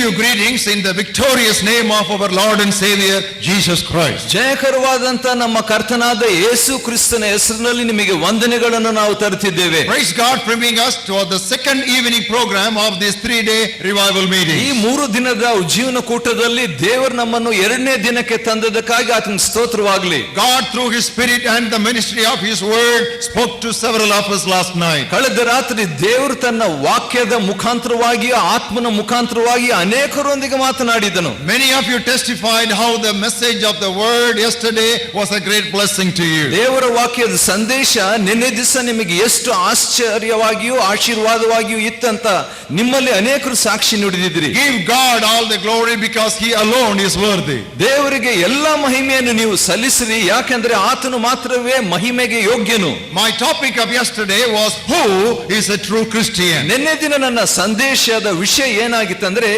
you greetings in the victorious name of our Lord and Savior Jesus Christ. ಜಯಕರವಾದಂತ ನಮ್ಮ ಕರ್ತನಾದ ಯೇಸು ಕ್ರಿಸ್ತನ ಹೆಸರಿನಲ್ಲಿ ನಿಮಗೆ ವಂದನೆಗಳನ್ನು ನಾವು ತರುತ್ತಿದ್ದೇವೆ. Praise God for bringing us to the second evening program of this 3-day revival meeting. ಈ 3 ದಿನದ ಉಜ್ಜೀವನ ಕೂಟದಲ್ಲಿ ದೇವರು ನಮ್ಮನ್ನು 2ನೇ ದಿನಕ್ಕೆ ತಂದದಕ್ಕಾಗಿ ಆತನ ಸ್ತೋತ್ರವಾಗಲಿ. God through his spirit and the ministry of his word spoke to several of us last night. ಕಳೆದ ರಾತ್ರಿ ದೇವರು ತನ್ನ ವಾಕ್ಯದ ಮುಖಾಂತರವಾಗಿ ಆತ್ಮನ ಮುಖಾಂತರವಾಗಿ ಅನೇಕರೊಂದಿಗೆ ಮಾತನಾಡಿದನು. Many of you testified how the message of the word yesterday was a great blessing to you. ದೇವರ ವಾಕ್ಯದ ಸಂದೇಶ ನಿನ್ನೆ ದಿವಸ ನಿಮಗೆ ಎಷ್ಟು ಆಶ್ಚರ್ಯವಾಗಿಯೂ ಆಶೀರ್ವಾದವಾಗಿಯೂ ಇತ್ತಂತ ನಿಮ್ಮಲ್ಲಿ ಅನೇಕರು ಸಾಕ್ಷಿ ನುಡಿದಿದ್ರಿ. Give God all the glory because he alone is worthy. ದೇವರಿಗೆ ಎಲ್ಲಾ ಮಹಿಮೆಯನ್ನು ನೀವು ಸಲ್ಲಿಸಿರಿ, ಯಾಕೆಂದ್ರೆ ಆತನು ಮಾತ್ರವೇ ಮಹಿಮೆಗೆ ಯೋಗ್ಯನು. My topic of yesterday was who is a true Christian. ನಿನ್ನೆ ದಿನ ನನ್ನ ಸಂದೇಶದ ವಿಷಯ ಏನಾಗಿತ್ತಂದ್ರೆ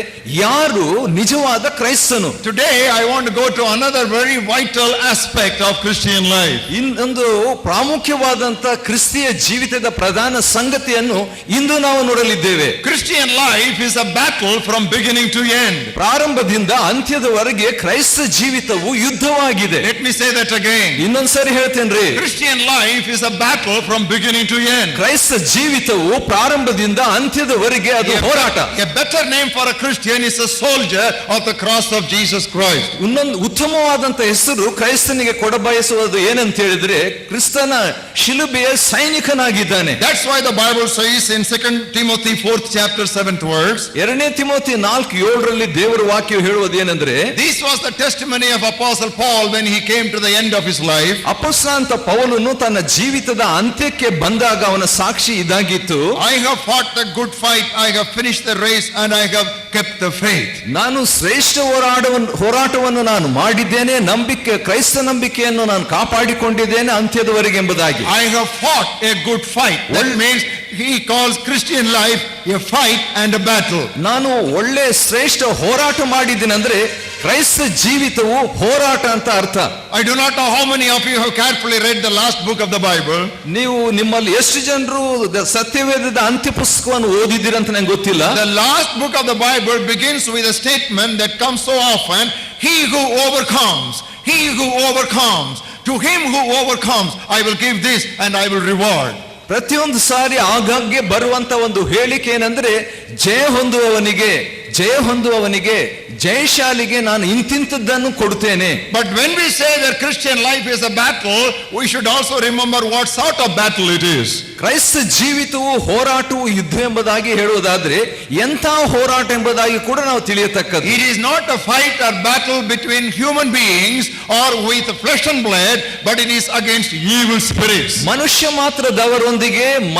ಯಾರು ನಿಜವಾದ ಕ್ರೈಸ್ತನು. Today I want to go to another very vital aspect of Christian life. ಇನ್ನೊಂದು ಪ್ರಾಮುಖ್ಯವಾದಂತ ಕ್ರಿಸ್ತಿಯ ಜೀವಿತದ ಪ್ರಧಾನ ಸಂಗತಿಯನ್ನು ಇಂದು ನಾವು ನೋಡಲಿದ್ದೇವೆ. Christian life is a battle from beginning to end. ಪ್ರಾರಂಭದಿಂದ ಅಂತ್ಯದವರೆಗೆ ಕ್ರೈಸ್ತ ಜೀವಿತವು ಯುದ್ಧವಾಗಿದೆ. Let me say that again. ಇನ್ನೊಂದ್ಸರಿ ಹೇಳ್ತೇನ್ರಿ. Christian life is a battle from beginning to end. ಕ್ರೈಸ್ತ ಜೀವಿತವು ಪ್ರಾರಂಭದಿಂದ ಅಂತ್ಯದವರೆಗೆ ಅದು ಹೋರಾಟ. A better name for a Christian is a soldier of the cross of Jesus Christ. ಇನ್ನೊಂದು ಉತ್ತಮವಾದಂತ ಹೆಸರು ಕ್ರೈಸ್ತನಿಗೆ ಕೊಡಬಯಸುವುದು ಏನಂತ ಹೇಳಿದ್ರೆ ಕ್ರಿಸ್ತನ ಶಿಲುಬೆಯ ಸೈನಿಕನಾಗಿದ್ದಾನೆ. That's why the Bible says in 2 Timothy 4th chapter 7th verse. 2 Timothy 4:7 ದೇವರ ವಾಕ್ಯ ಹೇಳುವುದು ಏನಂದ್ರೆ, This was the testimony of Apostle Paul when he came to the end of his life. ಅಪೊಸ್ತಲನಾದ ಪೌಲನು ತನ್ನ ಜೀವಿತದ ಅಂತ್ಯಕ್ಕೆ ಬಂದಾಗ ಅವನ ಸಾಕ್ಷಿ ಇದಾಗಿತ್ತು. I have fought the good fight, I have finished the race and I have kept the faith. ನಾನು ಶ್ರೇಷ್ಠ ಹೋರಾಟವನ್ನು ನಾನು ಮಾಡಿದ್ದೇನೆ, ಕ್ರೈಸ್ತ ನಂಬಿಕೆಯನ್ನು ನಾನು ಕಾಪಾಡಿಕೊಂಡಿದ್ದೇನೆ ಅಂತ್ಯದವರೆಗೆ ಎಂಬುದಾಗಿ. I have fought a good fight. That means he calls Christian life a fight and a battle. ನಾನು ಒಳ್ಳೆ ಶ್ರೇಷ್ಠ ಹೋರಾಟ ಮಾಡಿದ್ದೇನೆ ಅಂದ್ರೆ ಕ್ರೈಸ್ತ ಜೀವಿತವು ಹೋರಾಟ ಅಂತ ಅರ್ಥ. I do not know how many of you have carefully read the last book of the Bible. ನೀವು ನಿಮ್ಮಲ್ಲಿ ಎಷ್ಟು ಜನರು ಸತ್ಯವೇದದ ಅಂತ್ಯ ಪುಸ್ತಕವನ್ನು ಓದಿದ್ದೀರಂತ ನಂಗೆ ಗೊತ್ತಿಲ್ಲ. The last book of the Bible begins with a statement that comes so often, he who overcomes, to him who overcomes I will give this and I will reward. ಪ್ರತಿಯೊಂದು ಸಾರಿ ಆಗಾಗ್ಗೆ ಬರುವಂತ ಒಂದು ಹೇಳಿಕೆ ಏನಂದ್ರೆ ಜಯ ಹೊಂದುವವನಿಗೆ ಜಯಶಾಲಿಗೆ ನಾನು ಇಂತಿಂತದ್ದನ್ನು ಕೊಡುತ್ತೇನೆ. But when we say that Christian life is a battle, we should also remember what sort of battle it is. ಕ್ರೈಸ್ತ ಜೀವಿತವು ಹೋರಾಟವು ಯುದ್ಧ ಎಂಬುದಾಗಿ ಹೇಳುವುದಾದ್ರೆ ಎಂಥ ಹೋರಾಟ ಎಂಬುದಾಗಿ ಕೂಡ ನಾವು ತಿಳಿಯತಕ್ಕದ್ದು. It is not a fight or battle between human beings or with flesh and blood, but it is against evil spirits.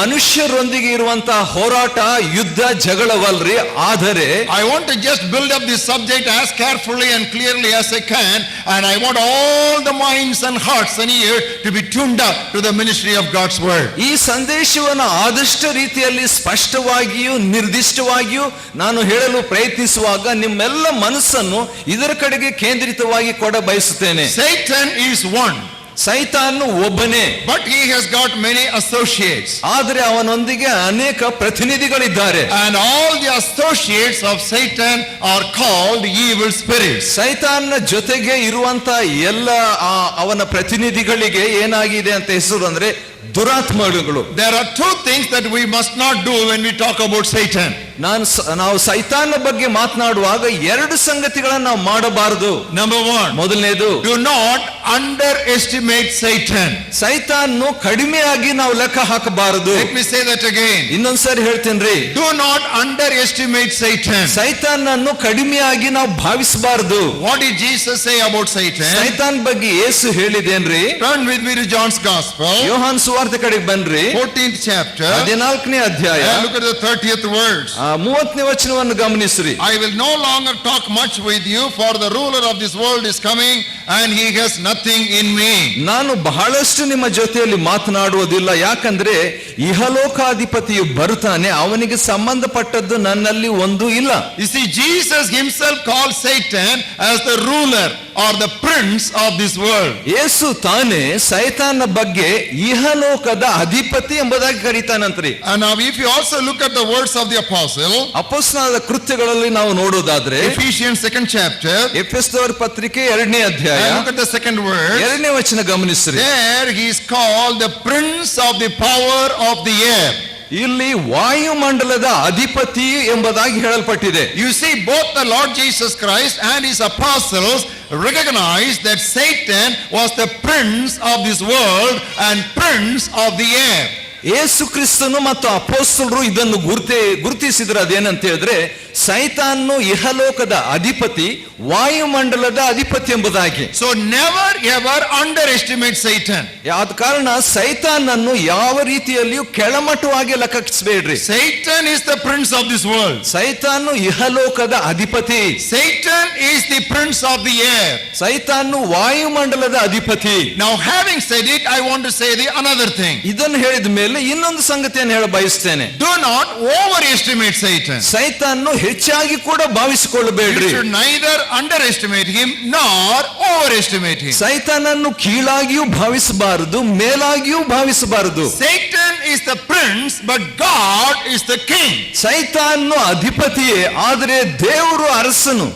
ಮನುಷ್ಯರೊಂದಿಗೆ ಇರುವಂತಹ ಹೋರಾಟ ಯುದ್ಧ ಜಗಳವಲ್ರಿ. ಆದರೆ I want to just build up this subject as carefully and clearly as I can, and I want all the minds and hearts and ears to be tuned up to the ministry of God's word. ಈ ಸಂದೇಶವನ್ನು ಆದಷ್ಟು ರೀತಿಯಲ್ಲಿ ಸ್ಪಷ್ಟವಾಗಿಯೂ ನಿರ್ದಿಷ್ಟವಾಗಿಯೂ ನಾನು ಹೇಳಲು ಪ್ರಯತ್ನಿಸುವಾಗ ನಿಮ್ಮೆಲ್ಲ ಮನಸ್ಸನ್ನು ಇದರ ಕಡೆಗೆ ಕೇಂದ್ರಿತವಾಗಿ ಕೊಡ ಬಯಸುತ್ತೇನೆ. Satan is one. ಸೈತಾನ್ ಒಬ್ಬನೇ. But he has got many associates. ಆದರೆ ಅವನೊಂದಿಗೆ ಅನೇಕ ಪ್ರತಿನಿಧಿಗಳಿದ್ದಾರೆ. And all the associates of Satan are called evil spirits. ಸೈತಾನ್ನ ಜೊತೆಗೆ ಇರುವಂತ ಎಲ್ಲ ಅವನ ಪ್ರತಿನಿಧಿಗಳಿಗೆ ಏನಾಗಿದೆ ಅಂತ ಹೆಸರು ಅಂದ್ರೆ ದುರಾತ್ಮಗಳು. There are two things that we must not do when we talk about Satan. ನಾವು ಸೈತಾನ್ನ ಬಗ್ಗೆ ಮಾತನಾಡುವಾಗ 2 ಸಂಗತಿಗಳನ್ನು ನಾವು ಮಾಡಬಾರದು. Number 1, ಮೊದಲನೇದು, do not underestimate Satan. ಸೈತಾನ್ನು ಕಡಿಮೆಯಾಗಿ ನಾವು ಲೆಕ್ಕ ಹಾಕಬಾರದು. Let me say that again. ಇನ್ನೊಂದ್ಸರಿ ಹೇಳ್ತೇನ್ರಿ. Do not underestimate Satan. ಸೈತಾನನ್ನು ಕಡಿಮೆಯಾಗಿ ನಾವು ಭಾವಿಸಬಾರದು. What did Jesus say about Satan? ಸೈತಾನ್ ಬಗ್ಗೆ ಯೇಸು ಹೇಳಿದೇನ್ರಿ? Turn with me to John's Gospel. ಯೋಹಾನ್ ಸುವಾರ್ತೆ ಕಡೆಗೆ ಬನ್ರಿ. 14th chapter. 14ನೇ ಅಧ್ಯಾಯ. And look at the 30th verse. 30ನೇ ವಚನವನ್ನು ಗಮನಿಸಿರಿ. I will no longer talk much with you, for the ruler of this world is coming, and he has nothing in me. ನಾನು ಬಹಳಷ್ಟು ನಿಮ್ಮ ಜೊತೆಯಲ್ಲಿ ಮಾತನಾಡುವುದಿಲ್ಲ, ಯಾಕಂದ್ರೆ ಇಹಲೋಕಾಧಿಪತಿಯು ಬರುತ್ತಾನೆ, ಅವನಿಗೆ ಸಂಬಂಧಪಟ್ಟದ್ದು ನನ್ನಲ್ಲಿ ಒಂದು ಇಲ್ಲ. You see, Jesus himself called Satan as the ruler or the prince of this world. ಯೇಸು ತಾನೇ ಸೈತಾನ ಬಗ್ಗೆ ಇಹಲೋಕದ ಅಧಿಪತಿ ಎಂಬುದಾಗಿ ಕರೀತಾನಂತ್ರಿ. And now if you also look at the words of the apostle, ಅಪೊಸ್ತಲರ ಕೃತ್ಯಗಳಲ್ಲಿ ನಾವು ನೋಡೋದಾದ್ರೆ Ephesians 2nd chapter, ಎಫೆಸದವರ ಪತ್ರಿಕೆ 2ನೇ ಅಧ್ಯಾಯ and look at the second word. 2ನೇ ವಚನ ಗಮನಿಸ್ರಿ. There he is called the prince of the power of the air. ಇಲ್ಲಿ ವಾಯುಮಂಡಲದ ಅಧಿಪತಿ ಎಂಬುದಾಗಿ ಹೇಳಲ್ಪಟ್ಟಿದೆ. You see, both the Lord Jesus Christ and his apostles recognized that Satan was the prince of this world and prince of the air. ಯೇಸು ಕ್ರಿಸ್ತನು ಮತ್ತು ಅಪೊಸ್ತಲರು ಇದನ್ನು ಗುರುತಿಸಿದ್ರು. ಅದೇನಂತ ಹೇಳಿದ್ರೆ ಸೈತಾನು ಇಹಲೋಕದ ಅಧಿಪತಿ, ವಾಯುಮಂಡಲದ ಅಧಿಪತಿ ಎಂಬುದಾಗಿ. So never ever underestimate Satan. ಆದ ಕಾರಣ ಸೈತಾನನ್ನು ಯಾವ ರೀತಿಯಲ್ಲಿಯೂ ಕೆಳಮಟ್ಟವಾಗಿ ಲೆಕ್ಕಿಸಬೇಡ್ರಿ. Satan is the prince of this world. ಸೈತಾನು ಇಹಲೋಕದ ಅಧಿಪತಿ. Satan is the prince of the air. ಸೈತಾನು ವಾಯುಮಂಡಲದ ಅಧಿಪತಿ. Now having said it, I want to say the another thing. ಇದನ್ನು ಹೇಳಿದ ಮೇಲೆ ಇನ್ನೊಂದು ಸಂಗತಿಯನ್ನು ಹೇಳ ಬಯಸ್ತೇನೆ. Do not overestimate Satan. ಸೈತಾನನ್ನು ಹೆಚ್ಚಾಗಿ ಕೂಡ ಭಾವಿಸಿಕೊಳ್ಳಬೇಡ್ರಿ. You should neither underestimate him nor overestimate him. ಸೈತಾನನ್ನು ಕೀಳಾಗಿಯೂ ಭಾವಿಸಬಾರದು, ಮೇಲಾಗಿಯೂ ಭಾವಿಸಬಾರದು. Satan is the prince, but God is the king. ಸೈತಾನನು ಅಧಿಪತಿಯೇ, ಆದರೆ ದೇವರು ಅರಸನು.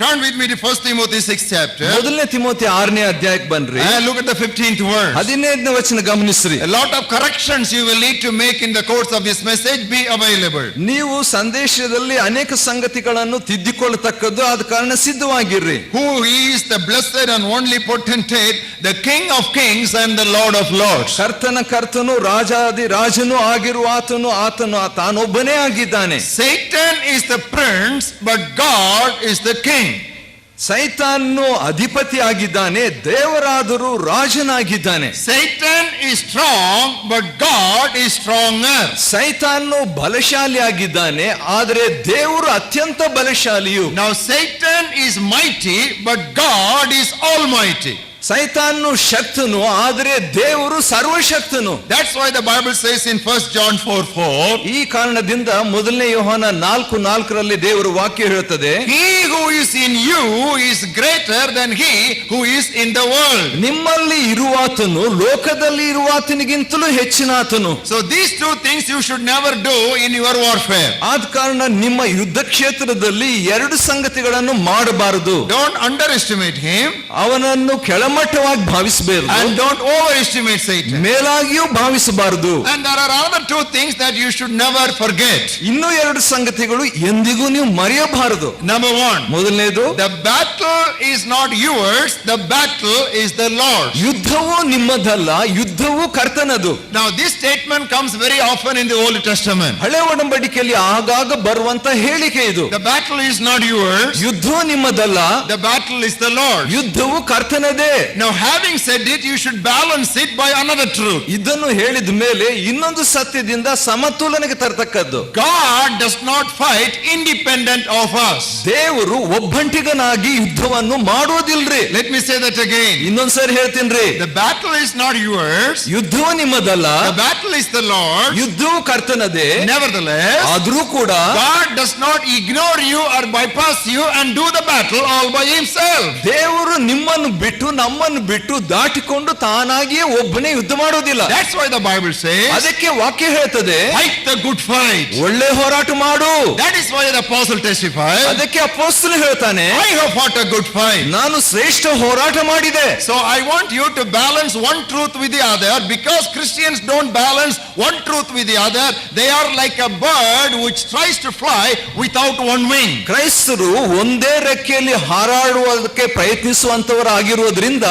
Turn with me to 1 Timothy 6th chapter. ಮೊದಲನೇ ತಿಮೋಥಿ 6ನೇ ಅಧ್ಯಾಯಕ್ಕೆ ಬನ್ರಿ. And look at the 15th verse. 15ನೇ ವಚನ ಗಮನಿಸ್ರಿ. A lot of corrections you will need to make in the course of this message. Be available. ನೀವು ಸಂದೇಶದಲ್ಲಿ ಅನೇಕ ಸಂಗತಿಗಳನ್ನು ತಿದ್ದಿಕೊಳ್ಳತಕ್ಕದ್ದು, ಆದ ಕಾರಣ ಸಿದ್ಧವಾಗಿರ್ರಿ. Who is the blessed and only potentate, the King of kings and the Lord of lords. ಕರ್ತನ ಕರ್ತನು, ರಾಜಾದಿ ರಾಜನು ಆಗಿರುವ ಆತನು ತಾನೊಬ್ಬನೇ ಆಗಿದ್ದಾನೆ. Satan is the prince, but God is the king. ಸೈತಾನು ಅಧಿಪತಿ ಆಗಿದ್ದಾನೆ, ದೇವರಾದರೂ ರಾಜನಾಗಿದ್ದಾನೆ. Satan is strong, but God is stronger. ಸೈತಾನು ಬಲಶಾಲಿ ಆಗಿದ್ದಾನೆ, ಆದರೆ ದೇವರು ಅತ್ಯಂತ ಬಲಶಾಲಿಯು. Now Satan is mighty, but God is almighty. ಸೈತಾನು ಶಕ್ತನು, ಆದರೆ ದೇವರು ಸರ್ವಶಕ್ತನು. That's why the Bible says in 1 John 4:4, ಈ ಕಾರಣದಿಂದ ಮೊದಲನೇ ಯೋಹಾನ 4:4 ದೇವರು ವಾಕ್ಯ ಹೇಳುತ್ತದೆ, He who is in you is greater than he who is in the world. ನಿಮ್ಮಲ್ಲಿ ಇರುವಾತನು ಲೋಕದಲ್ಲಿ ಇರುವಾತನಿಗಿಂತಲೂ ಹೆಚ್ಚಿನಾತನು. So these two things you should never do in your warfare. ಆದ ಕಾರಣ ನಿಮ್ಮ ಯುದ್ಧ ಕ್ಷೇತ್ರದಲ್ಲಿ ಎರಡು ಸಂಗತಿಗಳನ್ನು ಮಾಡಬಾರದು. Don't underestimate him, ಅವನನ್ನು ಕೆಳಮಟ್ಟವಾಗಿ ಭಾವಿಸಬಾರದು, and don't overestimate Satan. ಮೇಲಾಗಿಯೂ ಭಾವಿಸಬಾರದು. And there are other two things that you should never forget. ಇನ್ನೂ ಎರಡು ಸಂಗತಿಗಳು ಎಂದಿಗೂ ನೀವು ಮರೆಯಬಾರದು. Number one, ಮೊದಲನೇದು, the battle is not yours, the battle is the Lord's. ಯುದ್ಧವು ನಿಮ್ಮದಲ್ಲ, ಯುದ್ಧವು ಕರ್ತನದು. Now this statement comes very often in the Old Testament. ಹಳೆ ಒಡಂಬಡಿಕೆಯಲ್ಲಿ ಆಗಾಗ ಬರುವಂತ ಹೇಳಿಕೆ ಇದು. The battle is not yours, ಯುದ್ಧವು ನಿಮ್ಮದಲ್ಲ, the battle is the Lord's. ಯುದ್ಧವು ಕರ್ತನದೇ. Now having said it, you should balance it by another truth. ಇದನ್ನು ಹೇಳಿದ ಮೇಲೆ ಇನ್ನೊಂದು ಸತ್ಯದಿಂದ ಸಮತೋಲನೆಗೆ ತರತಕ್ಕದ್ದು. God does not fight independent of us. ದೇವರು ಒಬ್ಬಂಟಿಗನಾಗಿ ಯುದ್ಧವನ್ನು ಮಾಡೋದಿಲ್ರಿ. Let me say that again. ಇನ್ನೊಂದ್ಸರಿ ಹೇಳ್ತೀನ್ರಿ, The battle is not yours, ಯುದ್ಧವು ನಿಮ್ಮದಲ್ಲ, the battle is the Lord. ಯುದ್ಧವು ಕರ್ತನದೇ. Nevertheless, ಆದ್ರೂ ಕೂಡ God does not ignore you or bypass you and do the battle all by himself. ದೇವರು ನಿಮ್ಮನ್ನು ಬಿಟ್ಟು ನಮ್ಮನ್ನು ಬಿಟ್ಟು ದಾಟಿಕೊಂಡು ತಾನಾಗಿಯೇ ಒಬ್ಬನೇ ಯುದ್ಧ ಮಾಡೋದಿಲ್ಲ. That's why the Bible says, ಅದಕ್ಕೆ ವಾಕ್ಯ ಹೇಳ್ತದೆ, fight the good fight. ಒಳ್ಳೆ ಹೋರಾಟ ಮಾಡು. That is why the apostle testifies, ಅದಕ್ಕೆ ಅಪೊಸ್ತಲ ಹೇಳ್ತಾನೆ, I have fought a good fight. ನಾನು ಶ್ರೇಷ್ಠ ಹೋರಾಟ ಮಾಡಿದೆ. So I want you to balance one truth with the other, because Christians don't balance one truth with the other. They are like a bird which tries to fly without one wing. ಕ್ರೈಸ್ತರು ಒಂದೇ ರೆಕ್ಕೆಯಲ್ಲಿ ಹಾರಾಡುವುದಕ್ಕೆ ಪ್ರಯತ್ನಿಸುವಂತವರಾಗಿರುವುದರಿಂದ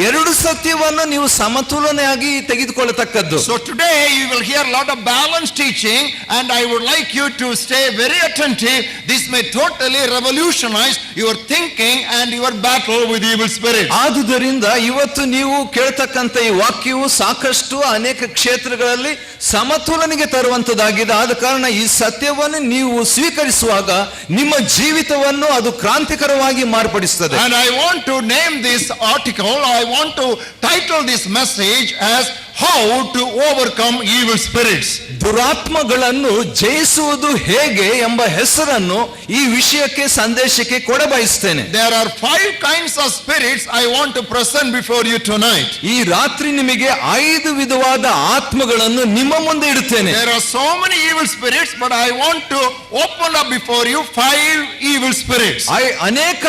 ಎರಡು ಸತ್ಯವನ್ನು ನೀವು ಸಮತೋಲನೆಯಾಗಿ ತೆಗೆದುಕೊಳ್ಳತಕ್ಕದ್ದು. So today you will hear a lot of balanced teaching, and I would like you to stay very attentive. This may totally revolutionize your thinking and your battle with evil spirits. ಆದುದರಿಂದ ಇವತ್ತು ನೀವು ಕೇಳ್ತಕ್ಕಂಥ ಈ ವಾಕ್ಯವು ಸಾಕಷ್ಟು ಅನೇಕ ಕ್ಷೇತ್ರಗಳಲ್ಲಿ ಸಮತೋಲನೆಗೆ ತರುವಂತದ್ದಾಗಿದೆ. ಆದ ಕಾರಣ ಈ ಸತ್ಯವನ್ನು ನೀವು ಸ್ವೀಕರಿಸುವಾಗ ನಿಮ್ಮ ಜೀವಿತವನ್ನು ಅದು ಕ್ರಾಂತಿಕರವಾಗಿ ಮಾರ್ಪಡಿಸುತ್ತದೆ. And I want to name this article, I want to title this message as How to Overcome Evil Spirits. ದುರಾತ್ಮಗಳನ್ನು ಜಯಿಸುವುದು ಹೇಗೆ ಎಂಬ ಹೆಸರನ್ನು ಈ ವಿಷಯಕ್ಕೆ ಸಂದೇಶಕ್ಕೆ ಕೊಡಬಯಸುತ್ತೇನೆ. There are 5 kinds of spirits I want to present before you tonight. ಈ ರಾತ್ರಿ ನಿಮಗೆ 5 ವಿಧವಾದ ಆತ್ಮಗಳನ್ನು ನಿಮ್ಮ ಮುಂದೆ ಇಡುತ್ತೇನೆ. There are so many evil spirits, but I want to open up before you 5 evil spirits. ಅನೇಕ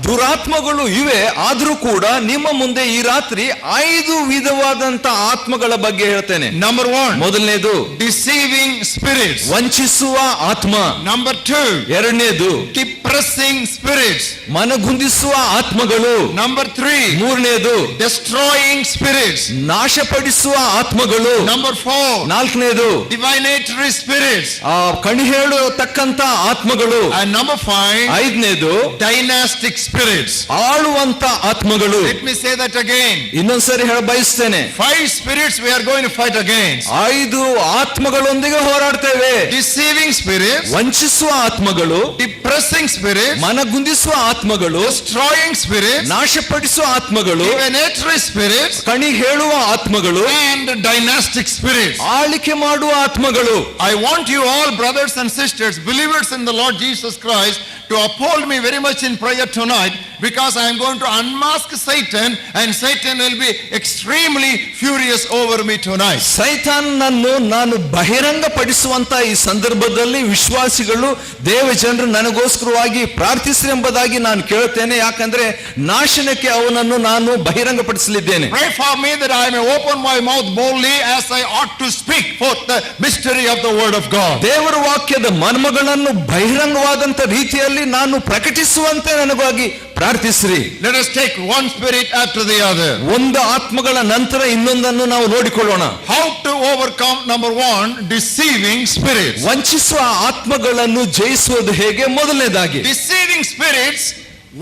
ದುರಾತ್ಮಗಳು ಇವೆ, ಆದರೂ ಕೂಡ ನಿಮ್ಮ ಮುಂದೆ ಈ ರಾತ್ರಿ 5 ವಿಧವಾದಂತ ಆತ್ಮಗಳ ಬಗ್ಗೆ ಹೇಳ್ತೇನೆ. Number 1, ಮೊದಲನೇದು deceiving spirits. ವಂಚಿಸುವ ಆತ್ಮ. Number 2, ಎರಡನೇದು depressing spirits. ಮನಗುಂದಿಸುವ ಆತ್ಮಗಳು. Number 3, ಮೂರನೇದು destroying spirits. ನಾಶಪಡಿಸುವ ಆತ್ಮಗಳು. Number 4, ನಾಲ್ಕನೇದು divinatory spirits. ಕಣಿ ಹೇಳತಕ್ಕಂತ ಆತ್ಮಗಳು. And number 5, ಐದನೇದು dynastic spirits. ಆಳುವಂತ ಆತ್ಮಗಳು. Let me say that again. ಇನ್ನೊಂದ್ಸರಿ ಹೇಳ ಬಯಸ್ತೇನೆ. 5 spirits we are going to fight against. 5 ಆತ್ಮಗಳೊಂದಿಗೆ ಹೋರಾಡ್ತೇವೆ. Deceiving spirits, ವಂಚಿಸುವ ಆತ್ಮಗಳು, depressing spirits, ಮನಗುಂದಿಸುವ ಆತ್ಮಗಳು, destroying spirits, ನಾಶಪಡಿಸುವ ಆತ್ಮಗಳು, divinatory spirits, ಕಣಿ ಹೇಳುವ ಆತ್ಮಗಳು, and dynastic spirits. ಆಳಿಕೆ ಮಾಡುವ ಆತ್ಮಗಳು. I want you all, brothers and sisters, believers in the Lord Jesus Christ, to uphold me very much in prayer tonight, because I am going to unmask Satan, and Satan will be extremely furious over me tonight. ಸೈತಾನನನ್ನು ನಾನು ಬಹಿರಂಗ ಪಡಿಸುವಂತ ಈ ಸಂದರ್ಭದಲ್ಲಿ ವಿಶ್ವಾಸಿಗಳು ದೇವಜನರು ನನಗೋಸ್ಕರವಾಗಿ ಪ್ರಾರ್ಥಿಸಿ ಎಂಬುದಾಗಿ ನಾನು ಕೇಳುತ್ತೇನೆ. ಯಾಕಂದ್ರೆ ನಾಶನಕ್ಕೆ ಅವನನ್ನು ನಾನು ಬಹಿರಂಗ ಪಡಿಸಲಿದ್ದೇನೆ. Pray for me that I may open my mouth boldly as I ought to speak forth the mystery of the word of God. ದೇವರ ವಾಕ್ಯದ ಮರ್ಮಗಳನ್ನು ಬಹಿರಂಗವಾದಂತ ರೀತಿಯಲ್ಲಿ ನಾನು ಪ್ರಕಟಿಸುವಂತೆ ನನಗಾಗಿ ಪ್ರಾರ್ಥಿಸ್ರಿ. Let us take one spirit after the other. ಒಂದು ಆತ್ಮಗಳ ನಂತರ ಇನ್ನೊಂದನ್ನು ನಾವು ನೋಡಿಕೊಳ್ಳೋಣ. How to overcome? Number 1, deceiving spirits. ವಂಚಿಸುವ ಆತ್ಮಗಳನ್ನು ಜಯಿಸುವುದು ಹೇಗೆ? ಮೊದಲನೇದಾಗಿ Deceiving spirits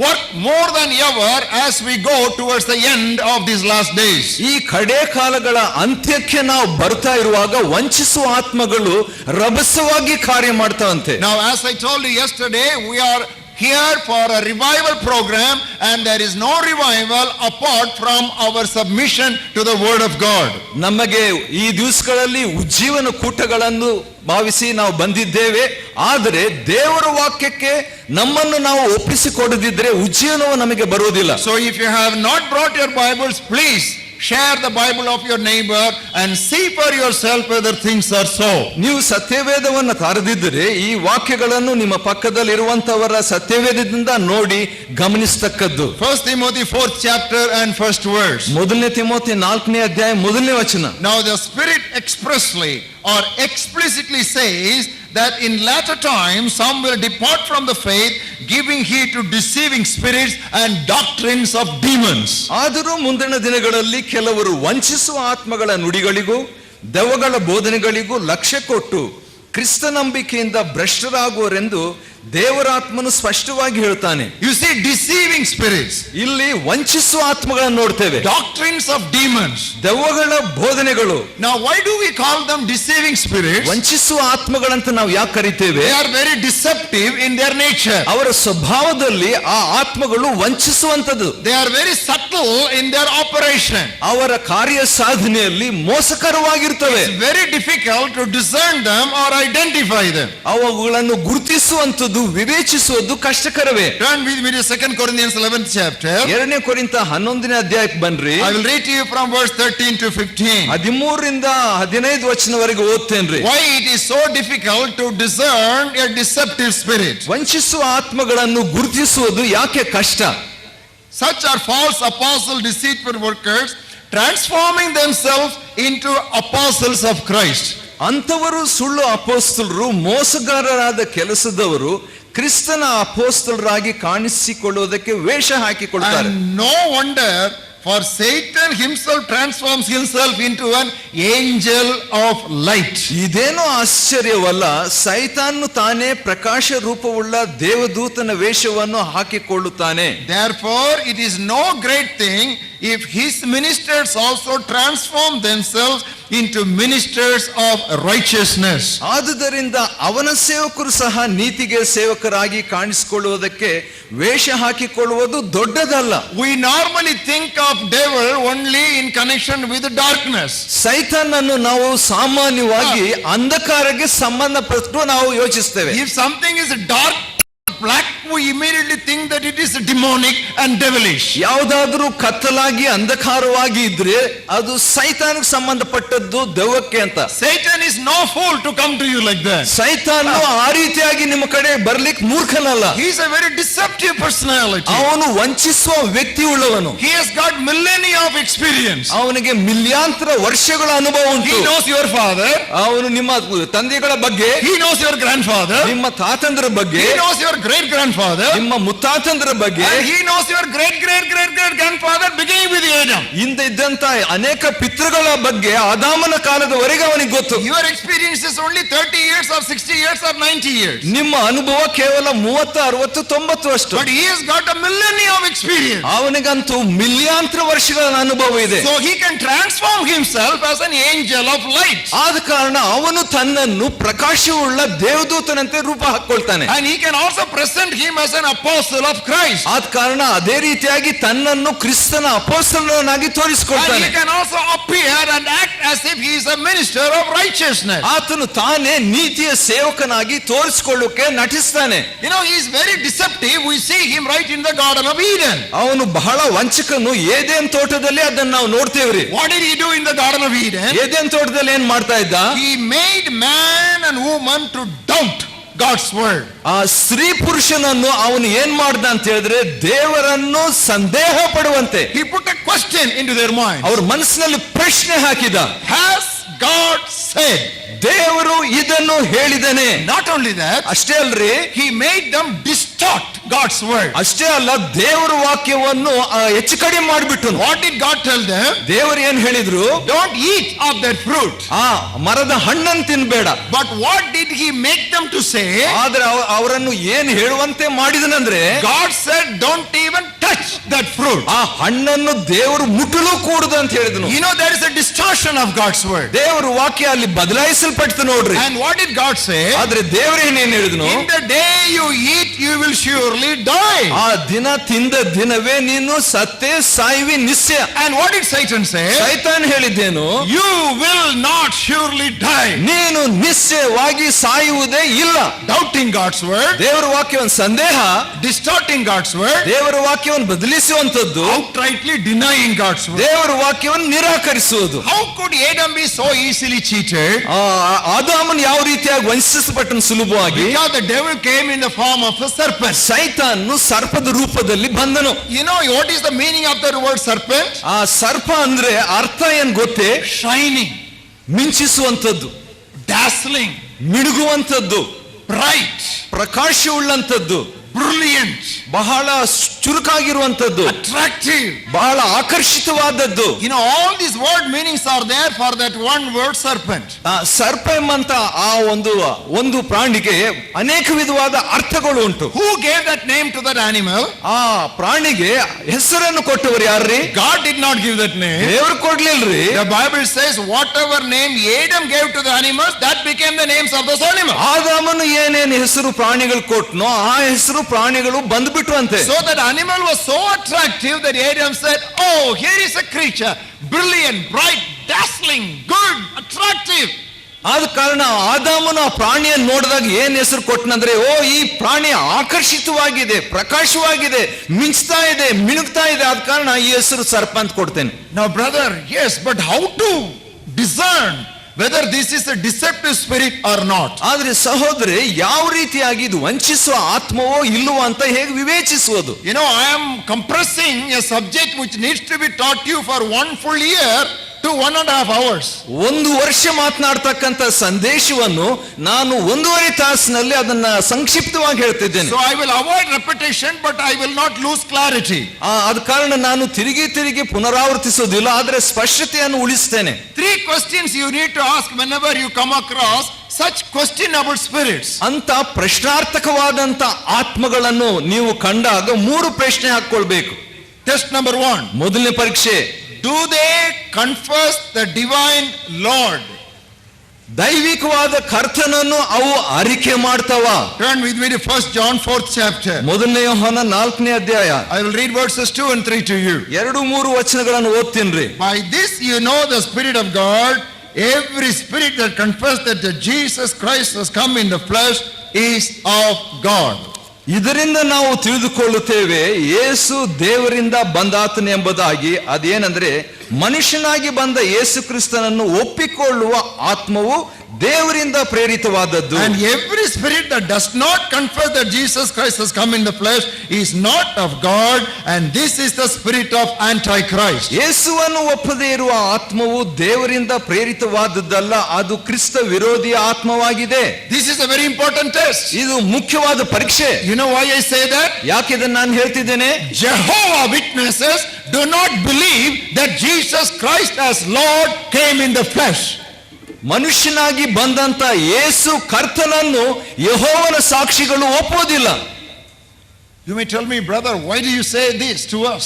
work more than ever as we go towards the end of these last days. ಈ ಕಡೆ ಕಾಲಗಳ ಅಂತ್ಯಕ್ಕೆ ನಾವು ಬರ್ತಾ ಇರುವಾಗ ವಂಚಿಸುವ ಆತ್ಮಗಳು ರಭಸವಾಗಿ ಕಾರ್ಯ ಮಾಡ್ತಾವಂತೆ. Now, as I told you yesterday, we are here for a revival program, and there is no revival apart from our submission to the word of God. ನಮಗೆ ಈ ದಿವಸಗಳಲ್ಲಿ ಉಜ್ಜೀವನ ಕೂಟಗಳನ್ನು ಭಾವಿಸಿ ನಾವು ಬಂದಿದ್ದೇವೆ. ಆದರೆ ದೇವರ ವಾಕ್ಯಕ್ಕೆ ನಮ್ಮನ್ನು ನಾವು ಒಪ್ಪಿಸಿಕೊಡದಿದ್ರೆ ಉಜ್ಜೀವನವು ನಮಗೆ ಬರುವುದಿಲ್ಲ. So if you have not brought your Bibles, please share the Bible of your neighbor and see for yourself whether things are so. ನೀವು ಸತ್ಯವೇದವನ್ನು ತಾರದಿದ್ದರೆ ಈ ವಾಕ್ಯಗಳನ್ನು ನಿಮ್ಮ ಪಕ್ಕದಲ್ಲಿ ಇರುವಂತವರ ಸತ್ಯವೇದದಿಂದ ನೋಡಿ ಗಮನಿಸತಕ್ಕದ್ದು. 1 Timothy 4th chapter and 1st verse. ಮೊದಲನೇ ತಿಮೋಥಿ 4ನೇ ಅಧ್ಯಾಯ 1ನೇ ವಚನ. Now the Spirit expressly or explicitly says that in latter times some will depart from the faith, giving heed to deceiving spirits and doctrines of demons. ಆದರೂ ಮುಂದಿನ ದಿನಗಳಲ್ಲಿ ಕೆಲವರು ವಂಚಿಸುವ ಆತ್ಮಗಳ ನುಡಿಗಳಿಗೂ ದೆವ್ವಗಳ ಬೋಧನೆಗಳಿಗೂ ಲಕ್ಷ್ಯ ಕೊಟ್ಟು ಕ್ರಿಸ್ತ ನಂಬಿಕೆಯಿಂದ ಭ್ರಷ್ಟರಾಗುವರೆಂದು ದೇವರಾತ್ಮನು ಸ್ಪಷ್ಟವಾಗಿ ಹೇಳ್ತಾನೆ. You see, deceiving spirits, ಇಲ್ಲಿ ವಂಚಿಸುವ ಆತ್ಮಗಳನ್ನು ನೋಡ್ತೇವೆ. doctrines of demons. ದೆವ್ವಗಳ ಬೋಧನೆಗಳು. Now why do we call them deceiving spirits? ವಂಚಿಸುವ ಆತ್ಮಗಳಂತ ನಾವು ಯಾಕೆ ಕರಿತೇವೆ? They are very deceptive in their nature. ಅವರ ಸ್ವಭಾವದಲ್ಲಿ ಆ ಆತ್ಮಗಳು ವಂಚಿಸುವಂತದ್ದು. They are very subtle in their operation. ಅವರ ಕಾರ್ಯ ಸಾಧನೆಯಲ್ಲಿ ಮೋಸಕರವಾಗಿರ್ತವೆ. It's very difficult to discern them or identify them. ಅವುಗಳನ್ನು ಗುರುತಿಸುವಂತದ್ದು ವಿವೇಚಿಸುವುದು ಕಷ್ಟಕರವೇ. Turn with me to 2 Corinthians 11th chapter. 2ನೇ ಕೊರಿಂಥ 11ನೇ ಅಧ್ಯಾಯಕ್ಕೆ ಬನ್ರಿ. I will read to you from verse 13 to 15. 13 ರಿಂದ 15 ವಚನವರೆಗೆ ಓದ್ತೇನ್ರಿ. Why it is so difficult to discern a deceptive spirit. ವಂಚಿಸುವ ಆತ್ಮಗಳನ್ನು ಗುರುತಿಸುವುದು ಯಾಕೆ ಕಷ್ಟ? Such are false apostles, deceitful workers, transforming themselves into apostles of Christ. ಅಂತವರು ಸುಳ್ಳು ಅಪೋಸ್ತಲರು, ಮೋಸಗಾರರಾದ ಕೆಲಸದವರು ಕ್ರಿಸ್ತನ ಅಪೋಸ್ತಲರಾಗಿ ಕಾಣಿಸಿಕೊಳ್ಳುವುದಕ್ಕೆ ವೇಷ ಹಾಕಿಕೊಳ್ತಾರೆ. And no wonder For Satan himself transforms himself into an angel of light. ಇದೇನೋ ಆಶ್ಚರ್ಯವಲ್ಲ, ಸೈತಾನು ತಾನೇ ಪ್ರಕಾಶ ರೂಪವುಳ್ಳ ದೇವದೂತನ ವೇಷವನ್ನು ಹಾಕಿಕೊಳ್ಳುತ್ತಾನೆ. Therefore, it is no great thing if his ministers also transform themselves into ministers of righteousness. ಆದುದರಿಂದ ಅವನ ಸೇವಕರು ಸಹ ನೀತಿಗೆ ಸೇವಕರಾಗಿ ಕಾಣಿಸಿಕೊಳ್ಳುವುದಕ್ಕೆ ವೇಷ ಹಾಕಿಕೊಳ್ಳುವುದು ದೊಡ್ಡದಲ್ಲ. We normally think of devil only in connection with darkness. ಸೈತಾನನ್ನು ನಾವು ಸಾಮಾನ್ಯವಾಗಿ ಅಂಧಕಾರಕ್ಕೆ ಸಂಬಂಧಪಟ್ಟು ನಾವು ಯೋಚಿಸ್ತೇವೆ. If something is dark, black, we immediately think that it is demonic and devilish. ಯಾವುದಾದ್ರೂ ಕತ್ತಲಾಗಿ ಅಂಧಕಾರವಾಗಿ ಇದ್ರೆ ಅದು ಸೈತಾನಕ್ಕೆ ಸಂಬಂಧಪಟ್ಟದ್ದು ದೆವ್ವಕ್ಕೆ ಅಂತ. Satan is no fool to come to you like that. ಸೈತಾನು ಆ ರೀತಿಯಾಗಿ ನಿಮ್ಮ ಕಡೆ ಬರ್ಲಿಕ್ಕೆ ಮೂರ್ಖನಲ್ಲ. He is a very deceptive personality. ಅವನು ವಂಚಿಸುವ ವ್ಯಕ್ತಿ ಉಳ್ಳವನು. He has got millennia of experience. ಅವನಿಗೆ ಮಿಲಿಯಾಂತರ ವರ್ಷಗಳ ಅನುಭವ ಉಂಟು. He knows your father. ಅವನು ನಿಮ್ಮ ತಂದೆಗಳ ಬಗ್ಗೆ, He knows your grandfather. ನಿಮ್ಮ ತಾತಂದ್ರ ಬಗ್ಗೆ, He knows your great grandfather. ನಿಮ್ಮ ಮುತ್ತಾತಂದ್ರ ಬಗ್ಗೆ, And he knows your great great great great grandfather beginning with Adam. ಹಿಂದೆ ಇದ್ದಂತ ಅನೇಕ ಪಿತೃಗಳ ಬಗ್ಗೆ ಆದಾಮನ ಕಾಲದವರೆಗೆ ಅವನಿಗೆ ಗೊತ್ತು. Your experience is only 30 years or 60 years or 90 years. ನಿಮ್ಮ ಅನುಭವ ಕೇವಲ 30, 60, 90 ಅಷ್ಟು. But he has got a millennia of experience. ಅವನಿಗಂತೂ ಮಿಲಿಯಾಂತರ ವರ್ಷಗಳ ಅನುಭವ ಇದೆ. So he can transform himself as an angel of light. ಆದ ಕಾರಣ ಅವನು ತನ್ನನ್ನು ಪ್ರಕಾಶವುಳ್ಳ ದೇವದೂತನಂತೆ ರೂಪ ಹಾಕೊಳ್ತಾನೆ. And he can also present him as an apostle of Christ. ಆದ ಕಾರಣ ಅದೇ ರೀತಿಯಾಗಿ ತನ್ನನ್ನು ಕ್ರಿಸ್ತನ ಅಪೊಸ್ತಲನಾಗಿ And ತೋರಿಸಿಕೊಳ್ತಾನೆ. he can also appear and act as if he is a minister of righteousness. ಆತನು ತಾನೇ ನೀತಿಯ ಸೇವಕನಾಗಿ ತೋರಿಸಿಕೊಳ್ಳೋಕೆ ನಟಿಸ್ತಾನೆ. You know, he is very deceptive. We see him right in the Garden of Eden. ಅವನು ಬಹಳ ವಂಚಕನು. ಏದೇನ್ ತೋಟದಲ್ಲಿ ಅದನ್ನ ನಾವು ನೋಡ್ತೇವ್ರಿ. What did he do in the Garden of Eden? Eden ತೋಟದಲ್ಲಿ ಏನ್ ಮಾಡ್ತಾ ಇದ್ದ? He made man and woman to doubt God's word. ಆ ಸ್ತ್ರೀ ಪುರುಷನನ್ನು ಅವನು ಏನ್ ಮಾಡ್ದ ಅಂತ ಹೇಳಿದ್ರೆ ದೇವರನ್ನು ಸಂದೇಹ ಪಡುವಂತೆ He put a question into their mind. ಅವ್ರ ಮನಸ್ಸಿನಲ್ಲಿ ಪ್ರಶ್ನೆ ಹಾಕಿದ. Has God said? ದೇವರು ಇದನ್ನು ಹೇಳಿದನೆ. Not only that, ಅಷ್ಟೇ ಅಲ್ರಿ, he made them distort God's word. ಅಷ್ಟೇ ಅಲ್ಲ, ದೇವರ ವಾಕ್ಯವನ್ನು ಹೆಚ್ಚು ಕಡಿಮೆ ಮಾಡಿಬಿಟ್ಟು. What did God tell them? ದೇವರು ಏನ್ ಹೇಳಿದ್ರು? Don't eat of that fruit. ಆ ಮರದ ಹಣ್ಣನ್ನು ತಿನ್ಬೇಡ. But what did he make them to say? ಆದ್ರೆ ಅವರನ್ನು ಏನ್ ಹೇಳುವಂತೆ ಮಾಡಿದನಂದ್ರೆ, God said don't even touch that fruit. ಆ ಹಣ್ಣನ್ನು ದೇವರು ಮುಟ್ಟಲು ಕೂಡದು ಅಂತ ಹೇಳಿದನು. You know, there is a distortion of God's word. ದೇವರ ವಾಕ್ಯ ಅಲ್ಲಿ ಬದಲಾಯಿಸಲ್ಪಡ್ತು ನೋಡ್ರಿ. And what did God say? ಆದ್ರೆ ದೇವರು ಏನೇನ್ ಹೇಳಿದನು? In the day you eat, you will surely die. ಆ ದಿನ ತಿಂದ ದಿನವೇ ನೀನು ಸತ್ತೇ ಸಾಯುವಿ ನಿಶ್ಚಯ. And what did Satan say? ಸೈತಾನ್ ಹೇಳಿದ್ದೇನು? You will not surely die. ನೀನು ನಿಶ್ಚಯವಾಗಿ ಸಾಯುವುದೇ ಇಲ್ಲ. Doubting God's word, ದೇವರ ವಾಕ್ಯವನ್ನು ಸಂದೇಹ, distorting God's word, ದೇವರ ವಾಕ್ಯವನ್ನು ಬದಲಿಸುವಂತದ್ದು, outrightly denying God's word. ದೇವರ ವಾಕ್ಯವನ್ನು ನಿರಾಕರಿಸುವುದು. How could Adam be so easily cheated? ಆದಾಮನು ಯಾವ ರೀತಿಯಾಗಿ ವಂಚಿಸಲ್ಪಟ್ಟನು ಸುಲಭವಾಗಿ? Because the devil came in the form of a serpent. ಸೈತಾನು ಸರ್ಪದ ರೂಪದಲ್ಲಿ ಬಂದನು. You know what is the meaning of the word serpent? ಆ ಸರ್ಪ ಅಂದ್ರೆ ಅರ್ಥ ಏನ್ ಗೊತ್ತೇ? Shining, ಮಿಂಚಿಸುವಂತದ್ದು, dazzling, ಮಿಡುಗುವಂತದ್ದು, bright, ಪ್ರಕಾಶವುಳ್ಳಂತದ್ದು, brilliant, ಬಹಳ ಚುರುಕಾಗಿರುವಂತದ್ದು, attractive. ಬಹಳ ಆಕರ್ಷಿತವಾದದ್ದು. You know, all these word meanings are there for that one word serpent. ಸರ್ಪ ಎಂಬಂತ ಆ ಒಂದು ಪ್ರಾಣಿಗೆ ಅನೇಕ ವಿಧವಾದ ಅರ್ಥಗಳು ಉಂಟು. Who gave that name to that animal? ಆ ಪ್ರಾಣಿಗೆ ಹೆಸರನ್ನು ಕೊಟ್ಟವರು ಯಾರ್ರಿ? God did not give that name. ದೇವರು ಕೊಡ್ಲಿಲ್ರಿ. The Bible says whatever name Adam gave to the animals, that became the names of those animals. ಆದಾಮನು ಏನೇನು ಹೆಸರು ಪ್ರಾಣಿಗಳು ಕೊಟ್ನೋ ಆ ಹೆಸರು ಪ್ರಾಣಿಗಳು ಬಂದ್ಬಿಟ್ರು ಅಂತೆ. So that animal was so attractive that Adam said, oh, here is a creature, brilliant, bright, dazzling, good, attractive. ಆದ ಕಾರಣ ಆದಾಮನು ಆ ಪ್ರಾಣಿಯನ್ನು ನೋಡಿದಾಗ ಏನ್ ಹೆಸರು ಕೊಟ್ಟನಂದ್ರೆ, ಓ ಈ ಪ್ರಾಣಿ ಆಕರ್ಷಿತವಾಗಿದೆ, ಪ್ರಕಾಶವಾಗಿದೆ, ಮಿಂಚ್ತಾ ಇದೆ, ಮಿಣುಗ್ತಾ ಇದೆ, ಆದ ಕಾರಣ ಈ ಹೆಸರು ಸರ್ಪ ಅಂತ ಕೊಡ್ತೇನೆ. Now brother, yes, but how to discern whether this is a deceptive spirit or not? ಆದ್ರೆ ಸಹೋದರಿ, ಯಾವ ರೀತಿಯಾಗಿ ಇದು ವಂಚಿಸುವ ಆತ್ಮವೋ ಇಲ್ಲವೋ ಅಂತ ಹೇಗೆ ವಿವೇಚಿಸುವುದು? You know, I am compressing a subject which needs to be taught you for one full year to 1.5 hours. 1 ವರ್ಷ ಮಾತನಾಡ್ತಕ್ಕಂಥ ಸಂದೇಶವನ್ನು ನಾನು 1.5 ತಾಸಿನಲ್ಲಿ ಅದನ್ನ ಸಂಕ್ಷಿಪ್ತವಾಗಿ ಹೇಳ್ತಿದ್ದೇನೆ. So I will avoid repetition, but I will not lose clarity. ಆದ ಕಾರಣ ನಾನು ತಿರುಗಿ ಪುನರಾವರ್ತಿಸೋದಿಲ್ಲ, ಆದರೆ ಸ್ಪಷ್ಟತೆಯನ್ನು ಉಳಿಸ್ತೇನೆ. 3 questions you need to ask whenever you come across such questionable spirits. ಅಂತ ಪ್ರಶ್ನಾರ್ಥಕವಾದಂತ ಆತ್ಮಗಳನ್ನು ನೀವು ಕಂಡಾಗ 3 ಪ್ರಶ್ನೆ ಹಾಕೊಳ್ಬೇಕು. Test number 1. ಮೊದಲನೇ ಪರೀಕ್ಷೆ, do they confess the divine Lord? ದೈವಿಕವಾದ ಕರ್ತನನ್ನು ಅವು ಅರಿಕೆ ಮಾಡ್ತಾವ? Turn with me to 1 John 4th chapter. ಮೊದಲನೇ ಯೋಹಾನ 4ನೇ ಅಧ್ಯಾಯ. I will read verses 2 and 3 to you. 2-3 ವಚನಗಳನ್ನು ಓದ್ತೀನ್ರಿ. By this you know the Spirit of God. Every spirit that confesses that Jesus Christ has come in the flesh is of God. ಇದರಿಂದ ನಾವು ತಿಳಿದುಕೊಳ್ಳುತ್ತೇವೆ ಯೇಸು ದೇವರಿಂದ ಬಂದಾತನೆಂಬುದಾಗಿ. ಅದೇನೆಂದ್ರೆ, ಮನುಷ್ಯನಾಗಿ ಬಂದ ಯೇಸು ಕ್ರಿಸ್ತನನ್ನು ಒಪ್ಪಿಕೊಳ್ಳುವ ಆತ್ಮವು ದೇವರಿಂದ ಪ್ರೇರಿತವಾದದ್ದು. And every spirit that does not confess that Jesus Christ has come in the flesh is not of God, and this is the spirit of Antichrist. ಯೇಸುವನ್ನು ಒಪ್ಪದೇ ಇರುವ ಆತ್ಮವು ದೇವರಿಂದ ಪ್ರೇರಿತವಾದದ್ದಲ್ಲ, ಅದು ಕ್ರಿಸ್ತ ವಿರೋಧಿ ಆತ್ಮವಾಗಿದೆ. This is a very important test. ಇದು ಮುಖ್ಯವಾದ ಪರೀಕ್ಷೆ. You know why I say that? ಯಾಕೆ ಇದನ್ನು ನಾನು ಹೇಳ್ತಿದ್ದೇನೆ? Jehovah Witnesses do not believe that Jesus Christ as Lord came in the flesh. ಮನುಷ್ಯನಾಗಿ ಬಂದಂತ ಯೇಸು ಕರ್ತನನ್ನು ಯೆಹೋವನ ಸಾಕ್ಷಿಗಳು ಒಪ್ಪೋದಿಲ್ಲ. You may tell me, brother, why do you say this to us?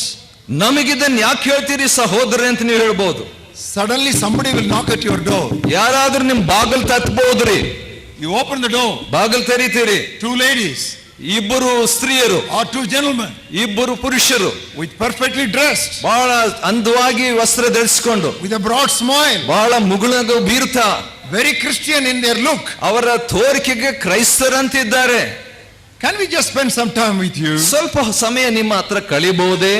ನಮಗಿದನ್ನು ಯಾಕೆ ಹೇಳ್ತೀರಿ ಸಹೋದರ ಅಂತ ನೀವು ಹೇಳ್ಬೋದು. Suddenly somebody will knock at your door. ಯಾರಾದ್ರೂ ನಿಮ್ ಬಾಗಿಲು ತಟ್ಟಬಹುದ್ರಿ. You open the door. ಬಾಗಿಲು ತೆರೀತೀರಿ. 2 ladies. ಇಬ್ಬರು ಸ್ತ್ರೀಯರು or 2 gentlemen. ಇಬ್ಬರು ಪುರುಷರು with perfectly dressed. ಬಹಳ ಅಂದವಾಗಿ ವಸ್ತ್ರ ಧರಿಸಿಕೊಂಡು, with a broad smile. ಬಹಳ ಮುಗುಳಗ ಬೀರ್ತಾ, very Christian in their look. ಅವರ ತೋರಿಕೆಗೆ ಕ್ರೈಸ್ತರಂತಿದ್ದಾರೆ. Can we just spend some time with you? ಸ್ವಲ್ಪ ಸಮಯ ನಿಮ್ಮ ಹತ್ರ ಕಳಿಬಹುದೇ?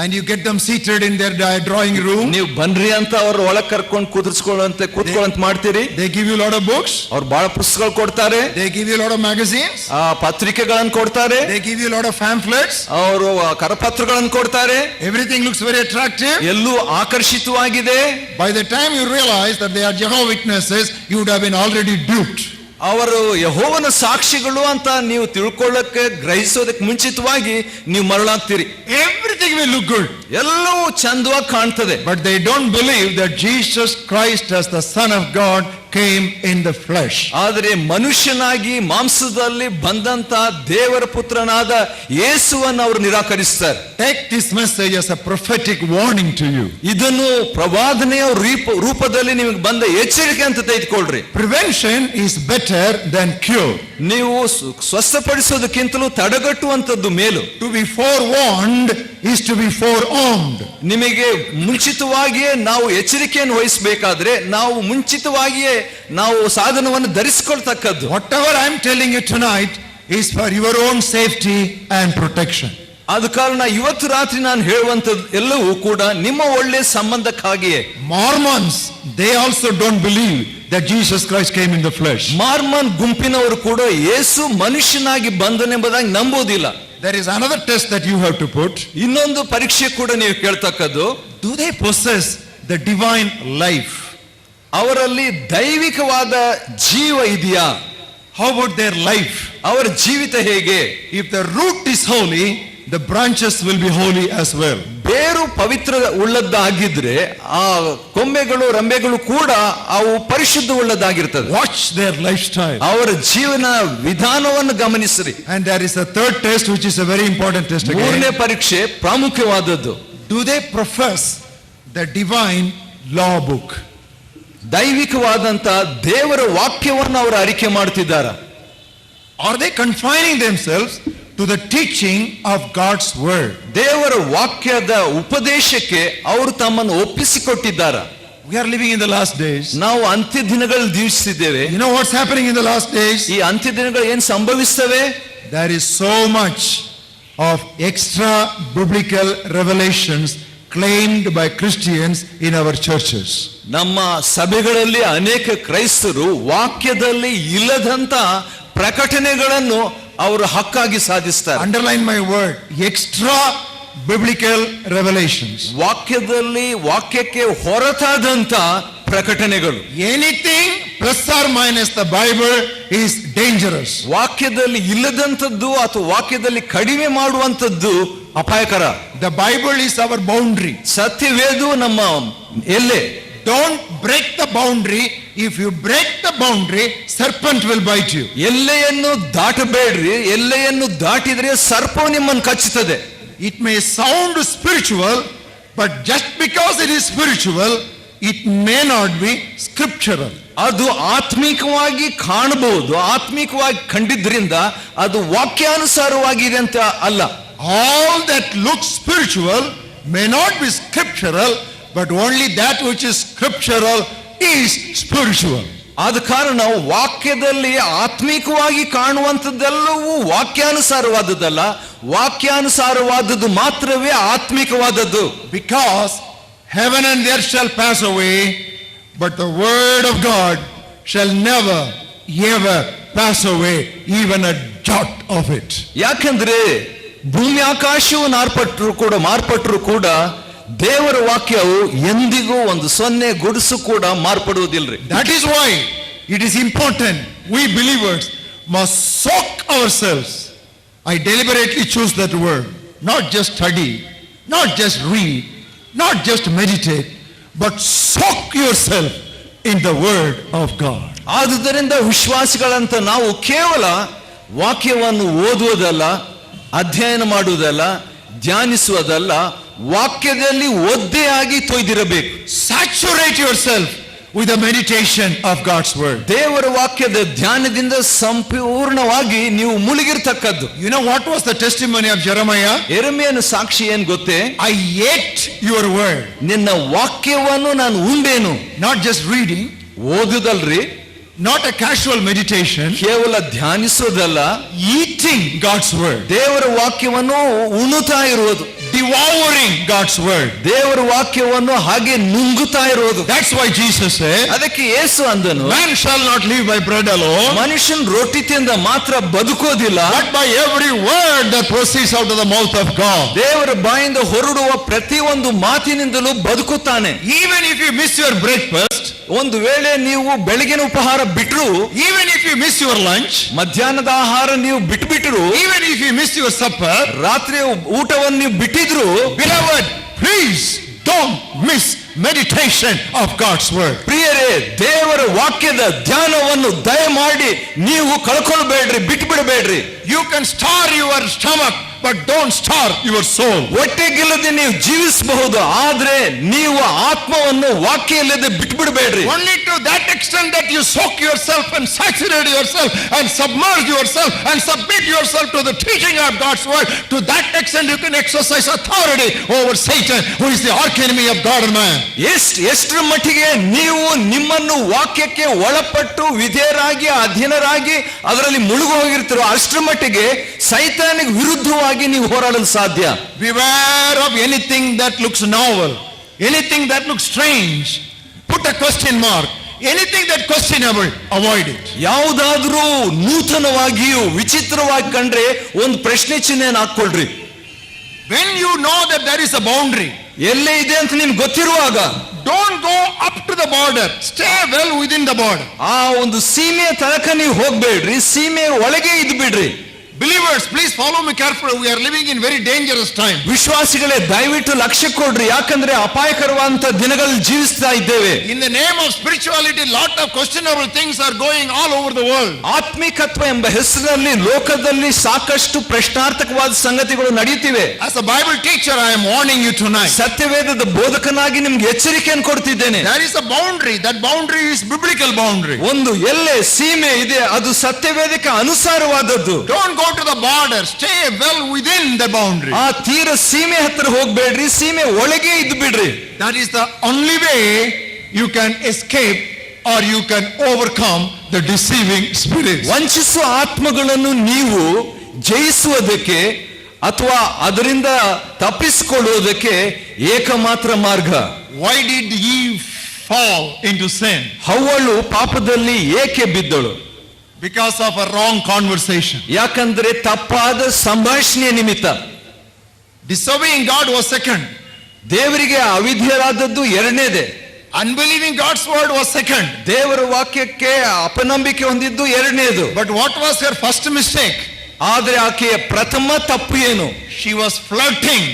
And you get them seated in their drawing room. ನೀವು ಬನ್ರಿ ಅಂತ ಅವ್ರ ಒಳಗೆ ಕರ್ಕೊಂಡು ಕೂತ್ಕೊಳ್ಳಂತ ಮಾಡ್ತೀರಿ. They give you a lot of books. ಅವ್ರು ಬಹಳ ಪುಸ್ತಕಗಳು ಕೊಡ್ತಾರೆ. They give you a lot of magazines. ಪತ್ರಿಕೆಗಳನ್ನು ಕೊಡ್ತಾರೆ. They give you a lot of pamphlets. ಅವರು ಕರಪತ್ರಗಳನ್ನು ಕೊಡ್ತಾರೆ. Everything looks very attractive. ಎಲ್ಲೂ ಆಕರ್ಷಿತವಾಗಿದೆ. By the time you realize that they are Jehovah Witnesses, you would have been already duped. ಅವರು ಯೆಹೋವನ ಸಾಕ್ಷಿಗಳು ಅಂತ ನೀವು ತಿಳ್ಕೊಳ್ಳಕ್ಕೆ ಗ್ರಹಿಸೋದಕ್ಕೆ ಮುಂಚಿತವಾಗಿ ನೀವು ಮರಳಾಗ್ತೀರಿ. Everything will look good. ಎಲ್ಲವೂ ಚಂದವಾಗಿ ಕಾಣ್ತದೆ. But they don't believe that Jesus Christ as the Son of God came in the flesh. ಆದರೆ ಮನುಷ್ಯನಾಗಿ ಮಾಂಸದಲ್ಲಿ ಬಂದಂತ ದೇವರ ಪುತ್ರನಾದ ಯೇಸುವನ್ನು ಅವರು ನಿರಾಕರಿಸ್ತಾರೆ. Take this message as a prophetic warning to you. ಇದನ್ನು ಪ್ರವಾದನೆಯ ರೂಪದಲ್ಲಿ ನಿಮಗೆ ಬಂದ ಎಚ್ಚರಿಕೆ ಅಂತ ತೆಗೆದುಕೊಳ್ಳ್ರಿ. Prevention is better than cure. ನೀವು ಸ್ವಸ್ಥಪಡಿಸೋದಕ್ಕಿಂತಲೂ ತಡೆಗಟ್ಟುವಂತದ್ದು ಮೇಲು. To be forewarned is to be forearmed. ನಿಮಗೆ ಮುಂಚಿತವಾಗಿಯೇ ನಾವು ಎಚ್ಚರಿಕೆಯನ್ನು ವಹಿಸಬೇಕಾದ್ರೆ ನಾವು ಮುಂಚಿತವಾಗಿಯೇ ನಾವು ಸಾಧನವನ್ನು ಧರಿಸಿಕೊಳ್ತಕ್ಕದ್ದು. Whatever I am telling you tonight is for your own safety and protection. ಆದ ಕಾರಣ ಇವತ್ತು ರಾತ್ರಿ ನಾನು ಹೇಳುವಂತದ್ದು ಎಲ್ಲವೂ ಕೂಡ ನಿಮ್ಮ ಒಳ್ಳೆ ಸಂಬಂಧಕ್ಕಾಗಿಯೇ. Mormons, they also don't believe that Jesus Christ came in the flesh. Mormon ಗುಂಪಿನವರು ಕೂಡ ಯೇಸು ಮನುಷ್ಯನಾಗಿ ಬಂದನೆಂಬುದಾಗಿ ನಂಬೋದಿಲ್ಲ. There is another test that you have to put. ಇನ್ನೊಂದು ಪರೀಕ್ಷೆ ಕೂಡ ನೀವು ಕೇಳ್ತಕ್ಕದ್ದು, do they possess the divine life? ಅವರಲ್ಲಿ ದೈವಿಕವಾದ ಜೀವ ಇದೆಯಾ? How about their life? ಅವರ ಜೀವಿತ ಹೇಗೆ? If the root is holy, the branches will be holy as well. ಬೇರು ಪವಿತ್ರ ಉಳ್ಳದ್ದಾಗಿದ್ರೆ ಆ ಕೊಂಬೆಗಳು ರೆಂಬೆಗಳು ಕೂಡ ಅವು ಪರಿಶುದ್ಧ ಉಳ್ಳದ್ದಾಗಿರ್ತದೆ. Watch their lifestyle. ಅವರ ಜೀವನ ವಿಧಾನವನ್ನು ಗಮನಿಸಿರಿ. And there is a third test which is a very important test again. ಮೂರನೇ ಪರೀಕ್ಷೆ ಪ್ರಾಮುಖ್ಯವಾದದ್ದು. Do they profess the divine law book? ದೈವಿಕವಾದಂತ ದೇವರ ವಾಕ್ಯವನ್ನು ಅವರು ಅರಿಕೆ ಮಾಡ್ತಿದ್ದಾರಾ? Are they confining themselves to the teaching of God's word? ದೇವರ ವಾಕ್ಯದ ಉಪದೇಶಕ್ಕೆ ಅವರು ತಮ್ಮನ್ನು ಒಪ್ಪಿಸಿಕೊಟ್ಟಿದ್ದಾರಾ? We are living in the last days. ನಾವು ಅಂತ್ಯ ದಿನಗಳಲ್ಲಿ ಜೀವಿಸಿದ್ದೇವೆ. You know what's happening in the last days? ಈ ಅಂತ್ಯ ದಿನಗಳು ಏನು ಸಂಭವಿಸ್ತವೆ? There is so much of extra biblical revelations claimed by Christians in our churches. ನಮ್ಮ ಸಭೆಗಳಲ್ಲಿ ಅನೇಕ ಕ್ರೈಸ್ತರು ವಾಕ್ಯದಲ್ಲಿ ಇಲ್ಲದಂತ ಪ್ರಕಟಣೆಗಳನ್ನು ಅವರು ಹಕ್ಕಾಗಿ ಸಾಧಿಸ್ತಾರೆ. Underline my word, extra biblical revelations. ವಾಕ್ಯಕ್ಕೆ ಹೊರತಾದಂತ ಪ್ರಕಟಣೆಗಳು. Anything plus or minus the Bible is dangerous. ವಾಕ್ಯದಲ್ಲಿ ಇಲ್ಲದಂತದ್ದು ಅಥವಾ ವಾಕ್ಯದಲ್ಲಿ ಕಡಿಮೆ ಮಾಡುವಂತದ್ದು ಅಪಾಯಕರ. The Bible is our boundary. ಸತ್ಯವೇದು ನಮ್ಮ ಎಲ್ಲೆ. Don't break the boundary. If you break the boundary, serpent will bite you. ಎಲ್ಲೆಯನ್ನು ದಾಟಬೇಡ್ರಿ. ಎಲ್ಲೆಯನ್ನು ದಾಟಿದ್ರೆ ಸರ್ಪವು ನಿಮ್ಮನ್ನು ಕಚ್ಚುತ್ತದೆ. It may sound spiritual, but just because it is spiritual, it may not be scriptural. ಅದು ಆತ್ಮಿಕವಾಗಿ ಕಾಣಬಹುದು, ಆತ್ಮಿಕವಾಗಿ ಕಂಡಿದ್ರಿಂದ ಅದು ವಾಕ್ಯಾನುಸಾರವಾಗಿದೆ ಅಂತ ಅಲ್ಲ. All that looks spiritual may not be scriptural, but only that which is scriptural is spiritual. ಆದ ಕಾರಣ ವಾಕ್ಯದಲ್ಲಿ ಆತ್ಮಿಕವಾಗಿ ಕಾಣುವಂಥದ್ದೆಲ್ಲವೂ ವಾಕ್ಯಾನುಸಾರವಾದದ್ದಲ್ಲ, ವಾಕ್ಯಾನುಸಾರವಾದದ್ದು ಮಾತ್ರವೇ ಆತ್ಮಿಕವಾದದ್ದು. Because heaven and earth shall pass away, but the word of God shall never ever pass away, even a jot of it. ಯಾಕಂದ್ರೆ ಭೂಮಿ ಆಕಾಶವು ಮಾರ್ಪಟ್ಟರು ಕೂಡ ದೇವರ ವಾಕ್ಯವು ಎಂದಿಗೂ ಒಂದು ಸೊನ್ನೆ ಗುಡುಸು ಕೂಡ ಮಾರ್ಪಡುವುದಿಲ್ರಿ. That is why it is important we believers must soak ourselves. I deliberately choose that word. Not just study, not just read, not just meditate, but soak yourself in the word of God. ಆದುದರಿಂದ ವಿಶ್ವಾಸಿಗಳಂತ ನಾವು ಕೇವಲ ವಾಕ್ಯವನ್ನು ಓದುವುದಲ್ಲ, ಅಧ್ಯಯನ ಮಾಡುವುದಲ್ಲ, ಧ್ಯಾನಿಸುವುದಲ್ಲ, ವಾಕ್ಯದಲ್ಲಿ ಒದ್ದೆಯಾಗಿ ತೊಯ್ದಿರಬೇಕು. Saturate yourself with the meditation of God's word. ದೇವರ ವಾಕ್ಯದ ಧ್ಯಾನದಿಂದ ಸಂಪೂರ್ಣವಾಗಿ ನೀವು ಮುಳುಗಿರ್ತಕ್ಕದ್ದು. You know what was the testimony of Jeremiah? ಯೆರೆಮೀಯನ ಸಾಕ್ಷಿ ಏನ್ ಗೊತ್ತೇ? I ate your word. ನಿನ್ನ ವಾಕ್ಯವನ್ನು ನಾನು ಉಂಡೇನು. Not just reading, ಓದುದಲ್ರಿ, not a casual meditation, ಕೇವಲ ಧ್ಯಾನಿಸೋದಲ್ಲ, eating God's word, ದೇವರ ವಾಕ್ಯವನ್ನು ಉಣ್ಣುತ್ತಾ ಇರುವುದು, devouring God's word. ದೇವರ ವಾಕ್ಯವನ್ನು ಹಾಗೆ ನುಂಗುತ್ತಾ ಇರುವುದು. That's why Jesus said, ಅದಕ್ಕೆ ಯೇಸು ಅಂದನು, man shall not live by bread alone, ಮನುಷ್ಯನ್ ರೊಟ್ಟಿ ತಿಂದ ಮಾತ್ರ ಬದುಕೋದಿಲ್ಲ, but by every word that proceeds out of the mouth of God. ದೇವರ ಬಾಯಿಂದ ಹೊರಡುವ ಪ್ರತಿಯೊಂದು ಮಾತಿನಿಂದಲೂ ಬದುಕುತ್ತಾನೆ. Even if you miss your breakfast, ಒಂದು ವೇಳೆ ನೀವು ಬೆಳಗಿನ ಉಪಹಾರ ಬಿಟ್ರು, even if you miss your lunch, ಮಧ್ಯಾಹ್ನದ ಆಹಾರ ನೀವು ಬಿಟ್ಬಿಟ್ರು, even if you miss your supper, ರಾತ್ರಿ ಊಟವನ್ನು ನೀವು ಬಿಟ್ಟಿದ್ರು, beloved, please don't miss meditation of God's word. ಪ್ರಿಯರೇ, ದೇವರ ವಾಕ್ಯದ ಧ್ಯಾನವನ್ನು ದಯಮಾಡಿ ನೀವು ಕಳ್ಕೊಳ್ಬೇಡ್ರಿ, ಬಿಟ್ಬಿಡಬೇಡ್ರಿ. You can starve your stomach, but don't starve your soul. ಹೊಟ್ಟೆಗಿಲ್ಲದೆ ನೀವು ಜೀವಿಸಬಹುದು, ಆದ್ರೆ ನೀವು ಆತ್ಮವನ್ನು ವಾಕ್ಯ ಇಲ್ಲದೆ ಬಿಟ್ಬಿಡಬೇಡ್ರಿ. Only to that extent that you soak yourself and saturate yourself and submerge yourself and submit yourself to the teaching of God's word, to that extent you can exercise authority over Satan, who is the arch enemy of God and man. ಎಷ್ಟರ ಮಟ್ಟಿಗೆ ನೀವು ನಿಮ್ಮನ್ನು ವಾಕ್ಯಕ್ಕೆ ಒಳಪಟ್ಟು ವಿಧೇಯರಾಗಿ ಅಧೀನರಾಗಿ ಅದರಲ್ಲಿ ಮುಳುಗು ಹೋಗಿರ್ತೀರೋ ಅಷ್ಟರ ಮಟ್ಟಿಗೆ ಸೈತಾನಿಗೆ ವಿರುದ್ಧವಾಗಿ ನೀವು ಹೋರಾಡಲು ಸಾಧ್ಯ. Beware of anything that looks novel, anything that looks strange. Put a question mark. Anything that questionable, avoid it. ಯಾವುದಾದ್ರೂ ನೂತನವಾಗಿಯೂ ವಿಚಿತ್ರವಾಗಿ ಕಂಡ್ರೆ ಒಂದು ಪ್ರಶ್ನೆ ಚಿಹ್ನೆಯನ್ನು ಹಾಕೊಳ್ರಿ. When you know that there is a boundary, ಎಲ್ಲೇ ಇದೆ ಅಂತ ನಿಮ್ಗೆ ಗೊತ್ತಿರುವಾಗ, don't go up to the border. Stay well within the border. ಆ ಒಂದು ಸೀಮೆಯ ತನಕ ನೀವು ಹೋಗ್ಬೇಡ್ರಿ, ಸೀಮೆಯ ಒಳಗೆ ಇದ್ದು ಬಿಡ್ರಿ. Believers, please follow me carefully. We are living in very dangerous time. ವಿಶ್ವಾಸಿಗಳೇ, ದಯವಿಟ್ಟು ಲಕ್ಷ್ಯ ಕೊಡ್ರಿ, ಯಾಕಂದ್ರೆ ಅಪಾಯಕರವಾದಂತ ದಿನಗಳಲ್ಲಿ ಜೀವಿಸ್ತಾ ಇದ್ದೇವೆ. In the name of spirituality, lot of questionable things are going all over the world. ಆತ್ಮಿಕತ್ವ ಎಂಬ ಹೆಸರಿನಲ್ಲಿ ಲೋಕದಲ್ಲಿ ಸಾಕಷ್ಟು ಪ್ರಶ್ನಾರ್ಥಕವಾದ ಸಂಗತಿಗಳು ನಡೆಯುತ್ತಿವೆ. As a Bible teacher, I am warning you tonight. ಸತ್ಯವೇದದ ಬೋಧಕನಾಗಿ ನಿಮ್ಗೆ ಎಚ್ಚರಿಕೆಯನ್ನು ಕೊಡ್ತಿದ್ದೇನೆ. There is a boundary. That boundary is biblical boundary. ಒಂದು ಎಲ್ಲೆ ಸೀಮೆ ಇದೆ, ಅದು ಸತ್ಯವೇದಕ್ಕೆ ಅನುಸಾರವಾದದ್ದು. Don't go to the border. Stay well within the boundary. ಆ ತೀರ ಸೀಮೆ ಹತ್ತಿರ ಹೋಗ್ಬೇಡ್ರಿ, ಸೀಮೆ ಒಳಗೆ ಇದ್ದು ಬಿಡ್ರಿ. That is the only way you can escape or you can overcome the deceiving spirits. ವಂಚಿಸುವ ಆತ್ಮಗಳನ್ನು ನೀವು ಜಯಿಸುವುದಕ್ಕೆ ಅಥವಾ ಅದರಿಂದ ತಪ್ಪಿಸಿಕೊಳ್ಳುವುದಕ್ಕೆ ಏಕಮಾತ್ರ ಮಾರ್ಗ. Why did Eve fall into sin? ಹವ್ವಳು ಪಾಪದಲ್ಲಿ ಏಕೆ ಬಿದ್ದಳು? Because of a wrong conversation. ಯಾಕಂದ್ರೆ ತಪ್ಪಾದ ಸಂಭಾಷಣೆ ನಿಮಿತ್ತ. Disobeying God was second. ದೇವರಿಗೆ ಅವಿಧೇಯರಾದದ್ದು ಎರಡನೇದೆ. Unbelieving God's word was second. ದೇವರ ವಾಕ್ಯಕ್ಕೆ ಅಪನಂಬಿಕೆ ಹೊಂದಿದ್ದು ಎರಡನೇದು. But what was her first mistake? ಆದರೆ ಆಕೆಯ ಪ್ರಥಮ ತಪ್ಪು ಏನು? She was flirting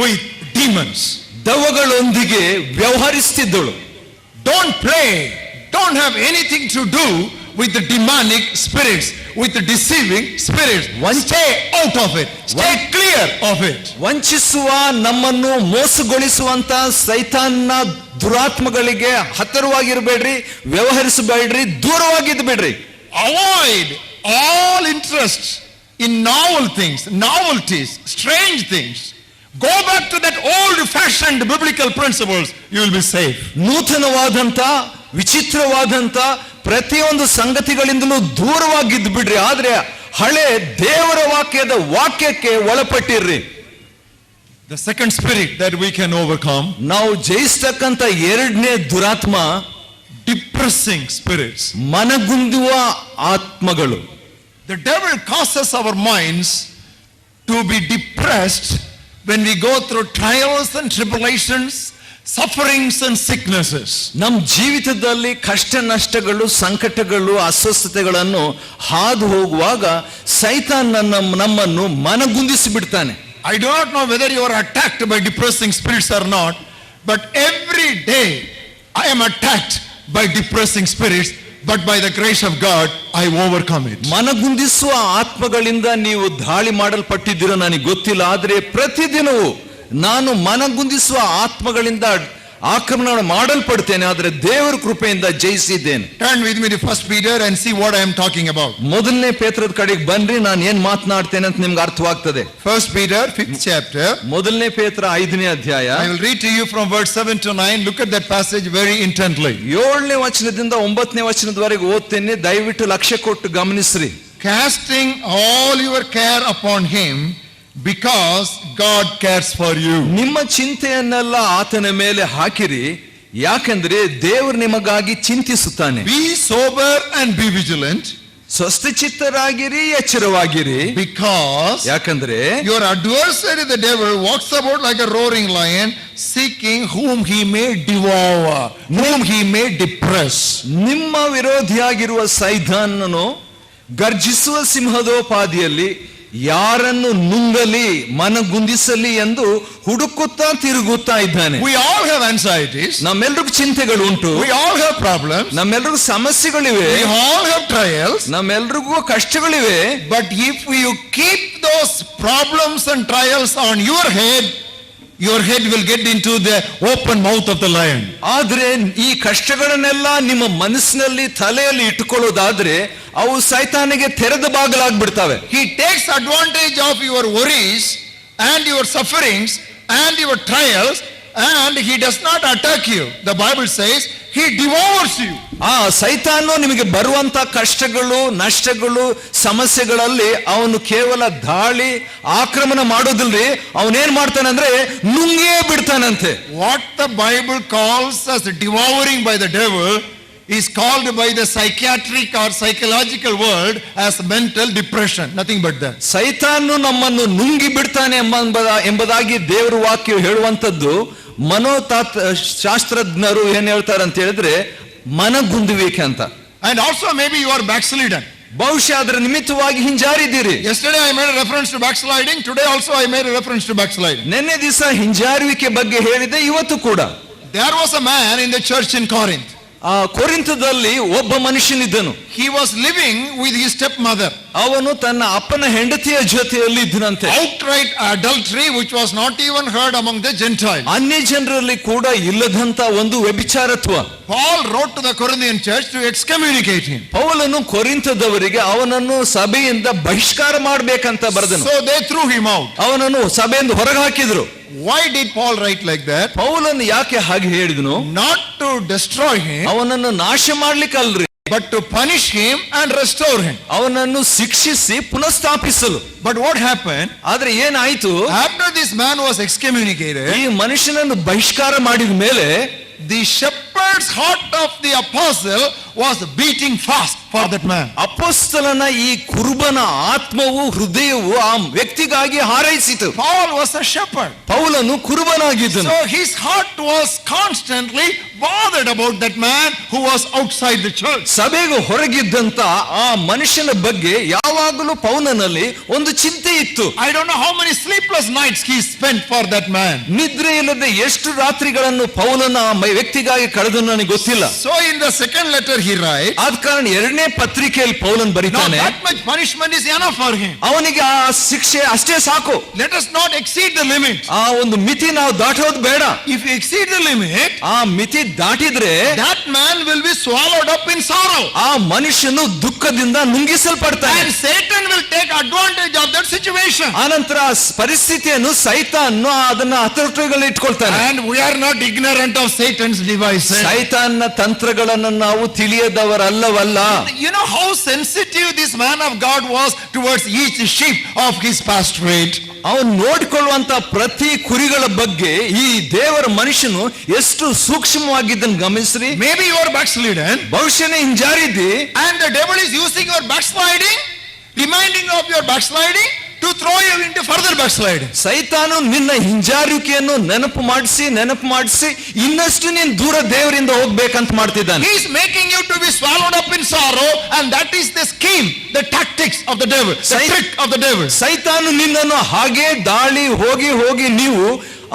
with demons. ದೆವ್ವಗಳೊಂದಿಗೆ ವ್ಯವಹರಿಸುತ್ತಿದ್ದಳು. Don't play. Don't have anything to do with the demonic spirits, with the deceiving spirits. Stay out of it. Stay clear of it. ವಂಚಿಸುವ, ನಮ್ಮನ್ನು ಮೋಸಗೊಳಿಸುವಂತ ಸೈತಾನ್ನ ದುರಾತ್ಮಗಳಿಗೆ ಹತ್ತಿರವಾಗಿರಬೇಡ್ರಿ, ವ್ಯವಹರಿಸಬೇಡ್ರಿ, ದೂರವಾಗಿದ್ದು ಬಿಡ್ರಿ. Avoid all interest in novel things, novelties, strange things. Go back to that old-fashioned biblical principles. You will be safe. ನೂತನವಾದಂತ, ವಿಚಿತ್ರವಾದಂತ ಪ್ರತಿಯೊಂದು ಸಂಗತಿಗಳಿಂದಲೂ ದೂರವಾಗಿದ್ದು ಬಿಡ್ರಿ. ಆದ್ರೆ ಹಳೆ ದೇವರ ವಾಕ್ಯಕ್ಕೆ ಒಳಪಟ್ಟಿರ್ರಿ. The second spirit that we can overcome, ನಾವು ಜಯಿಸ್ತಕ್ಕಂತ ಎರಡನೇ ದುರಾತ್ಮ depressing spirits. ಮನಗುಂದುವ ಆತ್ಮಗಳು. The devil causes our minds to be depressed when we go through trials and tribulations, sufferings and sicknesses. ನಮ್ಮ ಜೀವಿತದಲ್ಲಿ ಕಷ್ಟ ನಷ್ಟಗಳು, ಸಂಕಟಗಳು, ಅಸ್ವಸ್ಥತೆಗಳನ್ನು ಹಾದು ಹೋಗುವಾಗ ಸೈತಾನ್ ನಮ್ಮನ್ನು ಮನಗುಂದಿಸಿ ಬಿಡ್ತಾನೆ. I do not know whether you are attacked by depressing spirits or not, but every day I am attacked by depressing spirits, but by the grace of God I overcome it. ಮನಗುಂದಿಸುವ ಆತ್ಮಗಳಿಂದ ನೀವು ದಾಳಿ ಮಾಡಲ್ಪಟ್ಟಿದ್ದೀರೋ ನನಗೆ ಗೊತ್ತಿಲ್ಲ. ಆದರೆ ಪ್ರತಿದಿನವೂ ನಾನು ಮನಗುಂದಿಸುವ ಆತ್ಮಗಳಿಂದ ಆಕ್ರಮಣ ಮಾಡಲ್ಪಡ್ತೇನೆ, ಆದರೆ ದೇವರ ಕೃಪೆಯಿಂದ ಜಯಿಸಿದ್ದೇನೆ. Turn with me to 1 Peter and see what I am talking about. ಮೊದಲನೇ ಪೇತ್ರದ ಕಡೆಗೆ ಬನ್ರಿ, ನಾನು ಏನ್ ಮಾತನಾಡ್ತೇನೆ ಅಂತ ನಿಮ್ಗೆ ಅರ್ಥವಾಗ್ತದೆ. 1 Peter 5th chapter. ಮೊದಲನೇ ಪೇತ್ರ 5ನೇ ಅಧ್ಯಾಯ. I will read to you from verse 7 to 9. Look at that passage very intently. 7ನೇ ವಚನದಿಂದ 9ನೇ ವಚನದವರೆಗೆ ಓದ್ತೇನೆ, ದಯವಿಟ್ಟು ಲಕ್ಷ್ಯ ಕೊಟ್ಟು ಗಮನಿಸ್ರಿ. Casting all your care upon him, because God cares for you. ನಿಮ್ಮ ಚಿಂತೆಯನ್ನೆಲ್ಲ ಆತನ ಮೇಲೆ ಹಾಕಿರಿ, ಯಾಕೆಂದ್ರೆ ದೇವರು ನಿಮಗಾಗಿ ಚಿಂತಿಸುತ್ತಾನೆ. Be sober and be vigilant. ಸ್ವಸ್ಥಚಿತ್ತರಾಗಿರಿ, ಎಚ್ಚರವಾಗಿರಿ. Because ಯಾಕಂದ್ರೆ your adversary the devil walks about like a roaring lion, seeking whom he may devour, whom he may depress. ನಿಮ್ಮ ವಿರೋಧಿಯಾಗಿರುವ ಸೈತಾನನು ಗರ್ಜಿಸುವ ಸಿಂಹದೋಪಾದಿಯಲ್ಲಿ ಯಾರನ್ನು ನುಂಗಲಿ, ಮನಗುಂದಿಸಲಿ ಎಂದು ಹುಡುಕುತ್ತಾ ತಿರುಗುತ್ತಾ ಇದ್ದಾನೆ. We all have anxieties. ನಮ್ಮೆಲ್ರಿಗೂ ಚಿಂತೆಗಳು ಉಂಟು. We all have problems. ನಮ್ಮೆಲ್ರಿಗೂ ಸಮಸ್ಯೆಗಳಿವೆ. We all have trials. ನಮ್ಮೆಲ್ರಿಗೂ ಕಷ್ಟಗಳಿವೆ. But if you keep those problems and trials on your head will get into the open mouth of the lion. ಆದ್ರೆ ಈ ಕಷ್ಟಗಳನ್ನೆಲ್ಲ ನಿಮ್ಮ ಮನಸ್ಸಿನಲ್ಲಿ, ತಲೆಯಲ್ಲಿ ಇಟ್ಟುಕೊಳ್ಳೋದಾದ್ರೆ ಅವು ಸೈತಾನಿಗೆ ತೆರೆದ ಬಾಗಿಲಾಗ್ಬಿಡ್ತವೆ. He takes advantage of your worries and your sufferings and your trials, and he does not attack you. The Bible says he devours you. ಆ ಸೈತಾನು ನಿಮಗೆ ಬರುವಂತ ಕಷ್ಟಗಳು, ನಷ್ಟಗಳು, ಸಮಸ್ಯೆಗಳಲ್ಲಿ ಅವನು ಕೇವಲ ದಾಳಿ, ಆಕ್ರಮಣ ಮಾಡೋದಿಲ್ರಿ, ಅವನೇನ್ ಮಾಡ್ತಾನೆ ಅಂದ್ರೆ ನುಂಗೇ ಬಿಡ್ತಾನಂತೆ. What the Bible calls as devouring by the devil is called by the psychiatric or psychological world as mental depression, nothing but that. ಸೈತಾನು ನಮ್ಮನ್ನು ನುಂಗಿ ಬಿಡ್ತಾನೆ ಎಂಬುದಾಗಿ ದೇವರ ವಾಕ್ಯ ಹೇಳುವಂತದ್ದು ಶಾಸ್ತ್ರಜ್ಞರು ಏನ್ ಹೇಳ್ತಾರೆ ಅಂತ ಹೇಳಿದ್ರೆ ಮನಗುಂದುವಿಕೆ ಅಂತ. And also maybe you are backslidden. ಬಹುಶಃ ಅದರ ನಿಮಿತ್ತವಾಗಿ ಹಿಂಜಾರಿದ್ದೀರಿ. Yesterday I made a reference to backsliding. Today also I made a reference to backsliding. ನಿನ್ನೆ ದಿವಸ ಹಿಂಜಾರುವಿಕೆ ಬಗ್ಗೆ ಹೇಳಿದೆ, ಇವತ್ತು ಕೂಡ. There was a man in the church in Corinth. ಆ ಕೊರಿಂಥದಲ್ಲಿ ಒಬ್ಬ ಮನುಷ್ಯನಿದ್ದನು. He was living with his stepmother. ಅವನು ತನ್ನ ಅಪ್ಪನ ಹೆಂಡತಿಯ ಜೊತೆಯಲ್ಲಿ ಇದ್ದನಂತೆ. Outright adultery which was not even heard among the Gentiles. ಅನ್ಯ ಜನರಲ್ಲಿ ಕೂಡ ಇಲ್ಲದಂತ ಒಂದು ವ್ಯಭಿಚಾರತ್ವ. Paul wrote to the Corinthian church to excommunicate him. ಪೌಲನು ಕೊರಿಂಥದವರಿಗೆ ಅವನನ್ನು ಸಭೆಯಿಂದ ಬಹಿಷ್ಕಾರ ಮಾಡಬೇಕಂತ ಬರೆದನು. So they threw him out. ಅವನನ್ನು ಸಭೆಯಿಂದ ಹೊರಗೆ ಹಾಕಿದ್ರು. Why did Paul write like that? ಪೌಲನು ಯಾಕೆ ಹಾಗೆ ಹೇಳಿದನು? Not to destroy him, ಅವನನ್ನು ನಾಶ ಮಾಡ್ಲಿಕ್ಕೆ ಅಲ್ರಿ, but to punish him and restore him. ಅವನನ್ನು ಶಿಕ್ಷಿಸಿ ಪುನಃಸ್ಥಾಪಿಸಲು. But what happened? ಆದ್ರೆ ಏನಾಯ್ತು? After this man was excommunicated, ಈ ಮನುಷ್ಯನನ್ನು ಬಹಿಷ್ಕಾರ ಮಾಡಿದ ಮೇಲೆ the shepherd's heart of the apostle was beating fast for that man. ಅಪೊಸ್ತಲನ ಈ ಕುರುಬನ ಆತ್ಮವು ಹೃದಯವು ಆ ವ್ಯಕ್ತಿಗಾಗಿ ಹಾರೈಸಿತು. Paul was a shepherd. ಪೌಲನು ಕುರುಬನಾಗಿದ್ದನು. So his heart was constantly bothered about that man who was outside the church. ಸಭೆಗೆ ಹೊರಗಿದ್ದಂತ ಆ ಮನುಷ್ಯನ ಬಗ್ಗೆ ಯಾವಾಗಲೂ ಪೌಲನಲ್ಲಿ ಒಂದು ಚಿಂತೆ ಇತ್ತು. I don't know how many sleepless nights he spent for that man. ನಿದ್ರೆ ಇಲ್ಲದೆ ಎಷ್ಟು ರಾತ್ರಿಗಳನ್ನು ಪೌಲನ ಆ ವ್ಯಕ್ತಿಗಾಗಿ ಕಳೆದು ನನಗೆ ಗೊತ್ತಿಲ್ಲ. So in the second letter he writes, ಆದ ಕಾರಣ ಎರಡನೇ ಪತ್ರಿಕೆಯಲ್ಲಿ ಪೌಲನ್ now ಬರೀತಾನೆ, that much punishment is enough for him. ಅವನಿಗೆ ಆ ಶಿಕ್ಷೆ ಅಷ್ಟೇ ಸಾಕು. Let us not exceed the limit. ಆ ಒಂದು ಮಿತಿ ನಾವು ದಾಟೋದು ಬೇಡ. If we exceed the limit, ಆ ಮಿತಿ ದಾಟಿದ್ರೆ that man will be swallowed up in sorrow. ಆ ಮನುಷ್ಯನು ದುಃಖದಿಂದ ನುಂಗಿಸಲ್ಪಡ್ತಾನೆ. And Satan will take advantage of that situation. ಆನಂತರ ಆ ಪರಿಸ್ಥಿತಿಯನ್ನು ಸೈತಾನ್ ಅದನ್ನ ಹತೋಟಿಯಲ್ಲಿ ಇಟ್ಕೊಳ್ತಾನೆ. And we are not ignorant of Satan's devices. ಸೈತಾನ್ನ ತಂತ್ರಗಳನ್ನು ನಾವು ತಿಳಿಯದವರಲ್ಲವಲ್ಲ. You know how sensitive this man of God was towards each sheep of his pastorate. ಅವನು ನೋಡಿಕೊಳ್ಳುವಂತ ಪ್ರತಿ ಕುರಿಗಳ ಬಗ್ಗೆ ಈ ದೇವರ ಮನುಷ್ಯನು ಎಷ್ಟು ಸೂಕ್ಷ್ಮವಾಗಿದ್ದನ್ನು ಗಮನಿಸ್ರಿ. Maybe you are backslidden, ಬಹುಶಃ ಹಿಂಜಾರಿದ್ದಿ, and the devil is using your backsliding, reminding of your backsliding, to throw you into further backsliding. ಸೈತಾನು ನಿನ್ನ ಹಿಂಜಾರಿಕೆಯನ್ನು ನೆನಪು ಮಾಡಿಸಿ ಇನ್ನಷ್ಟು ನೀನು ದೂರ ದೇವರಿಂದ ಹೋಗ್ಬೇಕಂತ ಮಾಡ್ತಿದ್ದಾನೆ. He is making you to be swallowed up in sorrow, and that is the scheme, the tactics of the devil, the trick of the devil. ಸೈತಾನು ನಿನ್ನನ್ನು ಹಾಗೆ ದಾಳಿ ಹೋಗಿ ನೀವು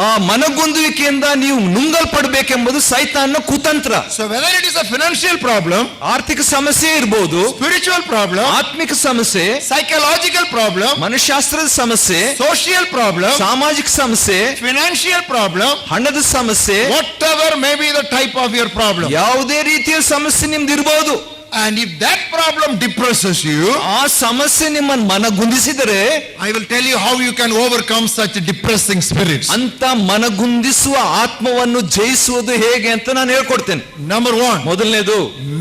ಆ ಮನಗೊಂದುವಿಕೆಯಿಂದ ನೀವು ನುಂಗಲ್ಪಡಬೇಕೆಂಬುದು ಸೈತಾನ್ನ ಕುತಂತ್ರ. So whether it is a financial problem, ಆರ್ಥಿಕ ಸಮಸ್ಯೆ ಇರಬಹುದು, spiritual problem, ಆತ್ಮಿಕ ಸಮಸ್ಯೆ, psychological problem, ಮನಃಶಾಸ್ತ್ರದ ಸಮಸ್ಯೆ, social problem, ಸಾಮಾಜಿಕ ಸಮಸ್ಯೆ, financial problem, ಹಣದ ಸಮಸ್ಯೆ, whatever may be the type of your problem. ಯಾವುದೇ ರೀತಿಯ ಸಮಸ್ಯೆ ನಿಮ್ದು ಇರಬಹುದು. And if that problem depresses you, ಆ ಸಮಸ್ಯೆ ನಿಮ್ಮನ್ನು ಮನಗುಂದಿಸಿದರೆ, I will tell you how you can overcome such depressing spirits. ಅಂತ ಮನಗುಂದಿಸುವ ಆತ್ಮವನ್ನು ಜಯಿಸುವುದು ಹೇಗೆ ಅಂತ ನಾನು ಹೇಳ್ಕೊಡ್ತೇನೆ. Number 1, ಮೊದಲನೇದು,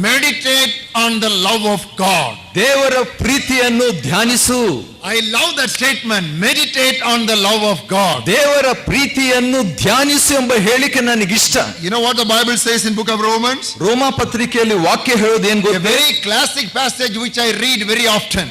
meditate on the love of God. ದೇವರ ಪ್ರೀತಿಯನ್ನು ಧ್ಯಾನಿಸು. I love that statement, meditate on the love of God. ದೇವರ ಪ್ರೀತಿಯನ್ನು ಧ್ಯಾನಿಸು ಎಂಬ ಹೇಳಿಕೆ ನನಗಿಷ್ಟ. You know what the Bible says in book of Romans? ರೋಮ ಪತ್ರಿಕೆಯಲ್ಲಿ ವಾಕ್ಯ ಹೇಳೋದು ಏನ್ A ಗೊತ್ತೇ? very classic passage which I read very often.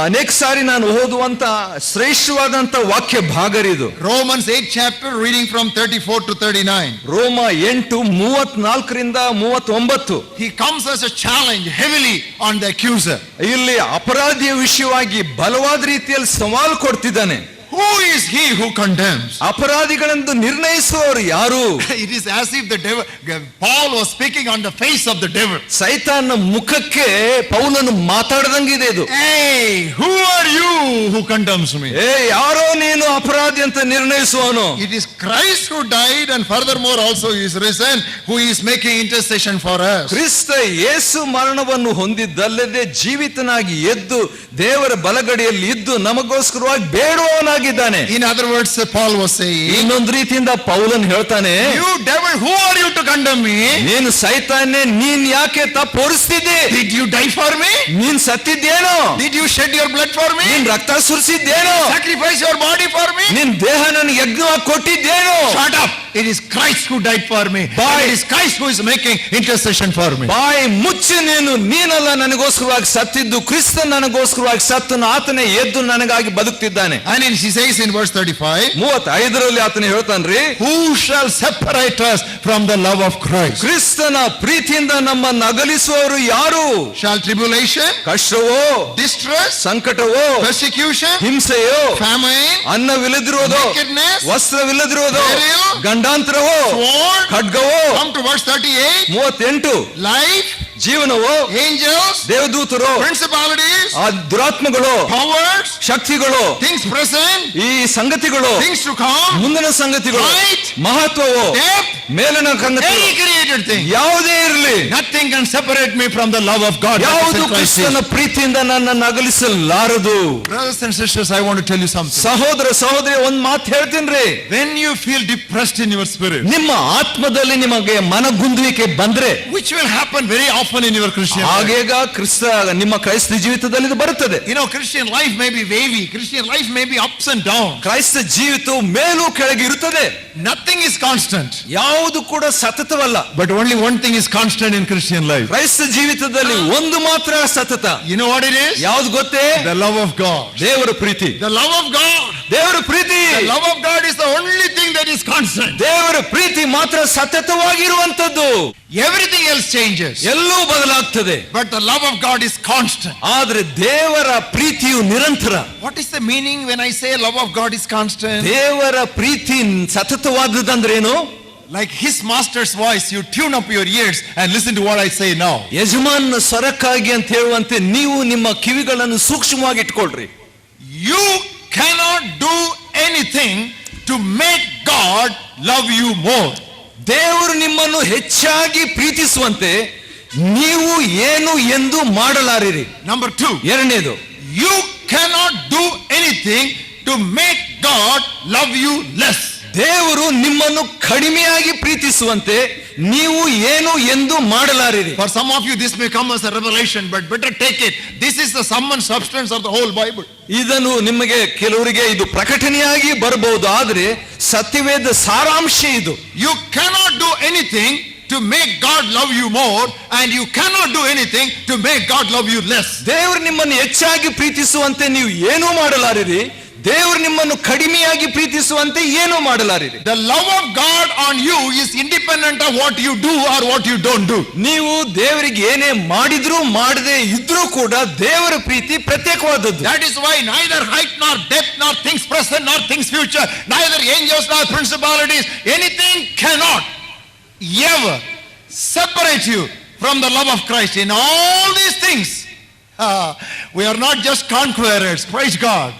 ಅನೇಕ ಸಾರಿ ನಾನು ಓದುವಂತ ಶ್ರೇಷ್ಠವಾದಂತ ವಾಕ್ಯ ಭಾಗ ಇದು. Romans 8 chapter, reading from 34 to 39. ರೋಮ 8:34ರಿಂದ 39. He comes as a challenge heavily on the accuser. ಇಲ್ಲಿ ಅಪರಾಧಿಯ ವಿಷಯವಾಗಿ ಬಲವಾದ ರೀತಿಯಲ್ಲಿ ಸವಾಲು ಕೊಡ್ತಿದ್ದಾನೆ. Who is he who condemns? ಅಪರಾಧಿಗಳೆಂದು ನಿರ್ಣಯಿಸುವವರು ಯಾರು? It is as if the devil, Paul was speaking on the face of the devil. ಸೈತಾನ ಮುಖಕ್ಕೆ ಪೌಲನು ಮಾತಾಡದಂಗಿದೆ ಇದು. Hey, who are you who condemns me? ಯಾರೋ ನೀನು ಅಪರಾಧಿ ಅಂತ ನಿರ್ಣಯಿಸುವನು. It is Christ who died, and furthermore also he is risen, who is making intercession for us. ಕ್ರಿಸ್ತ ಯೇಸು ಮರಣವನ್ನು ಹೊಂದಿದ್ದಲ್ಲದೆ ಜೀವಿತನಾಗಿ ಎದ್ದು ದೇವರ ಬಲಗಡೆಯಲ್ಲಿ ಇದ್ದು ನಮಗೋಸ್ಕರವಾಗಿ ಬೇಡುವವನಾಗಿದ್ದಾನೆ. In other words, Paul was saying, ಇನ್ನೊಂದು ರೀತಿಯಿಂದ ಪೌಲನ್ ಹೇಳ್ತಾನೆ, you devil, who are you to condemn me? ನೀನು ಸೈತಾನೆ, ನೀನ್ ಯಾಕೆ ತಪ್ಪು ಹೊರಿಸ್ತಿದ್ದಿ? Did you die for me? ನೀನ್ ಸತ್ತಿದ್ದೇನೋ? Did you shed your blood for me? ನೀನ್ ರಕ್ತ ಸುರಿಸಿದ್ದೇನೋ? Sacrifice your body for me? ನಿನ್ ದೇಹ ನನಗೆ ಯಜ್ಞವಾಗಿ ಕೊಟ್ಟಿದ್ದೇನೋ? Shut up! It is Christ who died for me. It is Christ who is making intercession for me. ಬಾಯಿ ಮುಚ್ಚಿ ನೀನಲ್ಲ ನನಗೋಸ್ಕರವಾಗಿ ಸತ್ತಿದ್ದು, ಕ್ರಿಸ್ತ ನನಗೋಸ್ಕರವಾಗಿ ಸತ್ತನು, ಆತನೇ ಎದ್ದು ನನಗಾಗಿ ಬದುಕ್ತಿದ್ದಾನೆ. And he says in verse 35, 35ರಲ್ಲಿ ಆತನೇ ಹೇಳ್ತಾನ್ರಿ, who shall separate us from the love of Christ? ಕ್ರಿಸ್ತನ ಪ್ರೀತಿಯಿಂದ ನಮ್ಮನ್ನು ಅಗಲಿಸುವವರು ಯಾರು? Shall tribulation, ಕಷ್ಟವೋ, distress, ಸಂಕಟವೋ, persecution, ಹಿಂಸೆಯೋ, famine, ಅನ್ನವಿಲ್ಲದಿರುವುದೋ, nakedness, ವಸ್ತ್ರವಿಲ್ಲದಿರುವುದೋ, peril, ಗಂಡಾಂತರವೋ, sword, ಖಡ್ಗವೋ, come to verse 38, 38, life, ಜೀವನವೋ, angels, ದೇವದೂತರು, principalities, ಆ ದುರಾತ್ಮಗಳು, powers, ಶಕ್ತಿಗಳು, things present, ಈ ಸಂಗತಿಗಳು, things to come, ಮುಂದಿನ ಸಂಗತಿಗಳು, height, ಮಹತ್ವವು, depth, ಮೇಲಿನ ಸಂಗತಿ, any created thing, ಯಾವುದೇ ಇರಲಿ, nothing can separate me from the love of God. that is ಯಾವುದು in Christ ಕ್ರಿಸ್ತನ Jesus. ಪ್ರೀತಿಯಿಂದ ನನ್ನನ್ನು ಅಗಲಿಸಲಾರದು. Brothers and sisters, I want to tell you something. ಸಹೋದರ ಸಹೋದರಿ, ಒಂದ್ ಮಾತು ಹೇಳ್ತೀನಿ. When you feel depressed in your spirit, ನಿಮ್ಮ ಆತ್ಮದಲ್ಲಿ ನಿಮಗೆ ಮನಗುಂದುವಿಕೆ ಬಂದ್ರೆ, which will happen very often in your Christian life. ಹಾಗೇಗ ನಿಮ್ಮ ಕ್ರೈಸ್ತ ಜೀವಿತದಲ್ಲಿ ಇದು ಬರುತ್ತದೆ. You know, Christian life may be wavy. Christian life may be ups and downs. ಕ್ರೈಸ್ತ ಜೀವಿತವು ಮೇಲೂ ಕೆಳಗೆ ಇರುತ್ತದೆ. Nothing is constant. ಯಾವುದು ಕೂಡ ಸತತವಲ್ಲ. But only one thing is constant in Christian life. ಕ್ರೈಸ್ತ ಜೀವಿತದಲ್ಲಿ ಒಂದು ಮಾತ್ರ ಸತತ. You know what it is? ಯಾವುದು ಗೊತ್ತೇ? The love of God. ದೇವರ ಪ್ರೀತಿ. The love of God. ದೇವರ ಪ್ರೀತಿ. The love of God is the only thing that is constant. ದೇವರ ಪ್ರೀತಿ ಮಾತ್ರ ಸತತವಾಗಿರುವಂತದ್ದು. Everything else changes. ಎಲ್ಲವೂ ಬದಲಾಗ್ತದೆ. But the love of God is constant. ಆದ್ರೆ ದೇವರ ಪ್ರೀತಿಯು ನಿರಂತರ. What is the meaning when I say love of God is constant? ದೇವರ ಪ್ರೀತಿ ಸತತವಾದದಂದ್ರೇನು? Like his master's voice, you tune up your ears and listen to what I say now. ಯಜಮಾನನ ಸ್ವರಕ್ಕಾಗಿ ಅಂತ ಹೇಳುವಂತೆ ನೀವು ನಿಮ್ಮ ಕಿವಿಗಳನ್ನು ಸೂಕ್ಷ್ಮವಾಗಿ ಇಟ್ಕೊಳ್ರಿ. You cannot do anything to make God love you more. ದೇವರು ನಿಮ್ಮನ್ನು ಹೆಚ್ಚಾಗಿ ಪ್ರೀತಿಸುವಂತೆ ನೀವು ಏನು ಎಂದು ಮಾಡಲಾರಿರಿ. Number 2. ಎರಡನೇದು, You cannot do anything to make God love you less. ದೇವರು ನಿಮ್ಮನ್ನು ಕಡಿಮೆಯಾಗಿ ಪ್ರೀತಿಸುವಂತೆ ನೀವು ಏನು ಎಂದು ಮಾಡಲಾರಿರಿ. For some of you this may come as a revelation, but better take it. This is the sum and substance of the whole Bible. ಇದನ್ನು ನಿಮಗೆ ಕೆಲವರಿಗೆ ಇದು ಪ್ರಕಟಣೆಯಾಗಿ ಬರಬಹುದು, ಆದರೆ ಸತ್ಯವೇದ ಸಾರಾಂಶ ಇದು. You cannot do anything to make God love you more, and you cannot do anything to make God love you less. ದೇವರು ನಿಮ್ಮನ್ನು ಹೆಚ್ಚಾಗಿ ಪ್ರೀತಿಸುವಂತೆ ನೀವು ಏನೂ ಮಾಡಲಾರಿರಿ, ದೇವರು ನಿಮ್ಮನ್ನು ಕಡಿಮೆಯಾಗಿ ಪ್ರೀತಿಸುವಂತೆ ಏನೂ ಮಾಡಲಾರಿರಿ. The love of God on you is independent of what you do or what you don't do. ನೀವು ದೇವರಿಗೆ ಏನೇ ಮಾಡಿದ್ರೂ ಮಾಡದೆ ಇದ್ರೂ ಕೂಡ ದೇವರ ಪ್ರೀತಿ ಪ್ರತ್ಯೇಕವಾದದ್ದು. That is why neither height nor depth nor things present nor things future, neither angels nor principalities, anything cannot ever separate you from the love of Christ. In all these things, we are not just conquerors, praise God.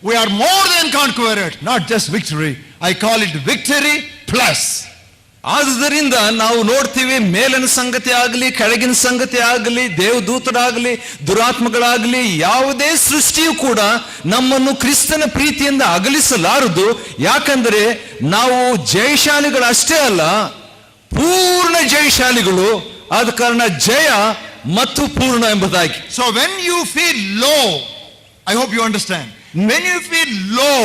We are more than conquerors, not just victory. I call it victory plus. ಆದುದರಿಂದ ನಾವು ನೋಡ್ತೀವಿ, ಮೇಲಿನ ಸಂಗತಿ ಆಗಲಿ ಕೆಳಗಿನ ಸಂಗತಿ ಆಗಲಿ, ದೇವದೂತರಾಗಲಿ ದುರಾತ್ಮಗಳಾಗಲಿ ಯಾವುದೇ ಸೃಷ್ಟಿಯು ಕೂಡ ನಮ್ಮನ್ನು ಕ್ರಿಸ್ತನ ಪ್ರೀತಿಯಿಂದ ಅಗಲಿಸಲಾರದು. ಯಾಕಂದ್ರೆ ನಾವು ಜಯಶಾಲಿಗಳಷ್ಟೇ ಅಲ್ಲ, ಪೂರ್ಣ ಜಯಶಾಲಿಗಳು. ಆದ ಕಾರಣ ಜಯ ಮತ್ತು ಪೂರ್ಣ ಎಂಬುದಾಗಿ. So when you feel low, I hope you understand. When you feel low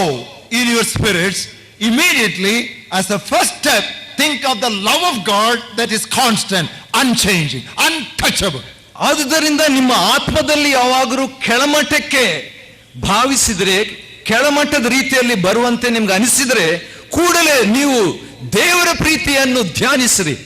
in your spirits, immediately as a first step, think of the love of God that is constant, unchanging, untouchable. ಆದುದರಿಂದ ನಿಮ್ಮ ಆತ್ಮದಲ್ಲಿ ಯಾವಾಗಲೂ ಕೆಳಮಟ್ಟಕ್ಕೆ ಭಾವಿಸಿದ್ರೆ, ಕೆಳಮಟ್ಟದ ರೀತಿಯಲ್ಲಿ ಬರುವಂತೆ ನಿಮ್ಗೆ ಅನಿಸಿದ್ರೆ ಕೂಡಲೇ ನೀವು ದೇವರ ಪ್ರೀತಿಯನ್ನು ಧ್ಯಾನಿಸಿರಿ.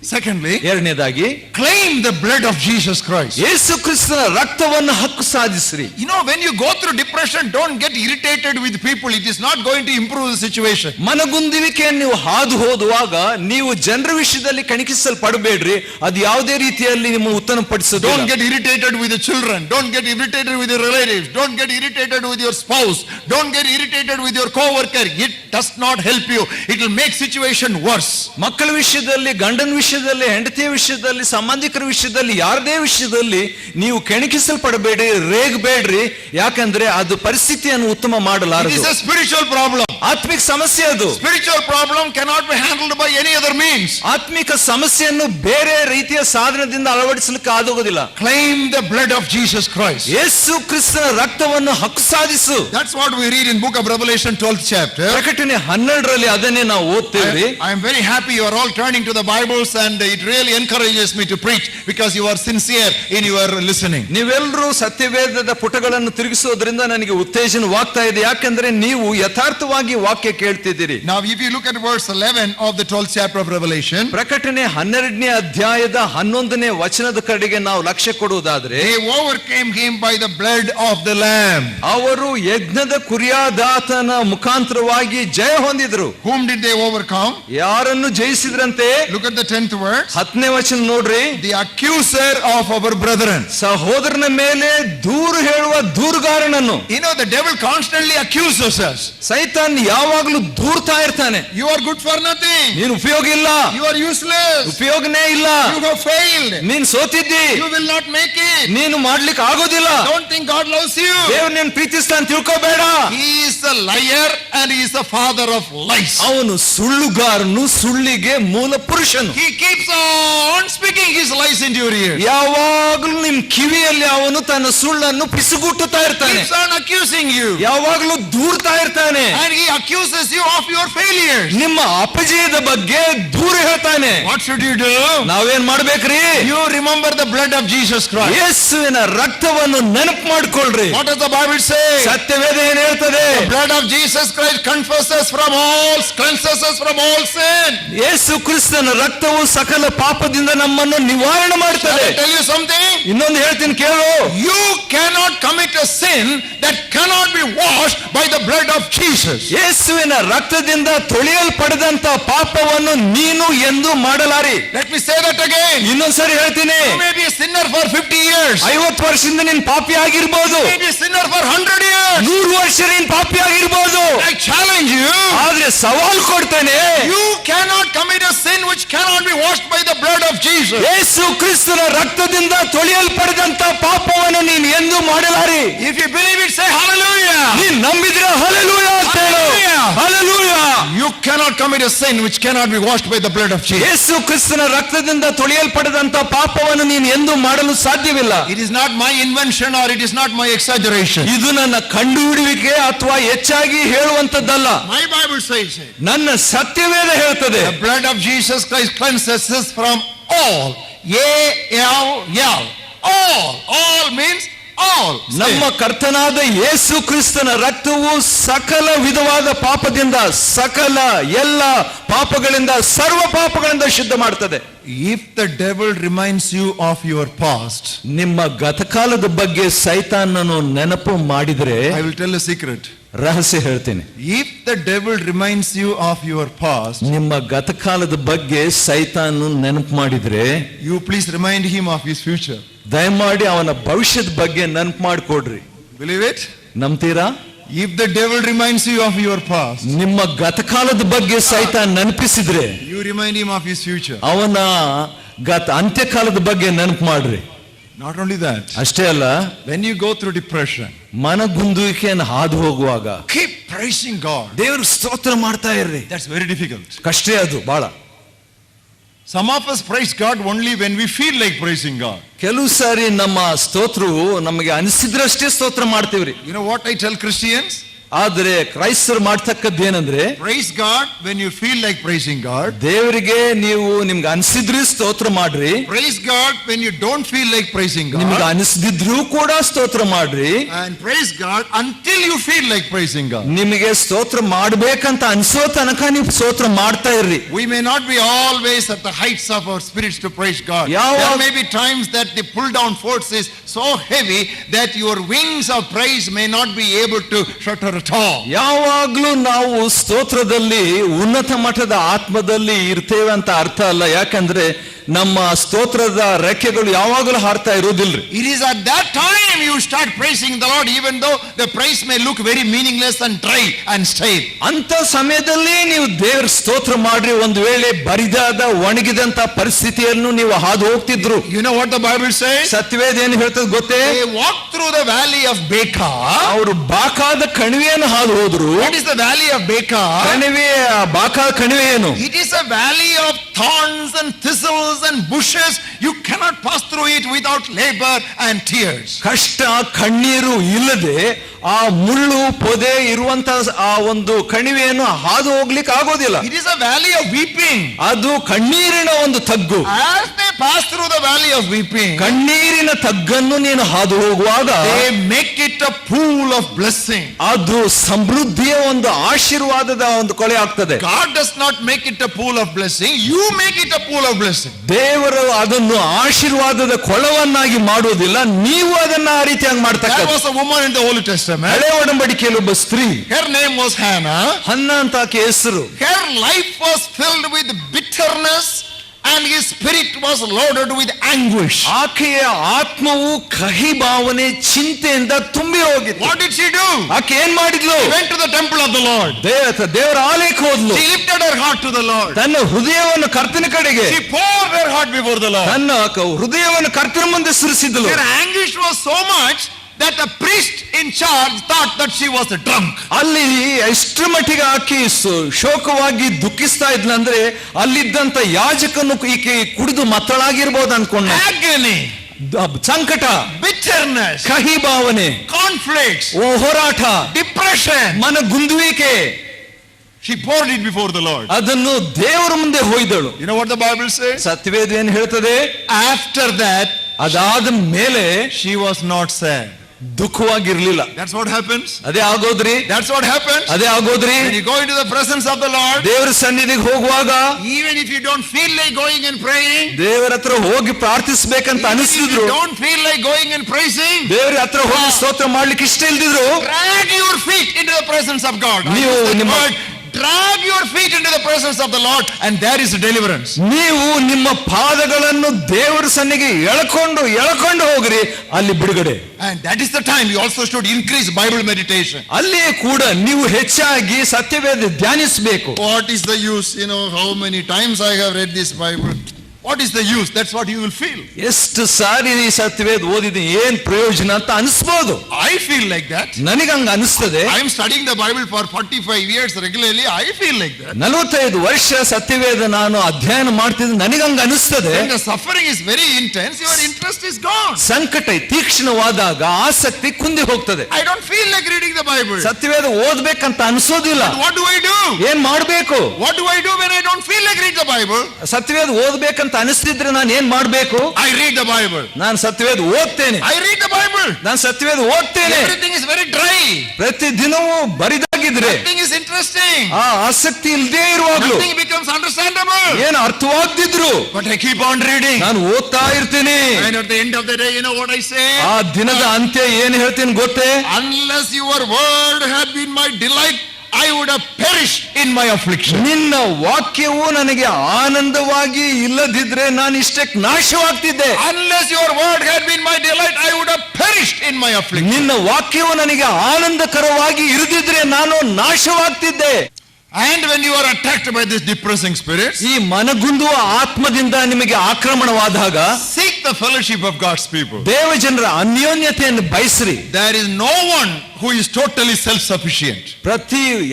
Secondly, ಎರಡನೇದಾಗಿ, claim the blood of Jesus Christ. ಯೇಸು ಕ್ರಿಸ್ತನ ರಕ್ತವನ್ನು ಹಕ್ಕು ಸಾಧಿಸಿರಿ. You know, when you go through depression, don't get irritated with people. It is not going to improve the situation. ಮನಗುಂದುವಿಕೆಯನ್ನು ನೀವು ಹಾದು ಹೋದುವಾಗ ನೀವು ಜನರ ವಿಷಯದಲ್ಲಿ ಕಣಕಿಸಲ್ಪಡಬೇಡ್ರಿ, ಅದು ಯಾವುದೇ ರೀತಿಯಲ್ಲಿ ನಿಮ್ಮ ಉತ್ತಮಪಡಿಸೋದು. Don't get irritated with the children. Don't get irritated with your relatives. Don't get irritated with your spouse. Don't get irritated with your co-worker. It does not help you. It will make situation worse. ಮಕ್ಕಳ ವಿಷಯದಲ್ಲಿ, ಗಂಡನ ವಿಷಯದಲ್ಲಿ, ಹೆಂಡತಿಯ ವಿಷಯದಲ್ಲಿ, ಸಂಬಂಧಿಕರ ವಿಷಯದಲ್ಲಿ, ಯಾರದೇ ವಿಷಯದಲ್ಲಿ ನೀವು ಕೆಣಕಿಸಲ್ಪಡಬೇಡಿ, ರೇಗಬೇಡ್ರಿ. ಯಾಕಂದ್ರೆ ಅದು ಪರಿಸ್ಥಿತಿಯನ್ನು ಉತ್ತಮ It ಮಾಡಲಾರದು. is a spiritual problem. ಆತ್ಮಿಕ ಸಮಸ್ಯೆ ಅದು. Spiritual problem cannot be handled by any other means. ಆತ್ಮಿಕ ಸಮಸ್ಯೆಯನ್ನು ಬೇರೆ ರೀತಿಯ ಸಾಧನದಿಂದ ಅಳವಡಿಸಲಿಕ್ಕೆ ಆಗೋದಿಲ್ಲ. Claim the blood of Jesus Christ. ಯೇಸು ಕ್ರಿಸ್ತನ ರಕ್ತವನ್ನು ಹಕ್ಕು ಸಾಧಿಸು. That's what we read in book of Revelation 12th chapter. ಪ್ರಕಟಣೆ 12ರಲ್ಲಿ ಅದನ್ನೇ ನಾವು ಓದ್ತೇವೆ. I am very happy you are all turning to the Bibles, and it really encourages me to preach because you are sincere in your listening. ನೀವೆಲ್ಲರೂ ಸತ್ಯವೇದದ ಪುಟಗಳನ್ನು ತಿರುಗಿಸೋದ್ರಿಂದ ನನಗೆ ಉತ್ತೇಜನವಾಗ್ತಾ ಇದೆ. ಯಾಕಂದ್ರೆ ನೀವು ಯಥಾರ್ಥವಾಗಿ ವಾಕ್ಯ ಕೇಳ್ತಿದ್ದೀರಿ. Now if you look at verse 11 of the 12th chapter of Revelation, ಪ್ರಕಟಣೆ 12ನೇ ಅಧ್ಯಾಯದ 11ನೇ ವಚನದ ಕಡೆಗೆ ನಾವು ಲಕ್ಷ್ಯ ಕೊಡುವುದಾದ್ರೆ, they overcame him by the blood of the Lamb. ಅವರು ಯಜ್ಞದ ಕುರಿಯಾದಾತನ ಮುಖಾಂತರವಾಗಿ ಜಯ ಹೊಂದಿದ್ರು. Whom did they overcome? ಯಾರನ್ನು ಜಯಿಸಿದ್ರಂತೆ? Look at the 10th 10th verse. 10ನೇ ವಚನ ನೋಡ್ರಿ. The accuser of our brethren. ಸಹೋದರನ ಮೇಲೆ ದೂರು ಹೇಳುವ ದೂರುಗಾರನನ್ನು. You know, the devil constantly accuses us. ಸೈತಾನ್ ಯಾವಾಗಲೂ ದೂರ್ತಾ ಇರ್ತಾನೆ. You are good for nothing. ನೀನು ಉಪಯೋಗ ಇಲ್ಲ, You are useless. ಉಪಯೋಗನೇ ಇಲ್ಲ, You have failed. ನೀನ್ ಸೋತಿದ್ದಿ, You will not make it. ನೀನು ಮಾಡ್ಲಿಕ್ಕೆ ಆಗೋದಿಲ್ಲ, Don't think God loves you. ದೇವ್ರು ನೀನು ಪ್ರೀತಿಸ್ತಾನೆ ತಿಳ್ಕೋಬೇಡ. He is a liar and he is the father of lies. ಅವನು ಸುಳ್ಳುಗಾರನು, ಸುಳ್ಳಿಗೆ ಮೂಲ ಪುರುಷನು. He keeps on speaking his lies into your ear. ಯಾವಾಗಲೂ ನಿಮ್ ಕಿವಿಯಲ್ಲಿ ಅವನು ತನ್ನ ಸುಳ್ಳನ್ನು ಪಿಸುಗುಟ್ಟುತ್ತಾ ಇರ್ತಾನೆ. Keeps on accusing you. ಯಾವಾಗಲೂ ದೂರ್ತಾ ಇರ್ತಾನೆ. And he accuses you of your failures. ನಿಮ್ಮ ಅಪಜಯದ ಬಗ್ಗೆ ದೂರ ಹೇಳ್ತಾನೆ. What should you do? ನಾವೇನ್ ಮಾಡ್ಬೇಕ್ರಿ? You remember the blood of Jesus Christ. ಯೇಸುವಿನ ರಕ್ತವನ್ನು ನೆನಪು ಮಾಡ್ಕೊಳ್ರಿ. What does the Bible say? ಸತ್ಯವೇದ ಏನ್ ಹೇಳ್ತದೆ? The blood of Jesus Christ cleanses us from all sin. ಯೇಸು ಕ್ರಿಸ್ತನ ರಕ್ತವು ಸಕಲ ಪಾಪದಿಂದ ನಮ್ಮನ್ನು ನಿವಾರಣೆ Shall ಮಾಡ್ತದೆ. I tell you something? ಇನ್ನೊಂದು ಹೇಳ್ತೀನಿ ಕೇಳು. You cannot commit a sin that cannot be washed by the blood of Jesus. ಯೇಸುವಿನ ರಕ್ತದಿಂದ ತೊಳೆಯಲ್ಪಡದಂತ ಪಾಪವನ್ನು ನೀನು ಎಂದು ಮಾಡಲಾರಿ. Let me say that again. ಇನ್ನೊಂದ್ಸರಿ ಹೇಳ್ತೀನಿ. You may be a sinner for 50 years. 50 ವರ್ಷದಿಂದ ನೀನ್ ಪಾಪಿ ಆಗಿರ್ಬೋದು, You may be a sinner for 100 years. 100 ವರ್ಷ ನೀನ್ ಪಾಪಿ ಆಗಿರ್ಬೋದು. I challenge you. ಆದ್ರೆ ಸವಾಲ್ ಕೊಡ್ತೇನೆ, You cannot commit a sin which cannot be washed by the blood of Jesus. ಯೇಸು ಕ್ರಿಸ್ತನ ರಕ್ತದಿಂದ ತೊಳೆಯಲ್ಪಡದಂತ ಪಾಪವನ್ನು ನೀನು ಎಂದು ಮಾಡಲಾರಿ. If you believe it, say hallelujah. ನೀನ್ ನಂಬಿದ್ರೆ ಹಲ್ಲೆಲೂಯಾ ಅಂತ ಹೇಳು. Hallelujah. You cannot commit a sin which cannot be washed by the blood of Jesus. ಯೇಸು ಕ್ರಿಸ್ತನ ರಕ್ತದಿಂದ ತೊಳೆಯಲ್ಪಡದಂತ ಪಾಪವನ್ನು ನೀನು ಎಂದು ಮಾಡಲು ಸಾಧ್ಯವಿಲ್ಲ. It is not my invention or it is not my exaggeration. ಇದು ನನ್ನ ಕಂಡುಹಿಡಿಯುವಿಕೆ ಅಥವಾ ಹೆಚ್ಚಾಗಿ ಹೇಳುವಂತದ್ದಲ್ಲ. My Bible says it. ನನ್ನ ಸತ್ಯವೇದ ಹೇಳ್ತದೆ. The blood of Jesus Christ cleanses us from all. A-L-L. All means all. ನಮ್ಮ ಕರ್ತನಾದ ಯೇಸು ಕ್ರಿಸ್ತನ ರಕ್ತವು ಸಕಲ ವಿಧವಾದ ಪಾಪದಿಂದ, ಸಕಲ ಎಲ್ಲ ಪಾಪಗಳಿಂದ, ಸರ್ವ ಪಾಪಗಳಿಂದ ಶುದ್ಧ ಮಾಡ್ತದೆ. If the devil reminds you of your past, ನಿಮ್ಮ ಗತಕಾಲದ ಬಗ್ಗೆ ಸೈತಾನನು ನೆನಪು ಮಾಡಿದ್ರೆ, I will tell a secret. ರಹಸ್ಯ ಹೇಳ್ತೀನಿ. If the devil reminds you of your past, ನಿಮ್ಮ ಗತಕಾಲದ ಬಗ್ಗೆ ಸೈತಾನು ನೆನಪು ಮಾಡಿದ್ರೆ, you please remind him of his future. ದಯಮಾಡಿ ಅವನ ಭವಿಷ್ಯದ ಬಗ್ಗೆ ನೆನಪು ಮಾಡಿಕೊಡ್ರಿ. Believe it? ನಂಬ್ತೀರಾ? If the devil reminds you of your past, ನಿಮ್ಮ ಗತಕಾಲದ ಬಗ್ಗೆ ಸೈತಾನ್ ನೆನಪಿಸಿದ್ರೆ, you remind him of his future. ಅವನ ಅಂತ್ಯಕಾಲದ ಬಗ್ಗೆ ನೆನಪು ಮಾಡ್ರಿ. Not only that, ಅಷ್ಟೇ ಅಲ್ಲ, when you go through depression, ಮನಗುಂದುವಿಕೆಯನ್ನು ಹಾದು ಹೋಗುವಾಗ keep praising God. ದೇವ್ರಿಗೆ ಸ್ತೋತ್ರ ಮಾಡ್ತಾ ಇರ್ರಿ. That's very difficult. ಕಷ್ಟ ಅದು ಬಹಳ. Some of us praise God only when we feel like praising God. ಕೆಲವು ಸಾರಿ ನಮ್ಮ ಸ್ತೋತ್ರವು ನಮಗೆ ಅನಿಸಿದ್ರಷ್ಟೇ ಸ್ತೋತ್ರ ಮಾಡ್ತೀವ್ರಿ. You know what I tell Christians? ಆದ್ರೆ ಕ್ರೈಸ್ತರು ಮಾಡ್ತಕ್ಕದ್ದೇನಂದ್ರೆ, Praise God when you feel like praising God. ದೇವರಿಗೆ ನೀವು ನಿಮ್ಗೆ ಅನಿಸಿದ್ರಿ ಸ್ತೋತ್ರ ಮಾಡ್ರಿ. Praise God when you don't feel like praising ನಿಮ್ಗೆ God. ಅನಿಸ್ದಿದ್ರು ಕೂಡ ಸ್ತೋತ್ರ ಮಾಡ್ರಿ. And praise God until you feel like praising God. ನಿಮಗೆ ಸ್ತೋತ್ರ ಮಾಡ್ಬೇಕಂತ ಅನ್ಸೋ ತನಕ ನೀವು ಸ್ತೋತ್ರ ಮಾಡ್ತಾ ಇರ್ರಿ. We may not be always at the heights of our spirits to praise God. There may be times that the pull down force is so heavy that your wings of praise may not be able to shutter at all. ಯಾವಾಗ್ಲೂ ನಾವು ಸ್ತೋತ್ರದಲ್ಲಿ ಉನ್ನತ ಮಟ್ಟದ ಆತ್ಮದಲ್ಲಿ ಇರ್ತೇವೆ ಅಂತ ಅರ್ಥ ಅಲ್ಲ. ಯಾಕಂದ್ರೆ ನಮ್ಮ ಸ್ತೋತ್ರದ ರೆಕ್ಕೆಗಳು ಯಾವಾಗಲೂ ಹಾರ್ತಾ ಇರೋದಿಲ್ರಿ. It is at that time you start praising the Lord, even though the praise may look very meaningless and dry and stale. ಅಂತ ಸಮಯದಲ್ಲಿ ನೀವು ದೇವರ ಸ್ತೋತ್ರ ಮಾಡ್ರಿ. ಒಂದು ವೇಳೆ ಬರಿದಾದ ಒಣಗಿದಂತ ಪರಿಸ್ಥಿತಿಯನ್ನು ನೀವು ಹಾದು ಹೋಗ್ತಿದ್ರು. You know what the Bible says? ಸತ್ಯವೇದ ಏನು ಹೇಳ್ತದೆ ಗೊತ್ತೇ? They walked through the valley of Baca. ಅವರು ಬಾಕಾದ ಕಣಿವೆಯನ್ನು ಹಾದು ಹೋದ್ರು. What is the valley of Baca? ಕಣಿವೆ, ಬಾಕಾದ ಕಣಿವೆ ಏನು? It is a valley of thorns and thistles and bushes. You cannot pass through it without labor and tears. ಕಷ್ಟ, ಕಣ್ಣೀರು ಇಲ್ಲದೆ ಆ ಮುಳ್ಳು ಪೊದೆ ಇರುವಂತ ಆ ಒಂದು ಕಣಿವೆಯನ್ನು ಹಾದು ಹೋಗ್ಲಿಕ್ಕೆ ಆಗೋದಿಲ್ಲ. It is a valley of weeping. ಅದು ಕಣ್ಣೀರಿನ ಒಂದು ತಗ್ಗು. As they pass through the valley of weeping, ಕಣ್ಣೀರಿನ ತಗ್ಗನ್ನು ನೀನು ಹಾದು ಹೋಗುವಾಗ they make it a pool of blessing. ಅದು ಸಮೃದ್ಧಿಯ ಒಂದು ಆಶೀರ್ವಾದದ ಒಂದು ಕೊಳೆ ಆಗ್ತದೆ. God does not make it a pool of blessing. You make it a pool of blessing. ದೇವರು ಅದನ್ನು ಆಶೀರ್ವಾದದ ಕೊಳವನ್ನಾಗಿ ಮಾಡುವುದಿಲ್ಲ, ನೀವು ಅದನ್ನ ಆ ರೀತಿಯಾಗಿ There ಮಾಡ್ತಕ್ಕಂಥ. was a woman in the Old Testament. ಹಳೆ ಒಡಂಬಡಿಕೆಯಲ್ಲಿ ಒಬ್ಬ ಸ್ತ್ರೀ, Her name was Hannah. ಹನ್ನ ಅಂತ ಆಕೆ ಹೆಸರು. Her life was filled with bitterness and his spirit was loaded with anguish. ಆಕೆಯ ಆತ್ಮವು ಕಹಿ ಭಾವನೆ ಚಿಂತೆಯಿಂದ ತುಂಬಿ ಹೋಗಿತ್ತು. What did she do? ಆಕೆ ಏನ್ ಮಾಡಿದ್ಲು? She went to the temple of the Lord. ದೇವರ ಆಲಯಕ್ಕೆ ಹೋದ್ಲು. She lifted her heart to the Lord. ತನ್ನ ಹೃದಯವನ್ನು ಕರ್ತನ ಕಡೆಗೆ, She poured her heart before the Lord. ತನ್ನ ಹೃದಯವನ್ನು ಕರ್ತನ ಮುಂದೆ ಸುರಿಸಿದಳು. Her anguish was so much that the priest in charge thought that she was drunk. ಅಲ್ಲಿ ಎಷ್ಟರ ಮಟ್ಟಿಗೆ ಆಕೆ ಶೋಕವಾಗಿ ದುಃಖಿಸ್ತಾ ಇದ್ಲಂದ್ರೆ ಅಲ್ಲಿದ್ದಂತ ಯಾಜಕನು ಈಕೆ ಕುಡಿದು ಮತ್ತಳಾಗಿರ್ಬೋದು ಅನ್ಕೊಂಡ. Agony, ಸಂಕಟ, bitterness, ಕಹಿ ಭಾವನೆ, conflicts, ಹೋರಾಟ, depression. ಮನಗುಂದುವಿಕೆ, She poured it before the Lord. ಅದನ್ನು ದೇವರ ಮುಂದೆ ಹೊಯ್ದಳು. You know what the Bible says? ಸತ್ಯವೇದ ಏನ್ ಹೇಳ್ತದೆ? After that, ಅದಾದ ಮೇಲೆ she was not sad. ದುಃಖವಾಗಿರ್ಲಿಲ್ಲ. That's what happens. ಅದೇ ಆಗೋದ್ರಿ. That's what happens. ಅದೇ ಆಗೋದ್ರಿ. When you go into the presence of the Lord, ದೇವರ ಸನ್ನಿಧಿಗೆ ಹೋಗುವಾಗ, even if you don't feel like going and praying, ದೇವರ ಹತ್ರ ಹೋಗಿ ಪ್ರಾರ್ಥಿಸಬೇಕಂತ even if ಅನಿಸಿದ್ರು, you don't feel like going and praising, ದೇವರ ಹತ್ರ ಹೋಗಿ ಸ್ತೋತ್ರ ಮಾಡ್ಲಿಕ್ಕೆ ಇಷ್ಟ ಇಲ್ದಿದ್ರು, drag your feet into the presence of God. ನೀವು ನಿಮ್ಮ Drag your feet into the presence of the Lord, and there is deliverance. ನೀವು ನಿಮ್ಮ ಪಾದಗಳನ್ನು ದೇವರ ಸನ್ನಿಧಿಗೆ ಎಳಕೊಂಡು ಹೋಗ್ರಿ, ಅಲ್ಲಿ ಬಿಡುಗಡೆ. And that is the time you also should increase Bible meditation. ಅಲ್ಲಿಯೇ ಕೂಡ ನೀವು ಹೆಚ್ಚಾಗಿ ಸತ್ಯವೇದ ಧ್ಯಾನಿಸಬೇಕು. What is the use? You know how many times I have read this Bible. What is the use? That's what you will feel. ಎಷ್ಟು ಸಾರಿ ಈ ಸತ್ಯವೇದ ಓದಿದ್ದೀನಿ, ಏನ್ ಪ್ರಯೋಜನ ಅಂತ ಅನಿಸ್ಬೋದು. I feel like that. ನನಗಂಗ ಅನಿಸ್ತದೆ. I am studying the Bible for 45 years regularly. I feel like that. 45 ವರ್ಷ ಸತ್ಯವೇದ ನಾನು ಅಧ್ಯಯನ ಮಾಡ್ತಿದ್ದೆ, ನನಗಂಗ ಅನಿಸ್ತದೆ. When the suffering is very intense, your interest is gone. ಸಂಕಟ ತೀಕ್ಷ್ಣವಾದಾಗ ಆಸಕ್ತಿ ಕುಂದಿ ಹೋಗ್ತದೆ. I don't feel like reading the Bible. Satyaveda ಓದ್ಬೇಕಂತ ಅನಿಸೋದಿಲ್ಲ. But what do I do? ಏನ್ ಮಾಡ್ಬೇಕು? What do I do when I don't feel like reading the Bible? ಸತ್ಯವೇದ ಓದ್ಬೇಕಂತ ಅನಿಸ್ತಿದ್ರೆ ನಾನು ಏನ್ ಮಾಡ್ಬೇಕು? I read the Bible. ನಾನು ಸತ್ಯವೇದ ಓದ್ತೇನೆ. I read the Bible. ನಾನು ಸತ್ಯವೇದ ಓದ್ತೇನೆ. Everything is very dry. ಪ್ರತಿ ದಿನವೂ ಬರಿದಾಗಿದ್ರೆ, Nothing is interesting. ಆಸಕ್ತಿ ಇಲ್ಲದೆ ಇರುವಾಗ್ಲೂ, Nothing becomes understandable. ಏನು ಅರ್ಥವಾಗ್ದಿದ್ರು, But I keep on reading. ನಾನು ಓದ್ತಾ ಇರ್ತೇನೆ. And at the end of the day, you know what I say? ಆ ದಿನದ ಅಂತ್ಯ ಏನ್ ಹೇಳ್ತೀನಿ ಗೊತ್ತೇ? Unless your word had been my delight, I would have perished in my affliction. ನಿನ್ನ ವಾಕ್ಯವು ನನಗೆ ಆನಂದವಾಗಿ ಇಲ್ಲದಿದ್ರೆ ನಾನು ಇಷ್ಟಕ್ಕೆ ನಾಶವಾಗ್ತಿದ್ದೆ. Unless your word had been my delight, I would have perished in my affliction. ನಿನ್ನ ವಾಕ್ಯವು ನನಗೆ ಆನಂದಕರವಾಗಿ ಇರದಿದ್ರೆ ನಾನು ನಾಶವಾಗ್ತಿದ್ದೆ. And when you are attacked by this depressing spirits, ಈ ಮನಗುಂದುವ ಆತ್ಮದಿಂದ ನಿಮಗೆ ಆಕ್ರಮಣವಾದಾಗ, seek the fellowship of God's people. ದೇವಜನರ ಅನ್ಯೋನ್ಯತೆಯನ್ನು ಬಯಸ್ರಿ. There is no one who is totally self-sufficient.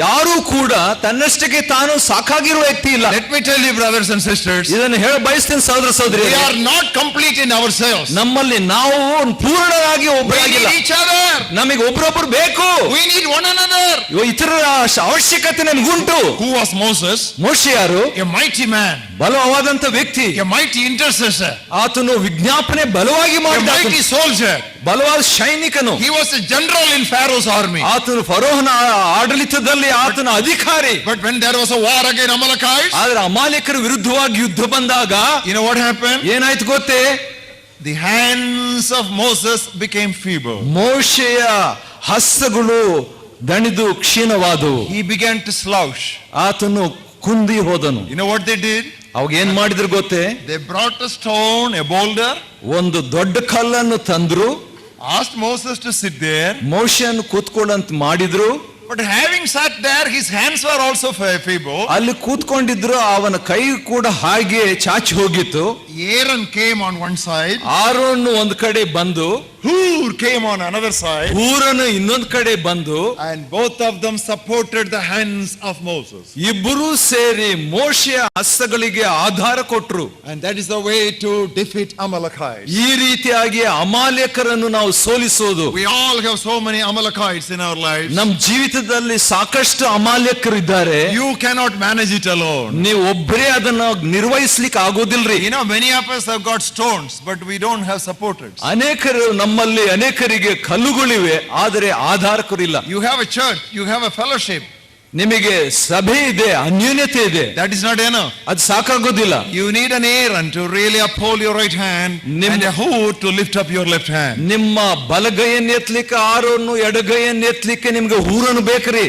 ಯಾರೂ ಕೂಡ ತನ್ನಷ್ಟಕ್ಕೆ ತಾನು ಸಾಕಾಗಿರುವ ವ್ಯಕ್ತಿ ಇಲ್ಲ. Let me tell you, brothers and sisters, ಇದನ್ನು ಹೇಳ ಬಯಸ್ತೇನೆ ಸಹೋದರ ಸಹೋದರಿ, we are not complete in ourselves. ನಮ್ಮಲ್ಲಿ ನಾವು ಪೂರ್ಣರಾಗಿ We ಒಬ್ಬರಾಗಿಲ್ಲ. need each other. ನಮಗೆ ಒಬ್ರೊಬ್ರು ಬೇಕು. We need one another. ಇತರರ ಅವಶ್ಯಕತೆ ನನಗುಂಟು. Who was Moses? ಮೋಶೆ ಯಾರು? A mighty man. ಬಲವಾದಂತ ವ್ಯಕ್ತಿ. A mighty intercessor. ಆತನು ವಿಜ್ಞಾಪನೆ ಬಲವಾಗಿ A ಮಾಡಿದ mighty soldier. ಬಲವಾದ ಸೈನಿಕನು. He was a general in Pharaoh's army. ಆತನು ಫರೋಹನ ಆಡಳಿತದಲ್ಲಿ ಆತನ ಅಧಿಕಾರಿ. But when there was a war against Amalekites, ಆದ್ರೆ ಅಮಾಲೇಕರ ವಿರುದ್ಧವಾಗಿ ಯುದ್ಧ ಬಂದಾಗ you know what happened? ಏನಾಯ್ತು ಗೊತ್ತೇ? The hands of Moses became feeble. ಮೋಶೆಯ ಹಸ್ತಗಳು ದಣಿದು ಕ್ಷೀಣವಾದವು. He began to slouch. ಆತನು ಕುಂದಿ ಹೋದನು. You know what they did? ಅವಾಗ ಏನ್ ಮಾಡಿದ್ರು ಗೊತ್ತೇ? They brought a stone, a boulder, ಒಂದು ದೊಡ್ಡ ಕಲ್ಲನ್ನು ತಂದ್ರು, asked Moses to sit there. ಮೋಶೆಯನ್ನು ಕೂತ್ಕೊಳ್ಳಂತ ಮಾಡಿದ್ರು. But having sat there, his hands were also feeble. ಅಲ್ಲಿ ಕೂತ್ಕೊಂಡಿದ್ರು, ಅವನ ಕೈ ಕೂಡ ಹಾಗೆ ಚಾಚಿ ಹೋಗಿತ್ತು. Aaron came on one side. Aaron ಒಂದ್ ಕಡೆ ಬಂದು, Hur came on another side. ಹೂರನು ಇನ್ನೊಂದ್ ಕಡೆ ಬಂದು, And both of them supported the hands of Moses. ಇಬ್ಬರೂ ಸೇರಿ ಮೋಶೆಯ ಹಸ್ತಗಳಿಗೆ ಆಧಾರ ಕೊಟ್ರು. And that is the way to defeat Amalekites. ಈ ರೀತಿಯಾಗಿ ಅಮಾಲೇಕರನ್ನು ನಾವು ಸೋಲಿಸೋದು. We all have so many Amalekites in our lives. ನಮ್ ಜೀವಿತದಲ್ಲಿ ಸಾಕಷ್ಟು ಅಮಾಲೇಕರಿದ್ದಾರೆ. You cannot manage it alone. ನೀವು ಒಬ್ಬರೇ ಅದನ್ನ ನಿರ್ವಹಿಸ್ಲಿಕ್ಕೆ ಆಗೋದಿಲ್ರಿ. You know, many of us have got stones, but we don't have supporters. ನಮ್ಮಲ್ಲಿ ಅನೇಕರಿಗೆ ಕಲ್ಲುಗಳಿವೆ, ಆದರೆ ಆಧಾರಕರಿಲ್ಲ. You have a church, you have a fellowship. ನಿಮಗೆ ಸಭೆ ಇದೆ, ಅನ್ಯೋನ್ಯತೆ ಇದೆ. That is not enough. ಅದು ಸಾಕಾಗೋದಿಲ್ಲ. You need an Aaron to really uphold your right hand and a Hur to lift up your left hand. ನಿಮ್ಮ ಬಲಗೈಯನ್ನು ಎತ್ತಲಿಕ್ಕೆ ಆರೋನು, ಎಡಗೈಯನ್ನು ಎತ್ತಲಿಕ್ಕೆ ನಿಮ್ಗೆ ಹೂರನು ಬೇಕ್ರಿ.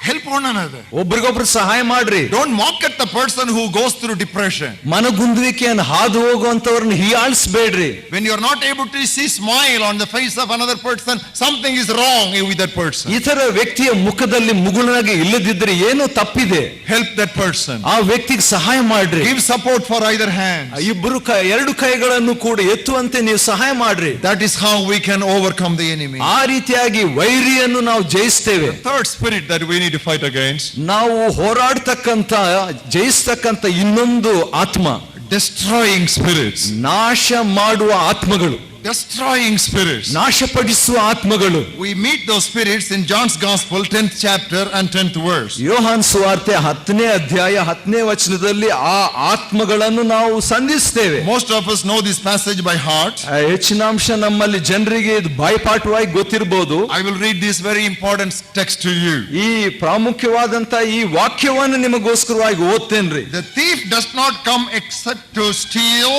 Help one another. ಒಬ್ರಿಗೊಬ್ರು ಸಹಾಯ ಮಾಡ್ರಿ. Don't mock at the person who goes through depression. ಮನಗುಂದುವಿಕೆಯನ್ನು ಹಾದು ಹೋಗುವಂತವ್ರನ್ನ ಹೀಯಾಳಿಸಬೇಡ್ರಿ. When you are not able to see smile on the face of another person, something is wrong with that person. ಇತರ ವ್ಯಕ್ತಿಯ ಮುಖದಲ್ಲಿ ಮುಗುಳನಾಗಿ ಇಲ್ಲದಿದ್ರೆ ಏನೋ ತಪ್ಪಿದೆ. Help that person. ಆ ವ್ಯಕ್ತಿಗೆ ಸಹಾಯ ಮಾಡ್ರಿ. Give support for either hand. ಇಬ್ಬರು ಎರಡು ಕೈಗಳನ್ನು ಕೂಡ ಎತ್ತುವಂತೆ ನೀವು ಸಹಾಯ ಮಾಡ್ರಿ. That is how we can overcome the enemy. ಆ ರೀತಿಯಾಗಿ ವೈರಿಯನ್ನು ನಾವು ಜಯಿಸ್ತೇವೆ. Third spirit that we need to fight against. ನಾವು ಹೋರಾಡ್ತಕ್ಕಂತ ಜಯಿಸ್ತಕ್ಕಂತ ಇನ್ನೊಂದು ಆತ್ಮ, Destroying spirits. ನಾಶ ಮಾಡುವ ಆತ್ಮಗಳು, Destroying spirits. ನಾಶಪಡಿಸುವ ಆತ್ಮಗಳು. We meet those spirits in John's Gospel, 10th chapter and 10th verse. ಯೋಹಾನ್ ಸುವಾರ್ತೆ 10ನೇ ಅಧ್ಯಾಯ 10ನೇ ವಚನದಲ್ಲಿ ಆ ಆತ್ಮಗಳನ್ನು ನಾವು ಸಂಧಿಸ್ತೇವೆ. Most of us know this passage by heart. ಹೆಚ್ಚಿನಾಂಶ ನಮ್ಮಲ್ಲಿ ಜನರಿಗೆ ಇದು ಬಾಯ್ಪಾಠವಾಗಿ ಗೊತ್ತಿರಬಹುದು. I will read this very important text to you. ಈ ಪ್ರಾಮುಖ್ಯವಾದಂತ ಈ ವಾಕ್ಯವನ್ನು ನಿಮಗೋಸ್ಕರವಾಗಿ ಓದ್ತೇನ್ರಿ. The thief does not come except to steal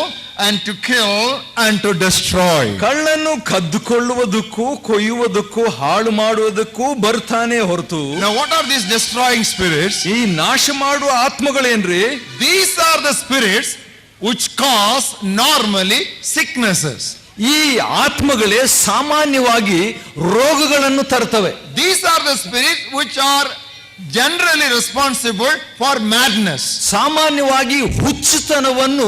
and to kill and to destroy. ಕಳ್ಳನು ಕದ್ದುಕೊಳ್ಳುವುದಕ್ಕೂ ಕೊಯ್ಯುವುದಕ್ಕೂ ಹಾಳು ಮಾಡುವುದಕ್ಕೂ ಬರ್ತಾನೆ ಹೊರತು. Now what are these destroying spirits? ಈ ನಾಶ ಮಾಡುವ ಆತ್ಮಗಳೇನ್ರಿ? These are the spirits which cause normally sicknesses. ಈ ಆತ್ಮಗಳೇ ಸಾಮಾನ್ಯವಾಗಿ ರೋಗಗಳನ್ನು ತರ್ತವೆ. These are the spirits which are generally responsible for madness. ಸಾಮಾನ್ಯವಾಗಿ ಹುಚ್ಚುತನವನ್ನು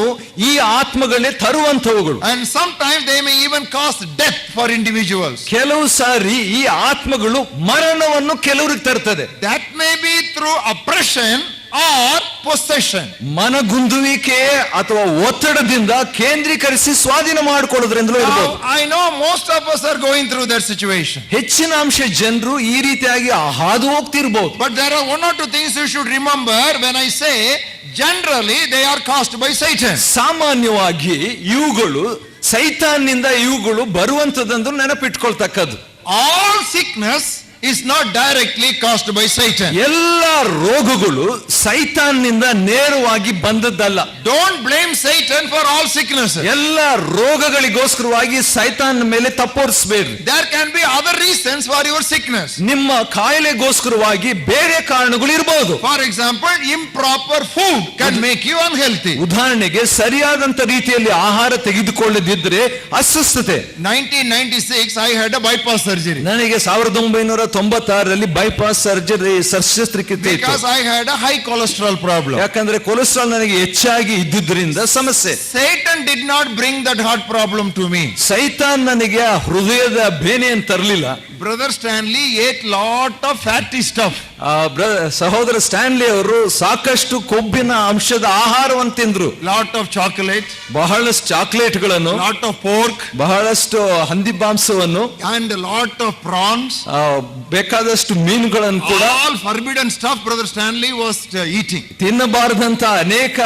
ಈ ಆತ್ಮಗಳೇ ತರುವಂತವುಗಳು. And sometimes they may even cause death for individuals. ಕೆಲವು ಸಾರಿ ಈ ಆತ್ಮಗಳು ಮರಣವನ್ನು ಕೆಲವರಿಗೆ ತರ್ತದೆ. That may be through oppression or possession. ಮನಗುಂದುವಿಕೆ ಅಥವಾ ಒತ್ತಡದಿಂದ ಕೇಂದ್ರೀಕರಿಸಿ ಸ್ವಾಧೀನ ಮಾಡಿಕೊಳ್ಳೋದ್ರಿಂದಲೂ ಇರಬಹುದು. Now, I know most of us are going through that situation. ಹೆಚ್ಚಿನ ಅಂಶ ಜನರು ಈ ರೀತಿಯಾಗಿ ಹಾದು ಹೋಗ್ತಿರ್ಬಹುದು. But there are one or two things you should remember when I say generally they are caused by Satan. ಸಾಮಾನ್ಯವಾಗಿ ಇವುಗಳು ಸೈತಾನ್ನಿಂದ ಇವುಗಳು ಬರುವಂತದಂದು ನೆನಪಿಟ್ಕೊಳ್ತಕ್ಕದ್ದು. All sickness is not directly caused by Satan. ಎಲ್ಲ ರೋಗಗಳು ಸೈತಾನ್ನಿಂದ ನೇರವಾಗಿ ಬಂದದ್ದಲ್ಲ. Don't blame Satan for all sicknesses. ಎಲ್ಲ ರೋಗಗಳಿಗೋಸ್ಕರವಾಗಿ ಸೈತಾನ್ ಮೇಲೆ ತಪ್ಪೋರಿಸಬೇಡ್ರಿ. There can be other reasons for your sickness. ನಿಮ್ಮ ಕಾಯಿಲೆಗೋಸ್ಕರವಾಗಿ ಬೇರೆ ಕಾರಣಗಳು ಇರಬಹುದು. For example, improper food can make you unhealthy. ಉದಾಹರಣೆಗೆ ಸರಿಯಾದಂತ ರೀತಿಯಲ್ಲಿ ಆಹಾರ ತೆಗೆದುಕೊಳ್ಳದಿದ್ರೆ ಅಸ್ವಸ್ಥತೆ. 1996 I had a bypass surgery. ನನಗೆ 1996ರಲ್ಲಿ ಬೈಪಾಸ್ ಸರ್ಜರಿ ಶಸ್ತ್ರಕ್ರಿಯೆ ಇತ್ತು. Because I had a high cholesterol problem. ಯಾಕಂದ್ರೆ ಕೊಲೆಸ್ಟ್ರಾಲ್ ನನಗೆ ಹೆಚ್ಚಾಗಿ ಇದ್ದಿದ್ರಿಂದ ಸಮಸ್ಯೆ. Satan did not bring that heart problem to me. ಸೈತಾನ್ ನನಗೆ ಹೃದಯದ ಬೇನೆಯನ್ನು ತರಲಿಲ್ಲ. Brother Stanley ate lot of fatty stuff. ಸಹೋದರ ಸ್ಟ್ಯಾನ್ಲಿ ಅವರು ಸಾಕಷ್ಟು ಕೊಬ್ಬಿನ ಅಂಶದ ಆಹಾರವನ್ನು ತಿಂದ್ರು. Lot of chocolate, ಬಹಳಷ್ಟು ಚಾಕ್ಲೇಟ್ಗಳನ್ನು, lot of pork, ಬಹಳಷ್ಟು ಹಂದಿ ಮಾಂಸವನ್ನು, and a lot of prawns. ಬೇಕಾದಷ್ಟು ಮೀನುಗಳನ್ನು ಕೂಡ. All forbidden stuff Brother Stanley was eating. ತಿನ್ನಬಾರದಂತ ಅನೇಕ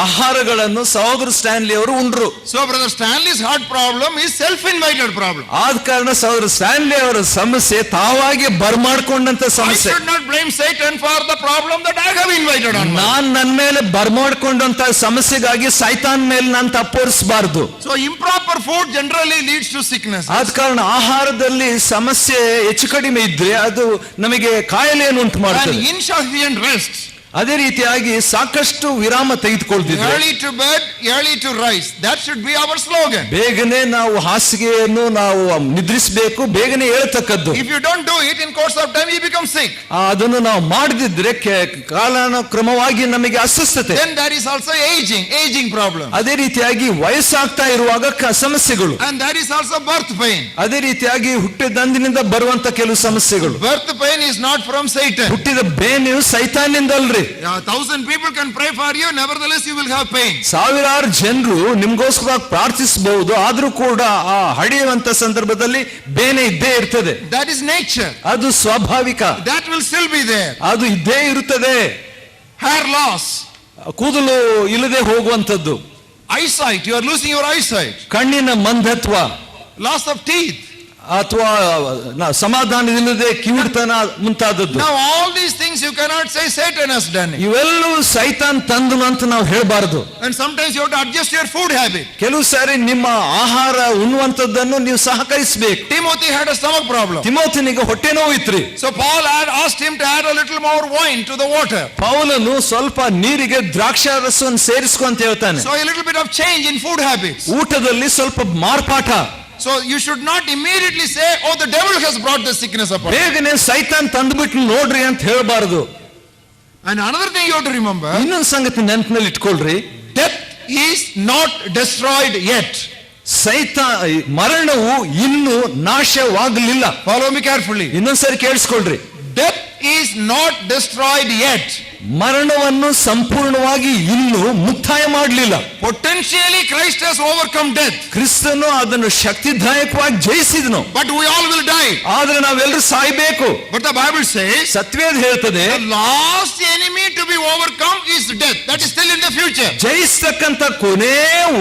ಆಹಾರಗಳನ್ನು ಸಹೋದರ ಸ್ಟ್ಯಾನ್ಲಿ ಅವರು ಉಂಡ್ರು. So Brother Stanley's heart problem is self-invited problem. ಆದ ಕಾರಣ ಸಹೋದರ ಸ್ಟ್ಯಾನ್ಲಿ ಅವರ ಸಮಸ್ಯೆ ತಾವಾಗಿ ಬರ್ಮಾಡ್ಕೊಂಡಂತ I ಸಮಸ್ಯೆ. should not blame Satan for the problem that I have invited on. ನಾನ್ ನನ್ನ ಮೇಲೆ ಬರ್ಮಾಡ್ಕೊಂಡಂತ ಸಮಸ್ಯೆಗಾಗಿ ಸೈತಾನ್ ಮೇಲೆ ನಾನು ತಪ್ಪೋರಿಸಬಾರದು. So improper food generally leads to sickness. ಆದ ಕಾರಣ ಆಹಾರದಲ್ಲಿ ಸಮಸ್ಯೆ ಹೆಚ್ಚು ಕಡಿಮೆ ಇದ್ರೆ ಅದು ನಮಗೆ ಕಾಯಿಲೆಯನ್ನು ಉಂಟು And ಮಾಡ್ತದೆ. insufficient rest. ಅದೇ ರೀತಿಯಾಗಿ ಸಾಕಷ್ಟು ವಿರಾಮ ತೆಗೆದುಕೊಳ್ತಿದ್ರೆ, Early to bed, early to rise. That should be our slogan. ಬೇಗನೆ ನಾವು ಹಾಸಿಗೆಯನ್ನು ನಾವು ನಿದ್ರಿಸಬೇಕು, ಬೇಗನೆ ಹೇಳ್ತಕ್ಕದ್ದು. If you don't do it, in course of time you become sick. ಅದನ್ನು ನಾವು ಮಾಡದಿದ್ರೆ ಕಾಲಾನುಕ್ರಮವಾಗಿ ನಮಗೆ ಅಸ್ವಸ್ಥತೆ. Then there is also aging problem. ಅದೇ ರೀತಿಯಾಗಿ ವಯಸ್ಸಾಗ್ತಾ ಇರುವಾಗ ಸಮಸ್ಯೆಗಳು. And there is also birth pain. ಅದೇ ರೀತಿಯಾಗಿ ಹುಟ್ಟಿದಂದಿನಿಂದ ಬರುವಂತ ಕೆಲವು ಸಮಸ್ಯೆಗಳು. Birth pain is not from Satan. ಹುಟ್ಟಿದ ಬೇನೆಯು ಸೈತಾನ್ನಿಂದ ಅಲ್ರಿ. 1,000 people can pray for you, nevertheless you will have pain. ಸಾವಿರಾರು ಜನರು ನಿಮ್ಗೋಸ್ಕರ ಪ್ರಾರ್ಥಿಸಬಹುದು, ಆದ್ರೂ ಕೂಡ ಆ ಹಡಿಯುವಂತ ಸಂದರ್ಭದಲ್ಲಿ ಬೇನೆ ಇದ್ದೇ ಇರ್ತದೆ. That is nature. ಅದು ಸ್ವಾಭಾವಿಕ. That will still be there. ಅದು ಇದ್ದೇ ಇರುತ್ತದೆ. Hair loss, ಕೂದಲು ಇಲ್ಲದೆ ಹೋಗುವಂತದ್ದು. eyesight, you are losing your eyesight. ಕಣ್ಣಿನ ಮಂದತ್ವ, Loss of teeth. ಅಥವಾ ಸಮಾಧಾನವಿಲ್ಲದೆ ಕಿವುಡ್ತನ ಮುಂತಾದದ್ದು. Now all these things you cannot say Satan has done it. ಇವೆಲ್ಲವೂ ಸೈತಾನ್ ತಂದನು ಅಂತ ನಾವು ಹೇಳಬಾರದು. And sometimes you have to adjust your food habit. ಕೆಲವು ಸಾರಿ ನಿಮ್ಮ ಆಹಾರ ಉಣ್ಣುವಂತದ್ದನ್ನು ನೀವು ಸಹಕರಿಸಬೇಕು. Timothy had a stomach problem. ತಿಮೋಥನಿಗೆ ಹೊಟ್ಟೆ ನೋವು ಇತ್ರಿ. So Paul had asked him to add a little more wine to the water. ಪೌಲನು ಸ್ವಲ್ಪ ನೀರಿಗೆ ದ್ರಾಕ್ಷಾರಸವನ್ನು ಸೇರಿಸ್ಕೊ ಅಂತ ಹೇಳ್ತಾನೆ. So a little bit of change in food habits. ಊಟದಲ್ಲಿ ಸ್ವಲ್ಪ ಮಾರ್ಪಾಟ. So you should not immediately say, oh, the devil has brought the sickness upon you. ಬೇಗನೆ ಸೈತಾನ್ ತಂದ್ಬಿಟ್ಟು ನೋಡ್ರಿ ಅಂತ ಹೇಳಬಾರದು. And another thing you have to remember, ಇನ್ನೊಂದು ಸಂಗತಿ ನೆನಪಿನಲ್ಲಿ ಇಟ್ಕೊಳ್ರಿ, death is not destroyed yet. ಮರಣವು ಇನ್ನೂ ನಾಶವಾಗಲಿಲ್ಲ. Follow me carefully. ಇನ್ನೊಂದ್ಸರಿ ಕೇಳಿಸ್ಕೊಳ್ರಿ, death is not destroyed yet. ಮರಣವನ್ನು ಸಂಪೂರ್ಣವಾಗಿ ಇನ್ನೂ ಮುಕ್ತಾಯ ಮಾಡಲಿಲ್ಲ. Potentially Christ has overcome death. ಕ್ರಿಸ್ತನು ಅದನ್ನು ಶಕ್ತಿದಾಯಕವಾಗಿ ಜಯಿಸಿದನು. But we all will die. ಆದ್ರೆ ನಾವೆಲ್ಲರೂ ಸಾಯಬೇಕು. But the Bible says, ಸತ್ಯವೇದ ಹೇಳ್ತದೆ, the last enemy to be overcome is death. That is still in the future. ಜಯಿಸ್ತಕ್ಕಂಥ ಕೊನೆ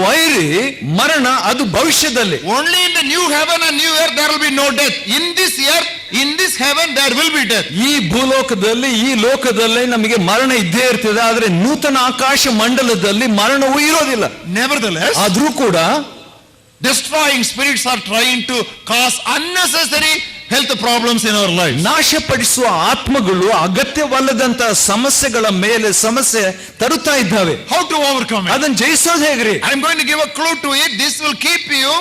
ವೈರಿ ಮರಣ, ಅದು ಭವಿಷ್ಯದಲ್ಲಿ. Only in the new heaven and new earth there will be no death. In this earth, in this heaven there will be death. ಈ ಭೂಲೋಕದಲ್ಲಿ, ಈ ಲೋಕದಲ್ಲಿ ನಮಗೆ ಮರಣ ಇದ್ದೇ ಇರ್ತದೆ. ಆದ್ರೆ ನೂತನ ಆಕಾಶ ಮಂಡಲದಲ್ಲಿ ಮರಣವು ಇರೋದಿಲ್ಲ. Nevertheless, ಆದ್ರೂ ಕೂಡ destroying spirits are trying to cause unnecessary health problems in our lives. ನಾಶಪಡಿಸುವ ಆತ್ಮಗಳು ಅಗತ್ಯವಲ್ಲದಂತ ಸಮಸ್ಯೆಗಳ ಮೇಲೆ ಸಮಸ್ಯೆ ತರುತ್ತಾ ಇದ್ದಾವೆ. How to overcome it? ಅದನ್ನು ಜಯಿಸೋದು ಹೇಗ್ರಿ? I am going to give a clue to it. This will keep you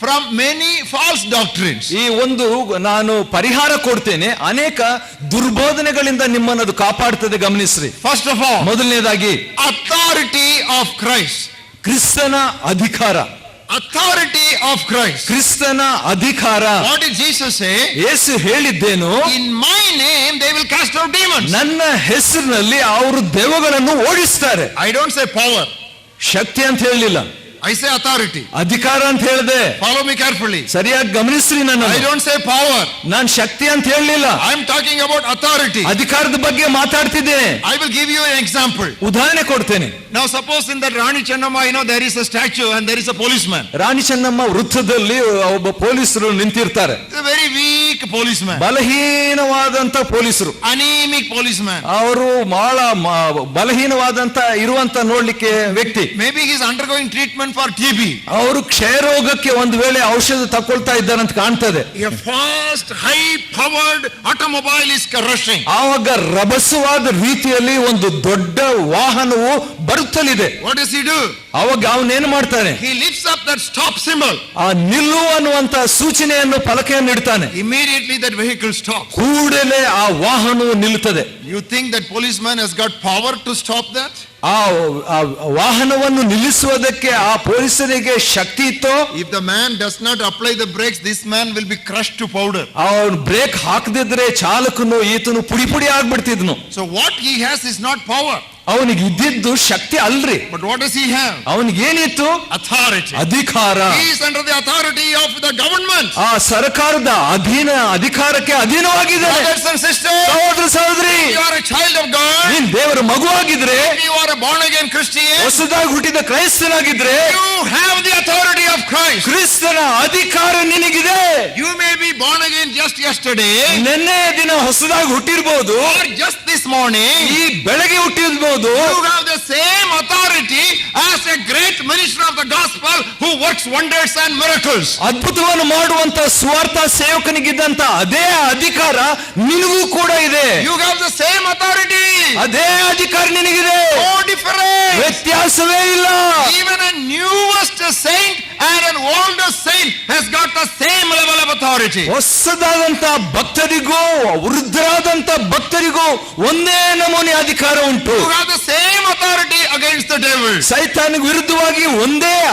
from many false doctrines. ಈ ಒಂದು ನಾನು ಪರಿಹಾರ ಕೊಡ್ತೇನೆ. ಅನೇಕ ದುರ್ಬೋಧನೆಗಳಿಂದ ನಿಮ್ಮನ್ನು ಅದು ಕಾಪಾಡುತ್ತದೆ, ಗಮನಿಸ್ರಿ. First of all, ಮೊದಲನೇದಾಗಿ authority of Christ. ಕ್ರಿಸ್ತನ ಅಧಿಕಾರ. Authority of Christ. ಕ್ರಿಸ್ತನ ಅಧಿಕಾರ. What did Jesus say? ಯೇಸು ಹೇಳಿದ್ದೇನು? In my name they will cast out demons. ನನ್ನ ಹೆಸರಿನಲ್ಲಿ ಅವರು ದೆವ್ವಗಳನ್ನು ಓಡಿಸ್ತಾರೆ. I don't say power. ಶಕ್ತಿ ಅಂತ ಹೇಳಲಿಲ್ಲ, I say authority. ಅಧಿಕಾರ ಅಂತ ಹೇಳಿದೆ. Follow me carefully. ಸರಿಯಾಗಿ ಗಮನಿಸ್ರಿ. I don't say power. ನಾನು ಶಕ್ತಿ ಅಂತ ಹೇಳಲಿಲ್ಲ, I am talking about authority. ಅಧಿಕಾರದ ಬಗ್ಗೆ ಮಾತಾಡ್ತಿದ್ದೇನೆ. I will give you an example. ಉದಾಹರಣೆ ಕೊಡ್ತೇನೆ. Now suppose in that Rani Chennamma, there is a statue and there is a policeman. Rani Chennamma ವೃತ್ತದಲ್ಲಿ ಒಬ್ಬ ಪೊಲೀಸರು ನಿಂತಿರ್ತಾರೆ. It's a very weak policeman. ಬಲಹೀನವಾದಂತ ಪೊಲೀಸರು, Anemic policeman. ಅವರು ಬಹಳ ಬಲಹೀನವಾದಂತ ಇರುವಂತ ನೋಡ್ಲಿಕ್ಕೆ ವ್ಯಕ್ತಿ. Maybe he is undergoing treatment for TB. ಅವರು ಕ್ಷಯರೋಗಕ್ಕೆ ಒಂದು ವೇಳೆ ಔಷಧ ತಗೊಳ್ತಾ ಇದ್ದಾರೆ ಅಂತ ಕಾಣ್ತದೆ. A fast, high-powered automobile is rushing. ಆವಾಗ ರಭಸವಾದ ರೀತಿಯಲ್ಲಿ ಒಂದು ದೊಡ್ಡ ವಾಹನವು ಬರುತ್ತಲಿದೆ. What does he do? ಅವಾಗ ಅವನೇನು ಮಾಡ್ತಾನೆ? He lifts up that stop symbol. ಆ ನಿಲ್ಲು ಅನ್ನುವಂತ ಸೂಚನೆಯನ್ನು ಪಲಕೆಯನ್ನು ಇಡ್ತಾನೆ. Immediately that vehicle stops. ಕೂಡಲೇ ಆ ವಾಹನವು ನಿಲ್ಲುತ್ತದೆ. You think that policeman has got power to stop that? ಆ ವಾಹನವನ್ನು ನಿಲ್ಲಿಸುವುದಕ್ಕೆ ಆ ಪೊಲೀಸರಿಗೆ ಶಕ್ತಿ ಇತ್ತೋ? If the man does not apply the brakes, this man will be crushed to powder. ಅವನು ಬ್ರೇಕ್ ಹಾಕದಿದ್ರೆ ಚಾಲಕನು ಈತನು ಪುಡಿ ಪುಡಿ ಆಗ್ಬಿಡ್ತಿದ್ನು. So what he has is not power. ಅವನಿಗೆ ಇದ್ದಿದ್ದು ಶಕ್ತಿ ಅಲ್ರಿ. But what does he have? ಅವನಿಗೆ ಏನಿತ್ತು? Authority. ಅಧಿಕಾರ. He is under the authority of the government. ಆ ಸರ್ಕಾರದ ಅಧಿಕಾರಕ್ಕೆ ಅಧೀನವಾಗಿದ್ದಾನೆ. Brothers and sisters, ಸಹೋದರ ಸಹೋದರಿ, you are a child of God. ನೀನ್ ದೇವರ ಮಗುವಾಗಿದ್ರೆ, you are a born again Christian, ಹೊಸದಾಗಿ ಹುಟ್ಟಿದ ಕ್ರೈಸ್ತನಾಗಿದ್ರೆ, you have the authority of Christ. ಕ್ರಿಸ್ತನ ಅಧಿಕಾರ ನಿನಗಿದೆ. You may be born again just yesterday, ನಿನ್ನೆ ದಿನ ಹೊಸದಾಗಿ ಹುಟ್ಟಿರಬಹುದು, or just this morning. ಈ ಬೆಳಗ್ಗೆ ಹುಟ್ಟಿರಬಹುದು. You have the same authority as a great minister of the gospel who works wonders and miracles. ಅದ್ಭುತವನ್ನು ಮಾಡುವಂತ ಸ್ವಾರ್ಥ ಸೇವಕನಿಗಿದ್ದಂತ ಅದೇ ಅಧಿಕಾರ ನಿನಗೂ ಕೂಡ ಇದೆ. You have the same authority. ಅದೇ ಅಧಿಕಾರ ನಿನಗಿದೆ. No difference. ವ್ಯತ್ಯಾಸವೇ ಇಲ್ಲ. Even a newest saint and an older saint has got the same level of authority. ಹೊಸದಾದಂತ ಭಕ್ತರಿಗೂ ವೃದ್ಧರಾದಂತ ಭಕ್ತರಿಗೂ ಒಂದೇ ನಮೂನೆ ಅಧಿಕಾರ ಉಂಟು. You have the same authority against the devil. ಸೈತಾನಿಗೆ ವಿರುದ್ಧವಾಗಿ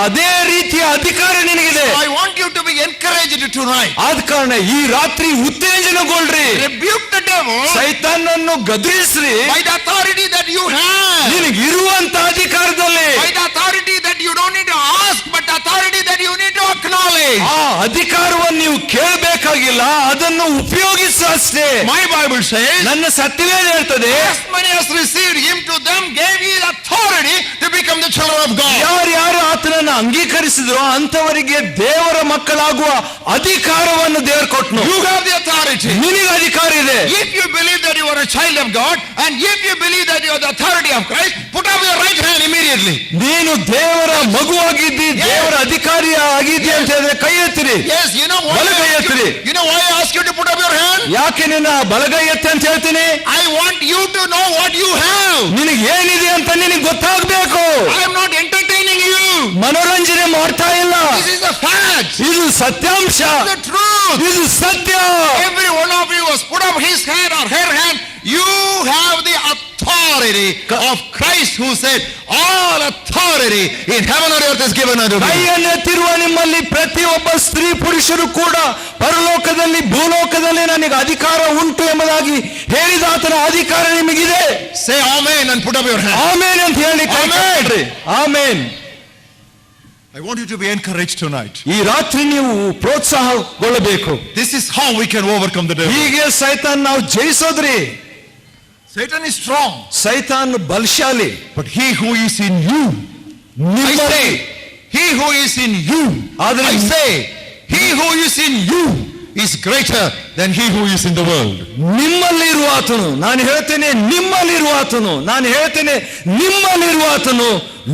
ಅದೇ ರೀತಿಯ ಅಧಿಕಾರ ನಿನಗಿದೆ. I want you to be encouraged tonight. ಆದ ಕಾರಣ ಈ ರಾತ್ರಿ ಉತ್ತೇಜನಗೊಳ್ಳ್ರಿ. Rebuke the devil. ಸೈತಾನನ್ನು ಗದರಿಸ್ರಿ. By the authority that you have. ನಿನಗೆ ಇರುವಂತ ಅಧಿಕಾರದಲ್ಲಿ. By the authority that you don't need to ask, but the authority that you need to acknowledge. ಆ ಅಧಿಕಾರವನ್ನು ನೀವು ಕೇಳಬೇಕಾಗಿಲ್ಲ, ಅದನ್ನು ಉಪಯೋಗಿಸು ಅಷ್ಟೇ. My Bible says, ನನ್ನ ಸತ್ಯವೇ ಹೇಳ್ತದೆ, as many as received him, to them gave he authority to become the children of God. ಯಾರ್ಯಾರು ಆತನನ್ನು ಅಂಗೀಕರಿಸಿದ್ರೋ ಅಂತವರಿಗೆ ದೇವರ ಮಕ್ಕಳಾಗುವ ಅಧಿಕಾರವನ್ನು ದೇವರು ಕೊಟ್ಟನು. You have the authority. ನಿನಗೆ ಅಧಿಕಾರ ಇದೆ. If you believe that you are a child of God, and if you believe that you are the authority of Christ, put up your right hand immediately. ನೀನು ದೇವರ ಮಗುವಾಗಿದ್ದಿ, ದೇವರ ಅಧಿಕಾರಿ ಆಗಿದ್ದಿ ಅಂತ ಹೇಳಿದ್ರೆ ಕೈ ಎತ್ತಿರಿ. Yes, you know why? ಬಲಗೈ ಎತ್ತಿರಿ. You know why I ask you to put up your hand? ಯಾಕೆ ನಿನ್ನ ಬಲಗೈ ಎತ್ತಿ ಅಂತ ಹೇಳ್ತೀನಿ? I want you to know what you have. ನಿನಗೆ ಏನಿದೆ ಅಂತ ನಿನಗೆ ಗೊತ್ತಾಗಬೇಕು. I am not entertaining you. ಮನೋರಂಜನೆ ಮಾಡ್ತಾ ಇಲ್ಲ. This is the fact. ಇದು ಸತ್ಯಾಂಶ. The truth. ಇದು ಸತ್ಯ. Every one of you has put up his hand or her hand. You have the authority of Christ, who said, all authority in heaven and earth is given unto me. ಕೈಯನ್ನೆತ್ತಿರುವ ನಿಮ್ಮಲ್ಲಿ ಪ್ರತಿಯೊಬ್ಬ ಸ್ತ್ರೀ ಪುರುಷರು ಕೂಡ ಪರಲೋಕದಲ್ಲಿ ಭೂಲೋಕದಲ್ಲಿ ನನಗೆ ಅಧಿಕಾರ ಉಂಟು ಎಂಬುದಾಗಿ ಹೇಳಿದ ಆತನ ಅಧಿಕಾರ ನಿಮಗಿದೆ. Say amen and put up your hand. ಆಮೇನ್ ಅಂತ ಹೇಳಿ ಕೈ ಎತ್ತಿರಿ. ಆಮೇನ್. I want you to be encouraged tonight. ಈ ರಾತ್ರಿ ನೀವು ಪ್ರೋತ್ಸಾಹಗೊಳ್ಳಬೇಕು. This is how we can overcome the devil. ಹೀಗೆ ಸೈತಾನ್ ನಾವು ಜಯಿಸೋದ್ರಿ. Satan is strong, ಸೈತಾನ್ ಬಲಶಾಲಿ. but he who is in you, I say, he who is in you, I say, he who is in you is greater than he who is in the world. ನಿಮ್ಮಲ್ಲಿರುವ ಆತನು, ನಾನು ಹೇಳ್ತೇನೆ ನಿಮ್ಮಲ್ಲಿರುವ ಆತನು, ನಾನು ಹೇಳ್ತೇನೆ ನಿಮ್ಮಲ್ಲಿರುವ ಆತನು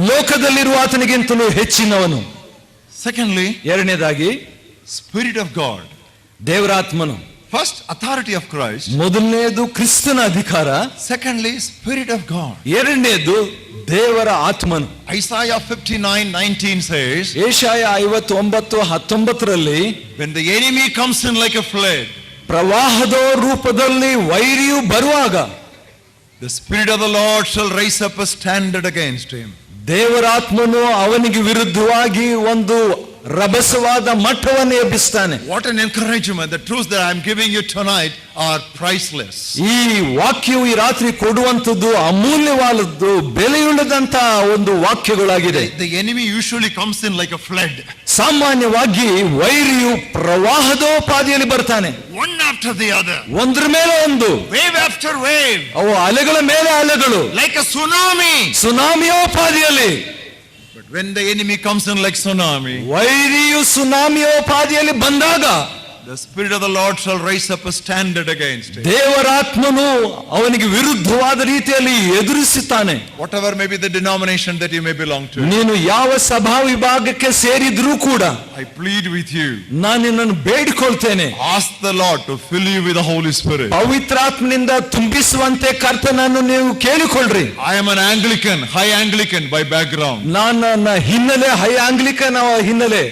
ಲೋಕದಲ್ಲಿರುವ ಆತನಿಗಿಂತಲೂ ಹೆಚ್ಚಿನವನು. Secondly, ಎರಡನೇದಾಗಿ Spirit of God. ದೇವರಾತ್ಮನು. First, authority of Christ. ಮೊದಲನೇದು ಕ್ರಿಸ್ತನ ಅಧಿಕಾರ. Secondly, Spirit of God. ಎರಡನೇದು ದೇವರ ಆತ್ಮನು. Isaiah 59:19 says, Yeshaya 59:19 when the enemy comes in like a flood, ಪ್ರವಾಹದ ರೂಪದಲ್ಲಿ ವೈರಿಯು ಬರುವಾಗ the Spirit of the Lord shall raise up a standard against him. ದೇವರಾತ್ಮನು ಅವನಿಗೆ ವಿರುದ್ಧವಾಗಿ ಒಂದು ರಭಸವಾದ ಮಟ್ಟವನ್ನು ಎಬ್ಬಿಸ್ತಾನೆ. What an encouragement. The truths that I am giving you tonight are priceless. ಈ ವಾಕ್ಯವು ಈ ರಾತ್ರಿ ಕೊಡುವಂತದ್ದು ಅಮೂಲ್ಯವಾದದ್ದು, ಬೆಲೆಯುಳ್ಳದಂತ ಒಂದು ವಾಕ್ಯಗಳಾಗಿದೆ. The enemy usually comes in like a flood. ಸಾಮಾನ್ಯವಾಗಿ ವೈರಿಯು ಪ್ರವಾಹದೋಪಾದಿಯಲ್ಲಿ ಬರ್ತಾನೆ. One after the other. ಒಂದ್ರ ಮೇಲೆ ಒಂದು. Wave after wave. ಅವು ಅಲೆಗಳ ಮೇಲೆ ಅಲೆಗಳು. Like a tsunami. ಸುನಾಮಿಯೋಪಾದಿಯಲ್ಲಿ. But when the enemy comes in like tsunami, ವೈರಿಯು ಸುನಾಮಿಯೋಪಾದಿಯಲ್ಲಿ ಬಂದಾಗ the Spirit of the Lord shall raise up a standard against him. ದೇವರಾತ್ಮನು ಅವನಿಗೆ ವಿರುದ್ಧವಾದ ರೀತಿಯಲ್ಲಿ ಎದುರಿಸುತ್ತಾನೆ. Whatever may be the denomination that you may belong to, ನೀನು ಯಾವ ಸಭಾ ವಿಭಾಗಕ್ಕೆ ಸೇರಿದ್ರೂ ಕೂಡ I plead with you, ನಾನು ನಿನ್ನನ್ನು ಬೇಡಿಕೊಳ್ತೇನೆ, ask the Lord to fill you with the Holy Spirit. ಪವಿತ್ರಾತ್ಮನಿಂದ ತುಂಬಿಸುವಂತೆ ಕರ್ತನನ್ನು ನೀವು ಕೇಳಿಕೊಳ್ಳ್ರಿ. I am an Anglican, high Anglican by background. ನನ್ನ ಹಿನ್ನೆಲೆ ಹೈ ಆಂಗ್ಲಿಕನ್ ಹಿನ್ನೆಲೆ.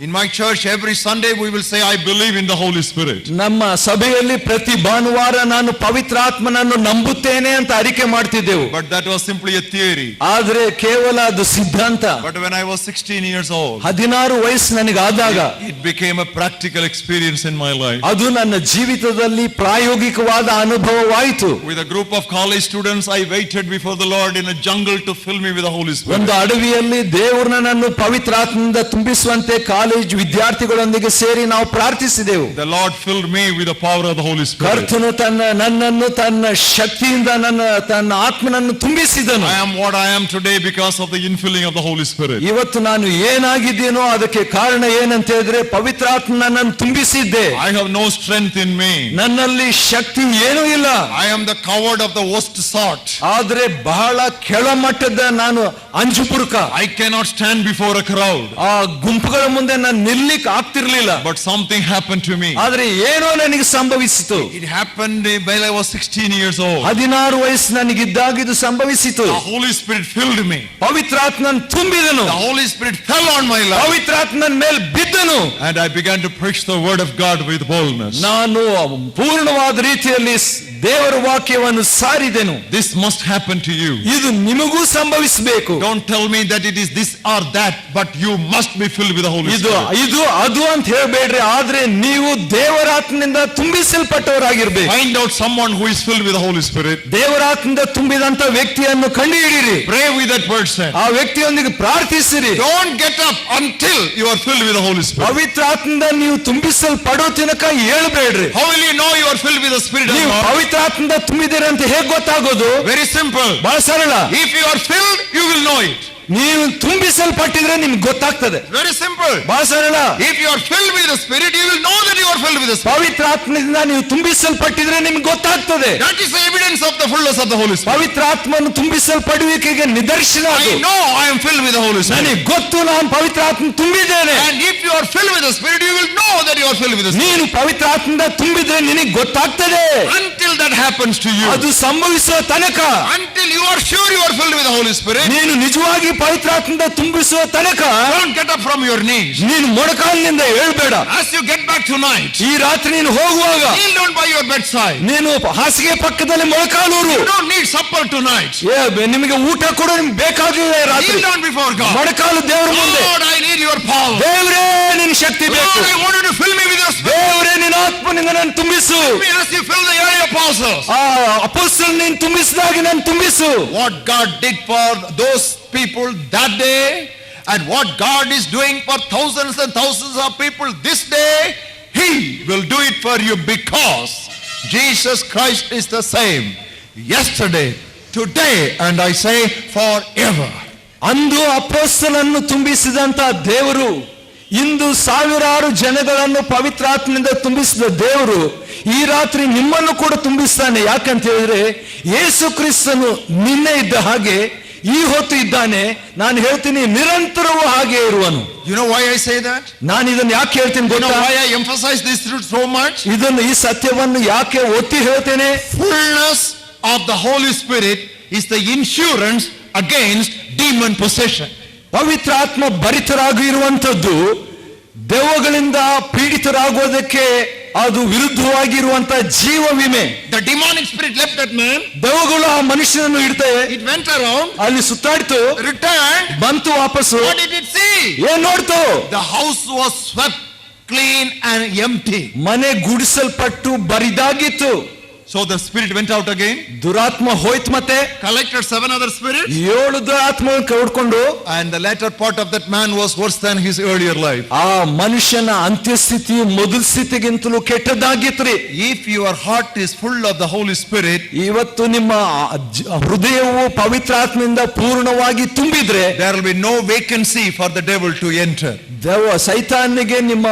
In my church every Sunday we will say, I believe in the Holy Spirit. ನಮ್ಮ ಸಭೆಯಲ್ಲಿ ಪ್ರತಿ ಭಾನುವಾರ ನಾನು ಪವಿತ್ರಾತ್ಮನನ್ನು ನಂಬುತ್ತೇನೆ ಅಂತ ಅರಿಕೆ ಮಾಡ್ತಿದ್ದೆವು. But that was simply a theory. ಆದ್ರೆ ಕೇವಲ ಅದು ಸಿದ್ಧಾಂತ. But when I was 16 years old, 16 ವಯಸ್ಸು ನನಗಾದಾಗ it became a practical experience in my life. ಅದು ನನ್ನ ಜೀವಿತದಲ್ಲಿ ಪ್ರಾಯೋಗಿಕವಾದ ಅನುಭವವಾಯಿತು. With a group of college students, I waited before the Lord in a jungle to fill me with the Holy Spirit. ಒಂದು ಅಡವಿಯಲ್ಲಿ ದೇವರನ್ನು ಪವಿತ್ರಾತ್ಮದಿಂದ ತುಂಬಿಸುವಂತೆ college ವಿದ್ಯಾರ್ಥಿಗಳೊಂದಿಗೆ ಸೇರಿ ನಾವು ಪ್ರಾರ್ಥಿಸಿದೆವು. The Lord filled me with the power of the Holy Spirit. ಕರ್ತನು ನನ್ನನ್ನು ತನ್ನ ಶಕ್ತಿಯಿಂದ ತನ್ನ ಆತ್ಮನನ್ನು ತುಂಬಿಸಿದನು. I am what I am today because of the infilling of the Holy Spirit. ಇವತ್ತು ನಾನು ಏನಾಗಿದ್ದೇನೋ ಅದಕ್ಕೆ ಕಾರಣ ಏನಂತ ಹೇಳಿದ್ರೆ ಪವಿತ್ರಾತ್ಮ ನನ್ನನ್ನು ತುಂಬಿಸಿದ್ದೆ. I have no strength in me. ನನ್ನಲ್ಲಿ ಶಕ್ತಿ ಏನೂ ಇಲ್ಲ. I am the coward of the worst sort. ಆದ್ರೆ ಬಹಳ ಕೆಳಮಟ್ಟದ ನಾನು ಅಂಜುಪುರುಕ. I cannot stand before a crowd. ಆ ಗುಂಪುಗಳ ಮುಂದೆ ನಾನು ನಿಲ್ಲಿಕ್ಕೆ ಆಗ್ತಿರ್ಲಿಲ್ಲ. But something happened to me. ಆದ್ರೆ ಏನೋ ನನಗೆ ಸಂಭವಿಸಿತು. It happened while I was 16 years old. 16 ವಯಸ್ಸು ನನಗಿದ್ದಾಗ ಇದು ಸಂಭವಿಸಿತು. The Holy Spirit filled me. ಪವಿತ್ರಾತ್ಮನ ತುಂಬಿದನು. The Holy Spirit fell on my life. ಪವಿತ್ರಾತ್ಮನ ಮೇಲೆ ಬಿದ್ದನು. And I began to preach the word of God with boldness. ನಾನು ಪೂರ್ಣವಾದ ರೀತಿಯಲ್ಲಿ ದೇವರ ವಾಕ್ಯವನ್ನು ಸಾರಿದೆನು. This must happen to you. ಇದು ನಿಮಗೂ ಸಂಭವಿಸಬೇಕು. Don't tell me that it is this or that, but you must be filled with the Holy Spirit. ಇದು ಅದು ಅಂತ ಹೇಳ್ಬೇಡ್ರಿ, ಆದ್ರೆ ನೀವು ದೇವರಾತ್ಮನಿಂದ ತುಂಬಿಸಲ್ಪಟ್ಟವರಾಗಿರ್ಬೇಕು. Find out someone who is filled with the Holy Spirit. ದೇವರಾತ್ಮನಿಂದ ತುಂಬಿದಂತ ವ್ಯಕ್ತಿಯನ್ನು ಕಂಡುಹಿಡಿಯಿರಿ. Pray with that person. ಆ ವ್ಯಕ್ತಿಯೊಂದಿಗೆ ಪ್ರಾರ್ಥಿಸಿರಿ. Don't get up until you are filled with the Holy Spirit. ಪವಿತ್ರ ಆತ್ಮದಿಂದ ನೀವು ತುಂಬಿಸಲ್ಪಡೋ ತನಕ ಹೇಳ್ಬೇಡ್ರಿ. How will you know you are filled with the Spirit of ನೀವು God? ಪವಿತ್ರ ಆತ್ಮದಿಂದ ತುಂಬಿದ್ದೀರಿ ಅಂತ ಹೇಗೆ ಗೊತ್ತಾಗೋದು? Very simple. ಬಹಳ ಸರಳ. If you are filled, you will know it. ನೀವು ತುಂಬಿಸಲ್ಪಟ್ಟಿದ್ರೆ ನಿಮ್ಗೆ ಗೊತ್ತಾಗ್ತದೆ. Very simple. ಬಹಳ ಸರಳ. If you are filled with the Spirit, you will know that you are filled with the Spirit. ಪವಿತ್ರ ಆತ್ಮದಿಂದ ನೀವು ತುಂಬಿಸಲ್ಪಟ್ಟಿದ್ರೆ ನಿಮ್ಗೆ ಗೊತ್ತಾಗ್ತದೆ. That is the evidence of the fullness of the Holy Spirit. ಪವಿತ್ರ ಆತ್ಮನು ತುಂಬಿಸಲ್ಪಡುವಿಕೆಗೆ ನಿದರ್ಶನ ಅದು. I know I am filled with the Holy Spirit. ನನಗೆ ಗೊತ್ತು ನಾನು ಪವಿತ್ರ ಆತ್ಮ ತುಂಬಿದ್ದೇನೆ. And if you are filled with the Spirit, you will know that you are filled with the Spirit. ನೀನು ಪವಿತ್ರ ಆತ್ಮದಿಂದ ತುಂಬಿದ್ರೆ ನಿನಗೆ ಗೊತ್ತಾಗ್ತದೆ. Until that happens to you. ಅದು ಸಂಭವಿಸುವ ತನಕ. Until you are sure you are filled with the Holy Spirit. ನೀನು ನಿಜವಾಗಿ ಪವಿತ್ರ ಆತ್ಮದಿಂದ ತುಂಬಿಸುವ ತನಕ. Don't get up from your knees. ನೀನು ಮೊಣಕಾಲಿನಿಂದ ಏಳ್ಬೇಡ. As you get back tonight, ಈ ರಾತ್ರಿ ನೀನು ಹೋಗುವಾಗ kneel down by your bedside. ನೀನು ಹಾಸಿಗೆ ಪಕ್ಕದಲ್ಲಿ ಮೊಣಕಾಲೂರು. You don't need supper tonight. ನಿಮಗೆ ಊಟ ಕೊಡೋ ನಿಮ್ಗೆ ಬೇಕಾಗಿಲ್ಲ ರಾತ್ರಿ. Kneel down before God. ಮೊಣಕಾಲು ದೇವರ ಮುಂದೆ. Lord, I need your power. ದೇವರೇ ನಿನ್ನ ಶಕ್ತಿ ಬೇಕು. Lord, I want you to fill me with your Spirit. ದೇವರೇ ನಿನ್ನ ಆತ್ಮನಿಂದ ನಾನು ತುಂಬಿಸು. Let me ask you, fill the early apostles. ಅಪೊಸ್ತಲರು ನೀನು ತುಂಬಿಸಿದಾಗ ನಾನು ತುಂಬಿಸು. What God did for those people that day and what God is doing for thousands and thousands of people this day, He will do it for you because Jesus Christ is the same yesterday, today, and I say forever. ಅಂದು ಅಪೊಸ್ತಲರನ್ನು ತುಂಬಿಸಿದಂತ ದೇವರು ಇಂದು ಸಾವಿರಾರು ಜನಗಳನ್ನು ಪವಿತ್ರಾತ್ಮನಿಂದ ತುಂಬಿಸಿದ ದೇವರು ಈ ರಾತ್ರಿ ನಿಮ್ಮನ್ನು ಕೂಡ ತುಂಬಿಸ್ತಾನೆ. ಯಾಕಂತ ಹೇಳಿದ್ರೆ ಯೇಸು ಕ್ರಿಸ್ತನು ನಿನ್ನೆ ಇದ್ದ ಹಾಗೆ ಈ ಹೊತ್ತು ಇದ್ದಾನೆ. ನಾನು ಹೇಳ್ತೀನಿ ನಿರಂತರವೂ ಹಾಗೆ ಇರುವನು. You know why I say that? ನಾನು ಇದನ್ನು ಯಾಕೆ ಹೇಳ್ತೀನಿ You know ಗೊತ್ತಾ? why I emphasize this truth so much? ಇದನ್ನು ಈ ಸತ್ಯವನ್ನು ಯಾಕೆ ಒತ್ತಿ ಹೇಳ್ತೇನೆ? Fullness of the Holy Spirit is the insurance against demon possession. ಪವಿತ್ರಾತ್ಮ ಭರಿತರಾಗಿರುವಂತದ್ದು ದೆವ್ವಗಳಿಂದ ಪೀಡಿತರಾಗೋದಕ್ಕೆ ಅದು ವಿರುದ್ಧವಾಗಿರುವಂತ ಜೀವ ವಿಮೆ. The demonic spirit left that man. ದೆವ್ವಗಳು ಆ ಮನುಷ್ಯನನ್ನು ಇಡ್ತವೆ. It went around, ಅಲ್ಲಿ ಸುತ್ತಾಡ್ತು, returned, ಬಂತು ವಾಪಸ್ಸು. what did it see? ಏನ್ ನೋಡ್ತು? The house was swept clean and empty. ಮನೆ ಗುಡಿಸಲ್ಪಟ್ಟು ಬರಿದಾಗಿತ್ತು. So the spirit went out again, ದುರಾತ್ಮ ಹೋಯ್ತು, ಮತ್ತೆ collected 7 other spirits, 7 ದುರಾತ್ಮ ಹೊಡ್ಕೊಂಡು, and the latter part of that man was worse than his earlier life. ಆ ಮನುಷ್ಯನ ಅಂತ್ಯಸ್ಥಿತಿ ಮೊದಲ ಸ್ಥಿತಿಗಿಂತಲೂ ಕೆಟ್ಟದಾಗಿತ್ರಿ. If your heart is full of the Holy Spirit, ಇವತ್ತು ನಿಮ್ಮ ಹೃದಯವು ಪವಿತ್ರಾತ್ಮದಿಂದ ಪೂರ್ಣವಾಗಿ ತುಂಬಿದ್ರೆ there will be no vacancy for the devil to enter. ದೆವ್ವ ಸೈತಾನಿಗೆ ನಿಮ್ಮ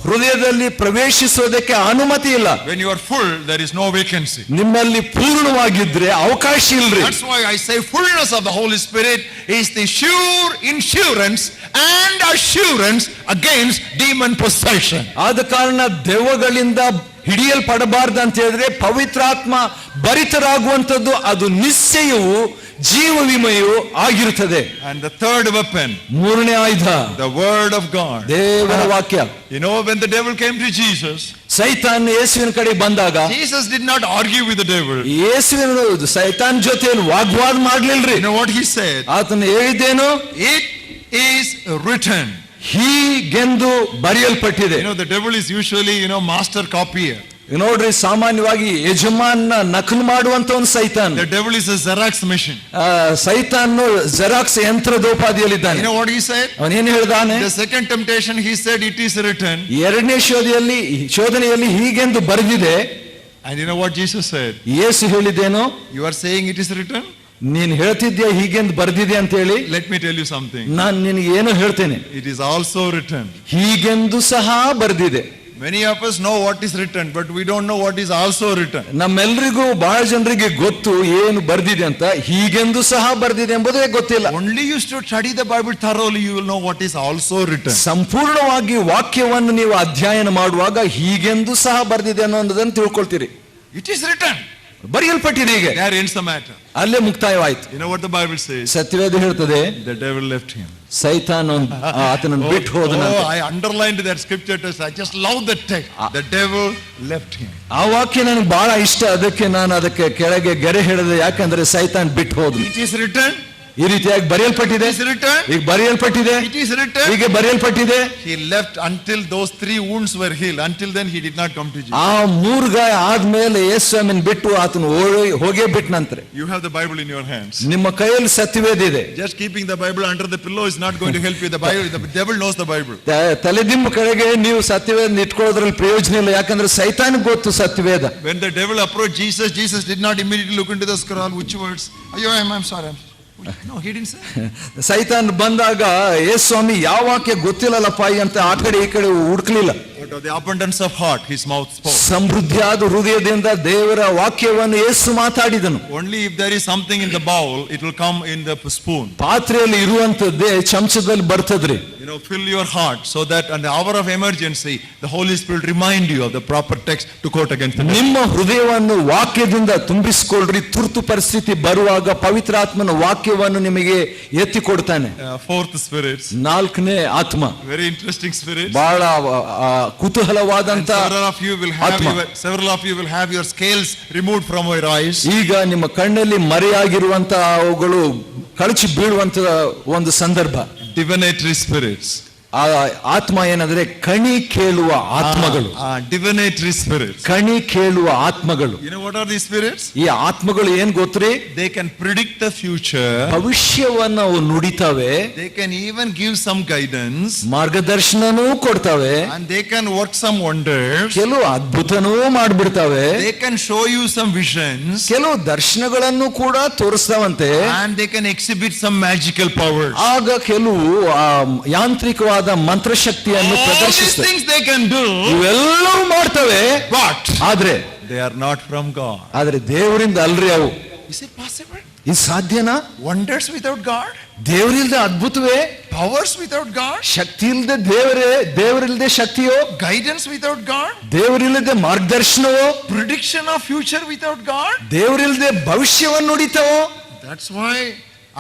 ಹೃದಯದಲ್ಲಿ ಪ್ರವೇಶಿಸೋದಕ್ಕೆ ಅನುಮತಿ ಇಲ್ಲ. When you are full, there is no vacancy. ನಿಮ್ಮಲ್ಲಿ ಪೂರ್ಣವಾಗಿದ್ರೆ ಅವಕಾಶ ಇಲ್ರಿ. That's why I say fullness of the Holy Spirit is the sure insurance and assurance against demon possession. ಆದ ಕಾರಣ ದೆವ್ವಗಳಿಂದ ಹಿಡಿಯಲ್ಪಡಬಾರ್ದು ಅಂತ ಹೇಳಿದ್ರೆ ಪವಿತ್ರಾತ್ಮ ಭರಿತರಾಗುವಂತದ್ದು ಅದು ನಿಶ್ಚಯವೂ ಜೀವ ವಿಮೆಯೂ ಆಗಿರುತ್ತದೆ. And the third weapon, ಮೂರನೇ ಆಯುಧ, the word of God. ದೇವರ ವಾಕ್ಯ. You know, when the devil came to Jesus, ಸೈತಾನ್ ಯೇಸುವಿನ ಕಡೆ ಬಂದಾಗ Jesus did not argue with the devil. ಯೇಸುವಿನ ಸೈತಾನ್ ಜೊತೆಯಲ್ಲಿ ವಾಗ್ವಾದ ಮಾಡ್ಲಿಲ್ರಿ. You know what he said? ಆತನು ಹೇಳಿದ್ದೇನು? It is written. ಹೀಗೆಂದು ಬರೆಯಲ್ಪಟ್ಟಿದೆ. You know, the devil is usually, master copier. ನೋಡ್ರಿ, ಸಾಮಾನ್ಯವಾಗಿ ಯಜಮಾನ ನಕಲು ಮಾಡುವಂತ ಒಂದು ಸೈತಾನ್. The devil is a Xerox machine. ಸೈತಾನ್ ಜೆರಾಕ್ಸ್ ಯಂತ್ರದೋಪಾದಿಯಲ್ಲಿದ್ದಾನೆ. You know what he said? ಅವನೇನು ಹೇಳ್ದಾನೆ? The second temptation, he said, it is written. ಎರಡನೇ ಶೋಧನೆಯಲ್ಲಿ ಹೀಗೆಂದು ಬರೆದಿದೆ. And you know what Jesus said? ಯೇಸು ಹೇಳಿದ್ದೇನು? You are saying it is written? ನೀನ್ ಹೇಳ್ತಿದ್ಯಾ ಹೀಗೆಂದು ಬರೆದಿದೆ ಅಂತ ಹೇಳಿ. Let me tell you something. ನಾನು ನಿನಗೆ ಏನು ಹೇಳ್ತೇನೆ, It is also written. ಹೀಗೆಂದು ಸಹ ಬರೆದಿದೆ. Many of us know what is written, but we don't know what is also written. ನಮ್ಮೆಲ್ಲರಿಗೂ ಬಹಳ ಜನರಿಗೆ ಗೊತ್ತು ಏನು ಬರೆದಿದೆ ಅಂತ, ಹೀಗೆಂದು ಸಹ ಬರೆದಿದೆ ಎಂಬುದೇ ಗೊತ್ತಿಲ್ಲ. Only you should study the Bible thoroughly, you will know what is also written. ಸಂಪೂರ್ಣವಾಗಿ ವಾಕ್ಯವನ್ನು ನೀವು ಅಧ್ಯಯನ ಮಾಡುವಾಗ ಹೀಗೆಂದು ಸಹ ಬರೆದಿದೆ ಅನ್ನೋದನ್ನು ತಿಳ್ಕೊಳ್ತೀರಿ. It is written. ಬರೆಯಲ್ಪಟ್ಟಿದೆ. ಈಗ There ends the matter. ಅಲ್ಲೇ ಮುಕ್ತಾಯವಾಯ್ತು. You know what the Bible says? ಸತ್ಯವೇದ ಹೇಳ್ತದೆ, The devil left him. ಸೈತಾನ್ ಆತನನ್ನು ಬಿಟ್ಟು ಹೋದನಂತೆ. I underlined that scripture text. I just love that text. The devil left him. ಆ ವಾಕ್ಯ ನನಗೆ ಬಹಳ ಇಷ್ಟ, ಅದಕ್ಕೆ ನಾನು ಅದಕ್ಕೆ ಕೆಳಗೆ ಗೆರೆ ಹಿಡಿದೆ. ಯಾಕಂದ್ರೆ ಸೈತಾನ್ ಬಿಟ್ಟು ಹೋದ್ನು. It is written. ಈ ರೀತಿಯಾಗಿ ಬರೆಯಲ್ಪಟ್ಟಿದೆ, It is written. ಈಗ ಬರೆಯಲ್ಪಟ್ಟಿದೆ, It is written. ಹೀಗೆ ಬರೆಯಲ್ಪಟ್ಟಿದೆ. He left until those 3 wounds were healed. Until then he did not come to Jesus. ಆ 3 ಗಾಯ ಆದ್ಮೇಲೆ ಯೇಸು ಸ್ವಾಮಿನ ಬಿಟ್ಟು ಆತನು ಹೋಗೇ ಬಿಟ್ನಂತ್ರೆ. You have the Bible in your hands. ನಿಮ್ಮ ಕೈಯಲ್ಲಿ ಸತ್ಯವೇದ ಇದೆ. Just keeping the Bible under the pillow is not going to help you. The devil knows the Bible. ತಲೆದಿಂಬು ಕೆಳಗೆ ನೀವು ಸತ್ಯವೇದ ಇಟ್ಕೊಳ್ಳೋದ್ರಲ್ಲಿ ಪ್ರಯೋಜನ ಇಲ್ಲ, ಯಾಕಂದ್ರೆ ಸೈತಾನಿಗೆ ಗೊತ್ತು ಸತ್ಯವೇದ. When the devil approached Jesus, Jesus did not immediately look into the scroll. Which words? I'm sorry. No, he didn't say. ಸೈತಾನ್ ಬಂದಾಗ ಯೇಸು ಸ್ವಾಮಿ ಯಾವ ವಾಕ್ಯ ಗೊತ್ತಿಲ್ಲಲ್ಲಪ್ಪ ಅಂತ ಆ ಕಡೆ ಈ ಕಡೆ ಹುಡುಕ್ಲಿಲ್ಲ. Out of the abundance of heart, his mouth spoke. ಸಮೃದ್ಧಿಯಾದ ಹೃದಯದಿಂದ ದೇವರ ವಾಕ್ಯವನ್ನು ಯೇಸು ಮಾತಾಡಿದನು. Only if there is something in the bowl, it will come in the spoon. ಪಾತ್ರೆಯಲ್ಲಿ ಇರುವಂತದ್ದೇ ಚಮಚದಲ್ಲಿ ಬರ್ತದ್ರಿ. Fill your heart so that in the hour of emergency, the Holy Spirit remind you of the proper text to quote against the devil. ನಿಮ್ಮ ಹೃದಯವನ್ನು ವಾಕ್ಯದಿಂದ ತುಂಬಿಸಿಕೊಳ್ಳ್ರಿ. ತುರ್ತು ಪರಿಸ್ಥಿತಿ ಬರುವಾಗ ಪವಿತ್ರಾತ್ಮನ ವಾಕ್ಯವನ್ನು ನಿಮಗೆ ಎತ್ತಿ ಕೊಡ್ತಾನೆ. Fourth spirit. 4ನೇ ಆತ್ಮ. Very interesting spirit. ಬಹಳ ಕುತೂಹಲವಾದಂತ several of you will have your scales removed from your eyes. ಈಗ ನಿಮ್ಮ ಕಣ್ಣಲ್ಲಿ ಮರೆಯಾಗಿರುವಂತ ಅವುಗಳು ಕಳಚಿ ಬೀಳುವಂತ ಒಂದು ಸಂದರ್ಭ. Divinatory spirits. ಆ ಆತ್ಮ ಏನಂದ್ರೆ ಕಣಿ ಕೇಳುವ ಆತ್ಮಗಳು. Divinatory spirits. ಕಣಿ ಕೇಳುವ ಆತ್ಮಗಳು. You know what are these spirits? ಈ ಆತ್ಮಗಳು ಏನ್ ಗೊತ್ತ್ರಿ? They can predict the future. ಭವಿಷ್ಯವನ್ನ ಅವು ನುಡಿತಾವೆ. They can even give some guidance. ಮಾರ್ಗದರ್ಶನನೂ ಕೊಡ್ತಾವೆ. And they can work some wonders. ಕೆಲವು ಅದ್ಭುತನೂ ಮಾಡ್ಬಿಡ್ತಾವೆ. They can show you some visions. ಕೆಲವು ದರ್ಶನಗಳನ್ನು ಕೂಡ ತೋರಿಸ್ತಾವಂತೆ. And they can exhibit some magical powers. ಆಗ ಕೆಲವು ಯಾಂತ್ರಿಕವಾದ ಮಂತ್ರಶಕ್ತಿಯನ್ನು ಪ್ರದರ್ಶಿಸುತ್ತವೆ. Things they can do. ಇವೆಲ್ಲವೂ ಮಾಡ್ತವೆ. But ಆದ್ರೆ they are not from God. ಆದ್ರೆ ದೇವರಿಂದ ಅಲ್ರಿ ಅವು. Is it possible? ಇದು ಸಾಧ್ಯನಾ? Wonders without God? ದೇವರಿಲ್ದೆ ಅದ್ಭುತವೇ? Powers without God? ಶಕ್ತಿ ಇಲ್ಲದೆ ದೇವರಿಲ್ಲದೆ ಶಕ್ತಿಯೋ? Guidance without God? ದೇವರಿಲ್ಲದೆ ಮಾರ್ಗದರ್ಶನವೋ? Prediction of future without God? ದೇವರಿಲ್ಲದೆ ಭವಿಷ್ಯವನ್ನು ನುಡಿತಾವೋ? That's why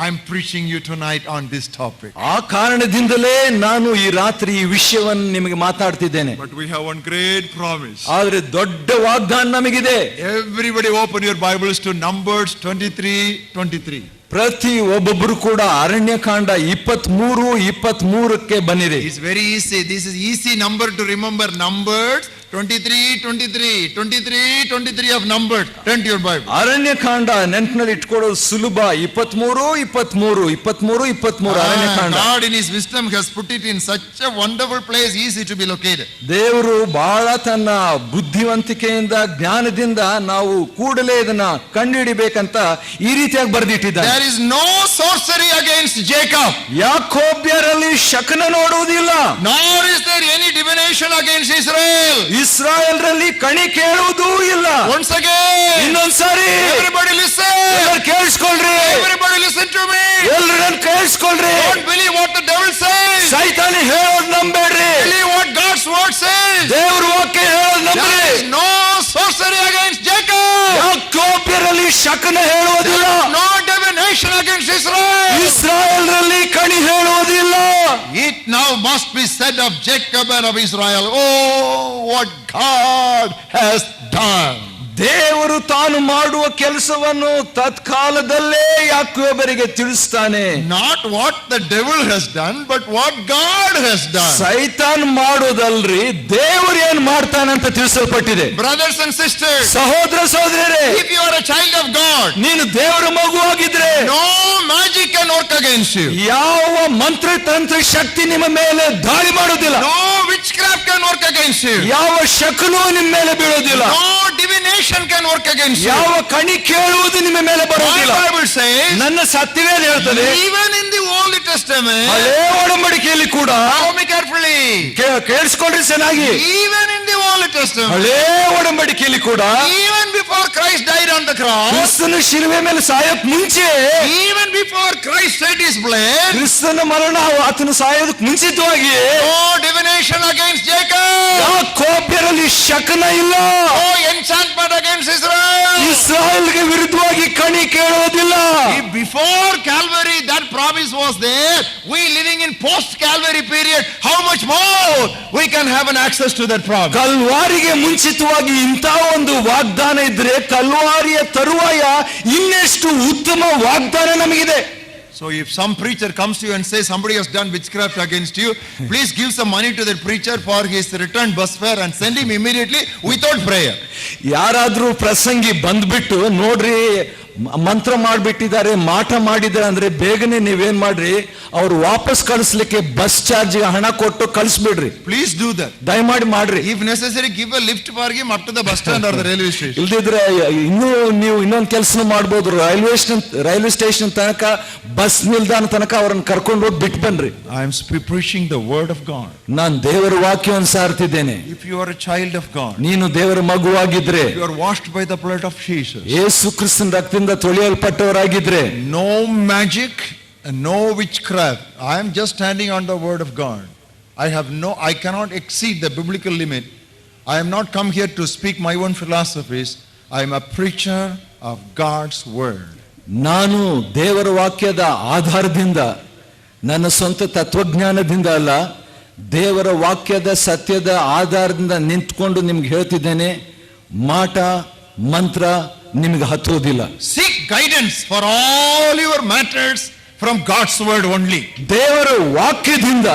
I'm preaching you tonight on this topic. ಆ ಕಾರಣದಿಂದಲೇ ನಾನು ಈ ರಾತ್ರಿ ಈ ವಿಷಯವನ್ನು ನಿಮಗೆ ಮಾತಾಡ್ತಿದ್ದೇನೆ. But we have one great promise. ಆದ್ರೆ ದೊಡ್ಡ ವಾಗ್ದಾನ ನಮಗಿದೆ. Everybody open your Bibles to Numbers 23:23. ಪ್ರತಿ ಒಬ್ಬೊಬ್ಬರು ಕೂಡ ಅರಣ್ಯಕಾಂಡ 23:23ಕ್ಕೆ ಬನ್ನಿರಿ. It's very easy. This is easy number to remember. Numbers 23 of Numbers. Turn to your Bible. Aranya Kanda ನೆನಪಿನಲ್ಲಿ ಇಟ್ಕೊಳ್ಳೋದು ಸುಲಭ. 23 Aranya Kanda. God in his wisdom has put it in such a wonderful place, easy to be located. ದೇವರು ಬಹಳ ತನ್ನ ಬುದ್ಧಿವಂತಿಕೆಯಿಂದ ಜ್ಞಾನದಿಂದ ನಾವು ಕೂಡಲೇ ಇದನ್ನ ಕಂಡುಹಿಡಿಬೇಕಂತ ಈ ರೀತಿಯಾಗಿ ಬರೆದಿಟ್ಟಿದ್ದಾರೆ. There is no sorcery against Jacob. ಯಾಕೋಬ್ಯರಲ್ಲಿ ಶಕನ ನೋಡುವುದಿಲ್ಲ. Nor is there any divination against Israel. ಇಸ್ರಾಯೇಲ್ರಲ್ಲಿ ಕಣಿ ಕೇಳುವುದೂ ಇಲ್ಲ. Once again, ಇನ್ನೊಂದ್ಸಾರಿ everybody listen. ಕೇಳಿಸ್ಕೊಳ್ರಿ. Everybody listen to me. ಎಲ್ಲರನ್ನ ಕೇಳಿಸ್ಕೊಳ್ರಿ. Don't believe what the devil says. ಸೈತಾನ ಹೇಳೋದು ನಂಬೇಡ್ರಿ. Believe what God's word says. ದೇವರ ವಾಕ್ಯ ಹೇಳೋದು ನಂಬ್ರಿ. There is no sorcery against Jacob. ಯಾಕೋಬ್ಯರಲ್ಲಿ ಶಕನ ಹೇಳುವುದಿಲ್ಲ. No divination against Israel. ಇಸ್ರಾಯೇಲ್ರಲ್ಲಿ ಕಣಿ ಹೇಳುವುದಿಲ್ಲ. It now must be said of Jacob and of Israel, oh, what God has done. ದೇವರು ತಾನು ಮಾಡುವ ಕೆಲಸವನ್ನು ತತ್ಕಾಲದಲ್ಲೇ ಯಾಕೋಬರಿಗೆ ತಿಳಿಸ್ತಾನೆ. Not what the devil has done, but what God has done. ಸೈತಾನ್ ಮಾಡೋದಲ್ರಿ, ದೇವರು ಏನ್ ಮಾಡ್ತಾನಂತ ತಿಳಿಸಲ್ಪಟ್ಟಿದೆ. Brothers and sisters, ಸಹೋದರ ಸಹೋದರಿಯರೇ, if you are a child of God, ನೀನು ದೇವರ ಮಗುವಾಗಿದ್ರೆ no magic can work against you. ಯಾವ ಮಂತ್ರ ತಂತ್ರ ಶಕ್ತಿ ನಿಮ್ಮ ಮೇಲೆ ದಾಳಿ ಮಾಡೋದಿಲ್ಲ. No witchcraft can work against you. ಯಾವ ಶಕನೂ ನಿಮ್ಮ ಮೇಲೆ ಬೀಳೋದಿಲ್ಲ. No divination can work against you. ಯಾವ ಕಣಿ ಕೇಳುವುದು ನಿಮ್ಮ ಮೇಲೆ ಬರೋದಿಲ್ಲ. My Bible says, ನನ್ನ ಸತ್ಯವೇದ ಹೇಳ್ತದೆ, even in the Old Testament, ಹಳೇ ಒಡಂಬಡಿಕೆಯಲ್ಲಿ ಕೂಡ, follow me carefully, ಕೇಳಿಸ್ಕೊಂಡ್ರಿ ಚೆನ್ನಾಗಿ, even in the Old Testament, ಹಳೇ ಒಡಂಬಡಿಕೆಯಲ್ಲಿ ಕೂಡ, even before Christ died on the cross, ಕ್ರಿಸ್ತನ ಶಿಲುವೆ ಮೇಲೆ ಸಾಯಕ್ ಮುಂಚೆ, even before Christ shed his blood, ಕ್ರಿಸ್ತನ ಮರಣ ಆತನು ಸಾಯೋದಕ್ಕೆ ಮುಂಚಿತವಾಗಿ, no divination against Jacob, ಯಾಕೋಬ್ಯರಲ್ಲಿ ಶಕನ ಇಲ್ಲ. no enchantment against Israel. ಇಸ್ರಾಯೇಲ್ಗೆ ವಿರುದ್ಧವಾಗಿ ಕಣಿ ಕೇಳೋದಿಲ್ಲ. Before Calvary that promise was there. We living in post Calvary period, how much more we can have an access to that promise. ಕಲ್ವಾರಿಗೆ ಮುಂಚಿತವಾಗಿ ಇಂಥ ಒಂದು ವಾಗ್ದಾನ ಇದ್ರೆ ಕಲ್ವಾರಿಯ ತರುವಾಯ ಇನ್ನೆಷ್ಟು ಉತ್ತಮ ವಾಗ್ದಾನ ನಮಗಿದೆ. So if some preacher comes to you and says somebody has done witchcraft against you, please give some money to that preacher for his return bus fare and send him immediately without prayer. ಯಾರಾದ್ರೂ ಪ್ರಸಂಗಿ ಬಂದ್ಬಿಟ್ಟು ನೋಡ್ರಿ ಮಂತ್ರ ಮಾಡ್ಬಿಟ್ಟಿದ್ದಾರೆ, ಮಾಟ ಮಾಡಿದ್ದಾರೆ ಅಂದ್ರೆ ಬೇಗನೆ ನೀವೇನ್ ಮಾಡ್ರಿ, ಅವ್ರು ವಾಪಸ್ ಕಳಿಸ್ಲಿಕ್ಕೆ ಬಸ್ ಚಾರ್ಜ್ ಹಣ ಕೊಟ್ಟು ಕಳಿಸ್ಬಿಡ್ರಿ. Please do that. ದಯಮಾಡಿ ಮಾಡ್ರಿ. If necessary, give a lift for him up to the bus stand or the railway station. ಇಲ್ದಿದ್ರೆ ನೀವು ಇನ್ನೊಂದು ಕೆಲಸ ಮಾಡ್ಬೋದು, ರೈಲ್ವೆ ಸ್ಟೇಷನ್ ತನಕ, ಬಸ್ ನಿಲ್ದಾಣ ತನಕ ಅವ್ರನ್ನ ಕರ್ಕೊಂಡು ಹೋಗಿ ಬಿಟ್ಟು ಬನ್ರಿ. I am preaching the word of God. ನಾನು ದೇವರ ವಾಕ್ಯವನ್ನು ಸಾರ್ತಿದ್ದೇನೆ. If you are a child of God, ನೀನು ದೇವರ ಮಗುವಾಗಿದ್ರೆ, you are washed by the blood of Jesus. ಯೇಸು ಕ್ರಿಸ್ತನ ರಕ್ತದಿಂದ ತೊಳೆಯಲ್ಪಟ್ಟವರಾಗಿದ್ರೆ, no magic and no witchcraft. I am just standing on the word of God. I cannot exceed the biblical limit. I am not come here to speak my own philosophies. I am a preacher of God's word. ನಾನು ದೇವರ ವಾಕ್ಯದ ಆಧಾರದಿಂದ, ನನ್ನ ಸ್ವಂತ ತತ್ವಜ್ಞಾನದಿಂದ ಅಲ್ಲ, ದೇವರ ವಾಕ್ಯದ ಸತ್ಯದ ಆಧಾರದಿಂದ ನಿಂತ್ಕೊಂಡು ನಿಮ್ಗೆ ಹೇಳ್ತಿದ್ದೇನೆ, ಮಾಟ ಮಂತ್ರ ನಿಮ್ಗೆ ಹತ್ತೋದಿಲ್ಲ. Seek guidance for all your matters from God's word only. ದೇವರ ವಾಕ್ಯದಿಂದ